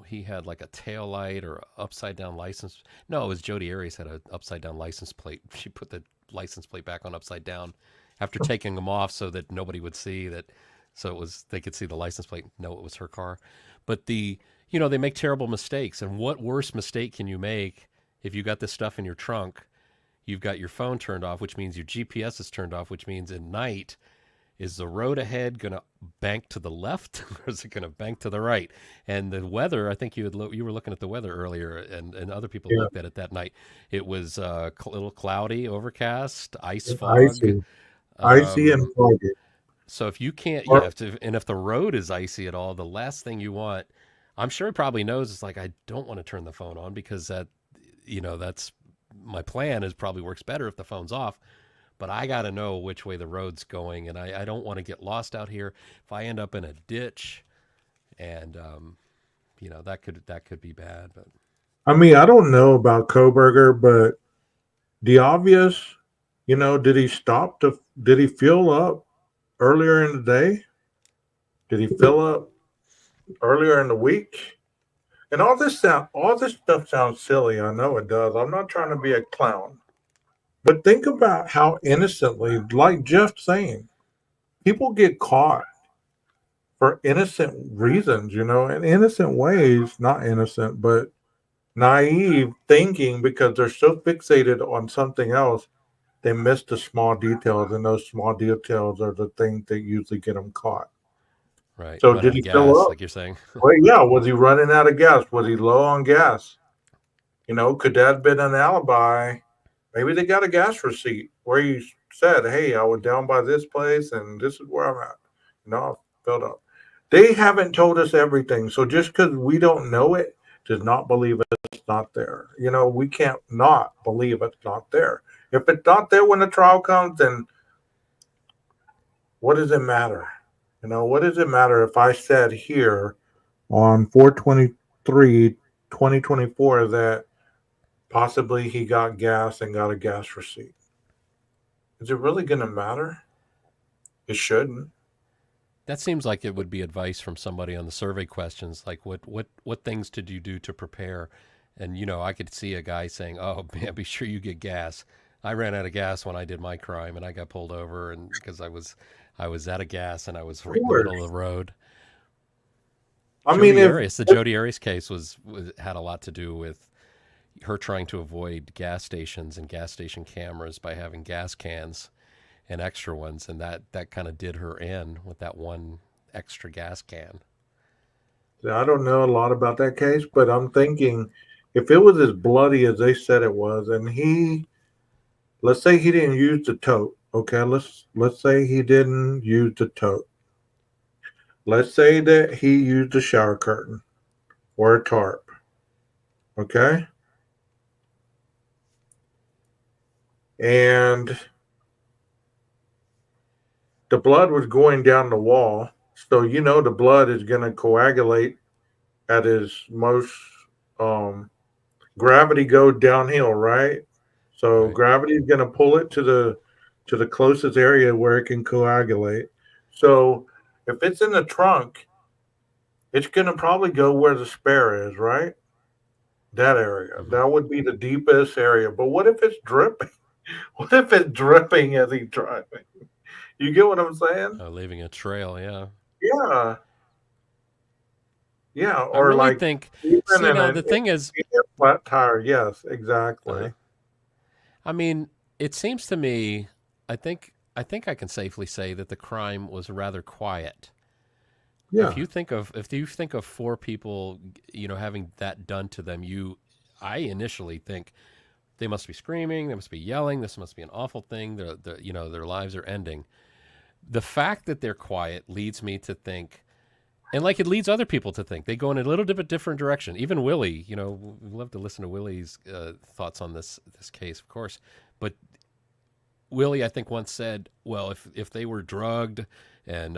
He had like a tail light or upside down license. No, it was Jodi Arias had an upside down license plate. She put the license plate back on upside down after taking them off so that nobody would see that. So they could see the license plate and know it was her car. But they make terrible mistakes. And what worse mistake can you make if you got this stuff in your trunk? You've got your phone turned off, which means your GPS is turned off, which means at night, is the road ahead going to bank to the left or is it going to bank to the right? And the weather, I think you were looking at the weather earlier, and other people looked at it that night. It was a little cloudy, overcast, ice fog. Icy and foggy. So if you can't, and if the road is icy at all, the last thing you want, I'm sure he probably knows, it's like, I don't want to turn the phone on because that's my plan is probably works better if the phone's off, but I got to know which way the road's going. And I don't want to get lost out here. If I end up in a ditch and, that could be bad, but I mean, I don't know about Kohberger, but the obvious, did he fill up earlier in the day? Did he fill up earlier in the week? And all this stuff sounds silly. I know it does. I'm not trying to be a clown. But think about how innocently, like Jeff saying, people get caught for innocent reasons, in innocent ways, not innocent, but naive thinking, because they're so fixated on something else, they miss the small details, and those small details are the things that usually get them caught. Right. So did he fill up? Like you're saying? Well, yeah. Was he running out of gas? Was he low on gas? Could that have been an alibi? Maybe they got a gas receipt where he said, "Hey, I was down by this place, and this is where I'm at." I filled up. They haven't told us everything, so just because we don't know it does not believe it's not there. We can't not believe it's not there. If it's not there when the trial comes, then what does it matter? What does it matter if I said here on 4/23/2024 that possibly he got gas and got a gas receipt? Is it really going to matter? It shouldn't. That seems like it would be advice from somebody on the survey questions, like what things did you do to prepare? And I could see a guy saying, "Oh man, be sure you get gas. I ran out of gas when I did my crime, and I got pulled over, and because I was out of gas and I was right in the middle of the road." The Jodi Arias case had a lot to do with her trying to avoid gas stations and gas station cameras by having gas cans and extra ones, and that kind of did her in with that one extra gas can. I don't know a lot about that case, but I'm thinking if it was as bloody as they said it was, and let's say he didn't use the tote. Okay, let's say he didn't use the tote. Let's say that he used a shower curtain or a tarp. Okay? And the blood was going down the wall. So the blood is going to coagulate at its most gravity goes downhill, right? So gravity is going to pull it to the closest area where it can coagulate. So if it's in the trunk, it's going to probably go where the spare is, right? That area. Mm-hmm. That would be the deepest area. But what if it's dripping? What if it's dripping as he's driving? You get what I'm saying? Leaving a trail, yeah. Yeah. Yeah, I or really like think, even see, in now an the thing is, flat tire. Yes, exactly. I mean, it seems to me, I think I can safely say that the crime was rather quiet. Yeah. If you think of 4 people, having that done to them, I initially think they must be screaming, they must be yelling, this must be an awful thing. Their lives are ending. The fact that they're quiet leads me to think, and like it leads other people to think, they go in a little bit different direction. Even Willie, we love to listen to Willie's thoughts on this case, of course. But Willie, I think, once said, well, if they were drugged and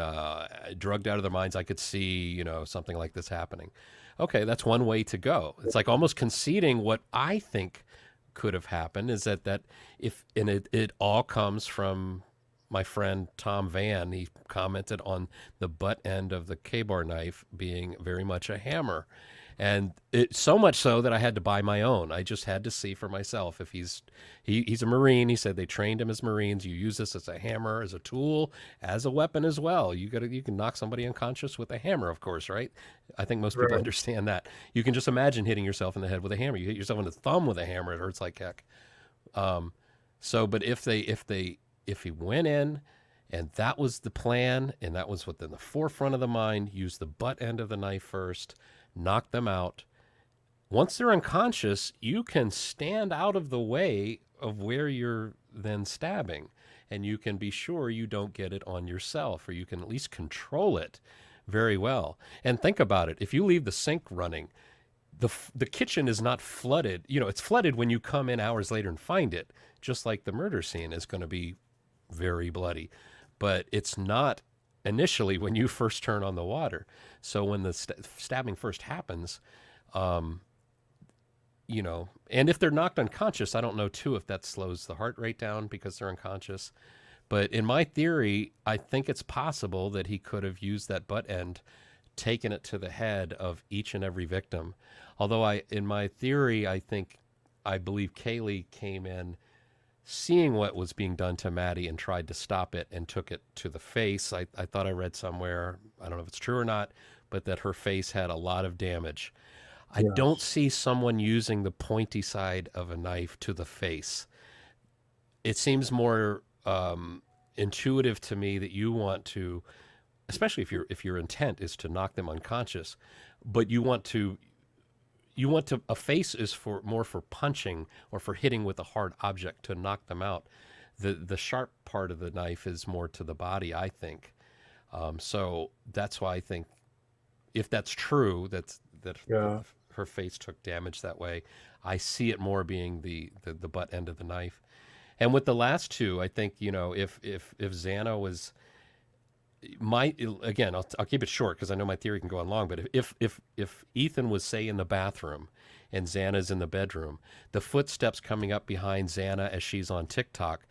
drugged out of their minds, I could see, something like this happening. Okay, that's one way to go. It's like almost conceding what I think could have happened is that it all comes from my friend Tom Van. He commented on the butt end of the K-bar knife being very much a hammer. And it so much so that I had to buy my own. I just had to see for myself. If he's a Marine, he said they trained him as Marines. You use this as a hammer, as a tool, as a weapon as well. You can knock somebody unconscious with a hammer, of course, right? I think most people understand that. You can just imagine hitting yourself in the head with a hammer. You hit yourself in the thumb with a hammer, it hurts like heck. But if he went in and that was the plan, and that was within the forefront of the mind, use the butt end of the knife first, knock them out. Once they're unconscious, you can stand out of the way of where you're then stabbing, and you can be sure you don't get it on yourself, or you can at least control it very well. And think about it. If you leave the sink running, the kitchen is not flooded. It's flooded when you come in hours later and find it, just like the murder scene is going to be very bloody. But it's not initially when you first turn on the water. So when the stabbing first happens, and if they're knocked unconscious, I don't know too if that slows the heart rate down because they're unconscious. But in my theory, I think it's possible that he could have used that butt end, taken it to the head of each and every victim. Although in my theory, I believe Kaylee came in seeing what was being done to Maddie and tried to stop it and took it to the face. I thought I read somewhere, I don't know if it's true or not, but that her face had a lot of damage. I don't see someone using the pointy side of a knife to the face. It seems more intuitive to me that you want to, especially if your intent is to knock them unconscious, but a face is more for punching or for hitting with a hard object to knock them out. The sharp part of the knife is more to the body, I think. So that's why I think if that's true, that her face took damage that way, I see it more being the butt end of the knife. And with the last two, I think, if Xana was again, I'll keep it short because I know my theory can go on long, but if Ethan was, say, in the bathroom and Xana's in the bedroom, the footsteps coming up behind Xana as she's on TikTok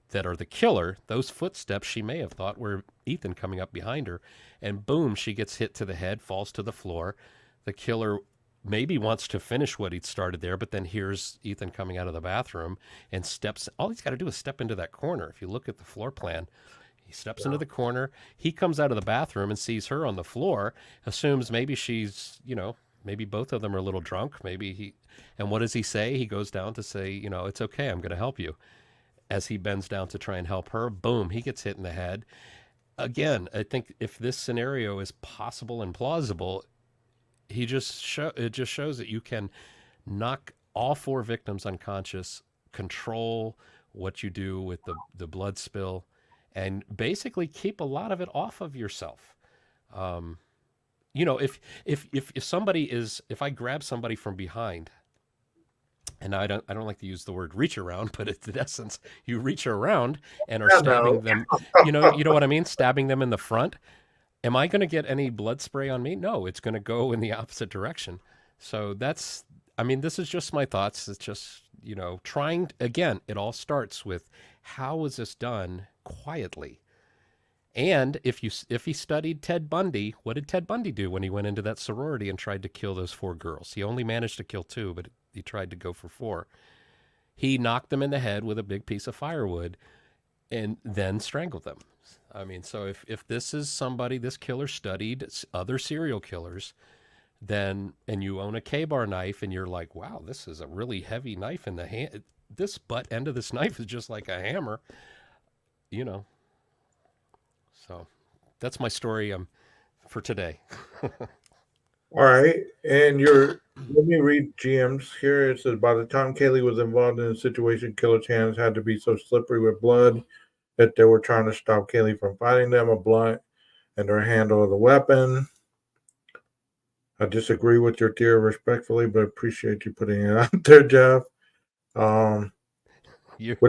that are the killer, those footsteps she may have thought were Ethan coming up behind her, and boom, she gets hit to the head, falls to the floor. The killer maybe wants to finish what he'd started there, but then hears Ethan coming out of the bathroom and steps. All he's got to do is step into that corner. If you look at the floor plan, he steps into the corner. He comes out of the bathroom and sees her on the floor, assumes maybe she's, maybe both of them are a little drunk. And what does he say? He goes down to say, it's okay, I'm going to help you. As he bends down to try and help her, boom, he gets hit in the head. Again, I think if this scenario is possible and plausible, it just shows that you can knock all 4 victims unconscious, control what you do with the blood spill, and basically keep a lot of it off of yourself. If I grab somebody from behind, and I don't like to use the word reach around, but it's in essence, you reach around and are stabbing them, you know what I mean? Stabbing them in the front. Am I going to get any blood spray on me? No, it's going to go in the opposite direction. So this is just my thoughts. It's just, trying, again, it all starts with how was this done quietly? And if he studied Ted Bundy, what did Ted Bundy do when he went into that sorority and tried to kill those 4 girls? He only managed to kill 2, but he tried to go for 4. He knocked them in the head with a big piece of firewood and then strangled them. I mean, so if this is somebody, this killer studied other serial killers, then, and you own a K-bar knife and you're like, wow, this is a really heavy knife in the hand. This butt end of this knife is just like a hammer, you know. So that's my story for today. All right. And let me read GM's here. It says, by the time Kaylee was involved in the situation, killer's hands had to be so slippery with blood that they were trying to stop Kaylee from fighting them, a blunt and her handle of the weapon. I disagree with your theory respectfully, but appreciate you putting it out there, Jeff. Would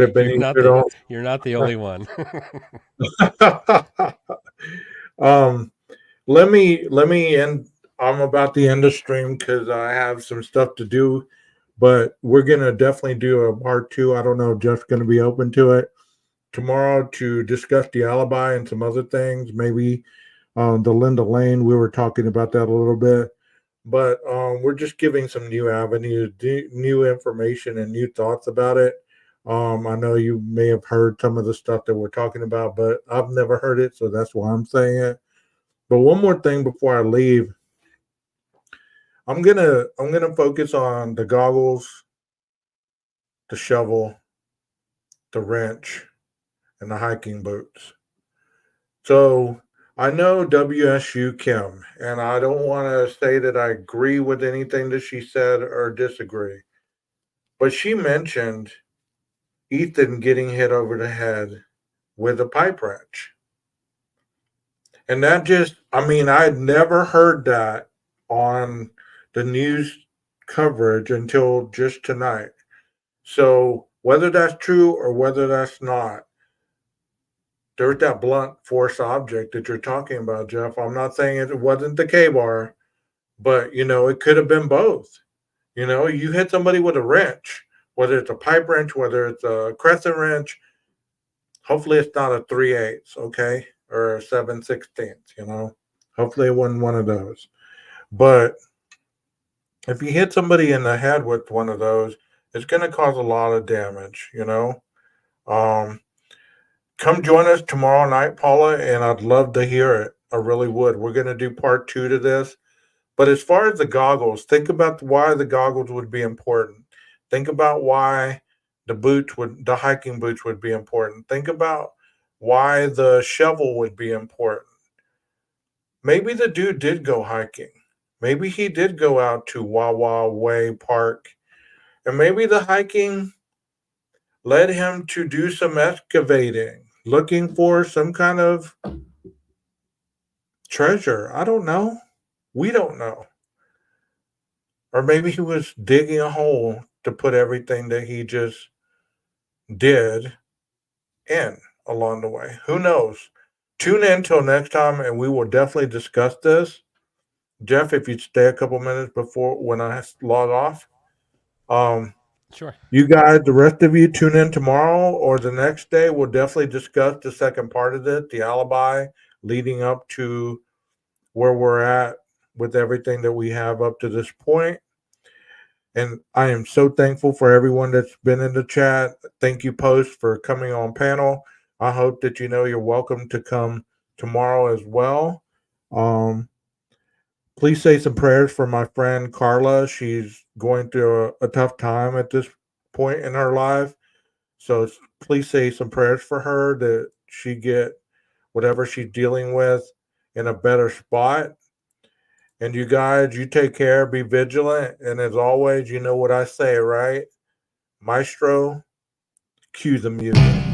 have been you're not the only one. Let me end. I'm about to end the stream because I have some stuff to do, but we're gonna definitely do a part 2. I don't know if Jeff's gonna be open to it tomorrow to discuss the alibi and some other things. Maybe the Linda Lane, we were talking about that a little bit, but we're just giving some new avenues, new information, and new thoughts about it. I know you may have heard some of the stuff that we're talking about, but I've never heard it, so that's why I'm saying it. But one more thing before I leave, I'm gonna focus on the goggles, the shovel, the wrench, and the hiking boots. So I know WSU Kim, and I don't want to say that I agree with anything that she said or disagree, but she mentioned Ethan getting hit over the head with a pipe wrench. And that just, I mean, I had never heard that on the news coverage until just tonight. So whether that's true or whether that's not, there's that blunt force object that you're talking about, Jeff. I'm not saying it wasn't the K-bar, but, it could have been both. You hit somebody with a wrench, whether it's a pipe wrench, whether it's a crescent wrench. Hopefully it's not a 3/8, okay? Or a 7/16, Hopefully it wasn't one of those. But if you hit somebody in the head with one of those, it's going to cause a lot of damage, Come join us tomorrow night, Paula, and I'd love to hear it. I really would. We're going to do part 2 to this. But as far as the goggles, think about why the goggles would be important. Think about why the hiking boots would be important. Think about why the shovel would be important. Maybe the dude did go hiking. Maybe he did go out to Wawa Way Park. And maybe the hiking led him to do some excavating, looking for some kind of treasure. I don't know. We don't know. Or maybe he was digging a hole to put everything that he just did in along the way. Who knows? Tune in till next time, and we will definitely discuss this. Jeff, if you'd stay a couple minutes before when I log off. Sure. You guys, the rest of you, tune in tomorrow or the next day. We'll definitely discuss the second part of it, the alibi leading up to where we're at with everything that we have up to this point. And I am so thankful for everyone that's been in the chat. Thank you, Post, for coming on panel. I hope that you're welcome to come tomorrow as well. Please say some prayers for my friend Carla. She's going through a tough time at this point in her life. So please say some prayers for her that she get whatever she's dealing with in a better spot. And you guys, you take care, be vigilant. And as always, you know what I say, right? Maestro, cue the music.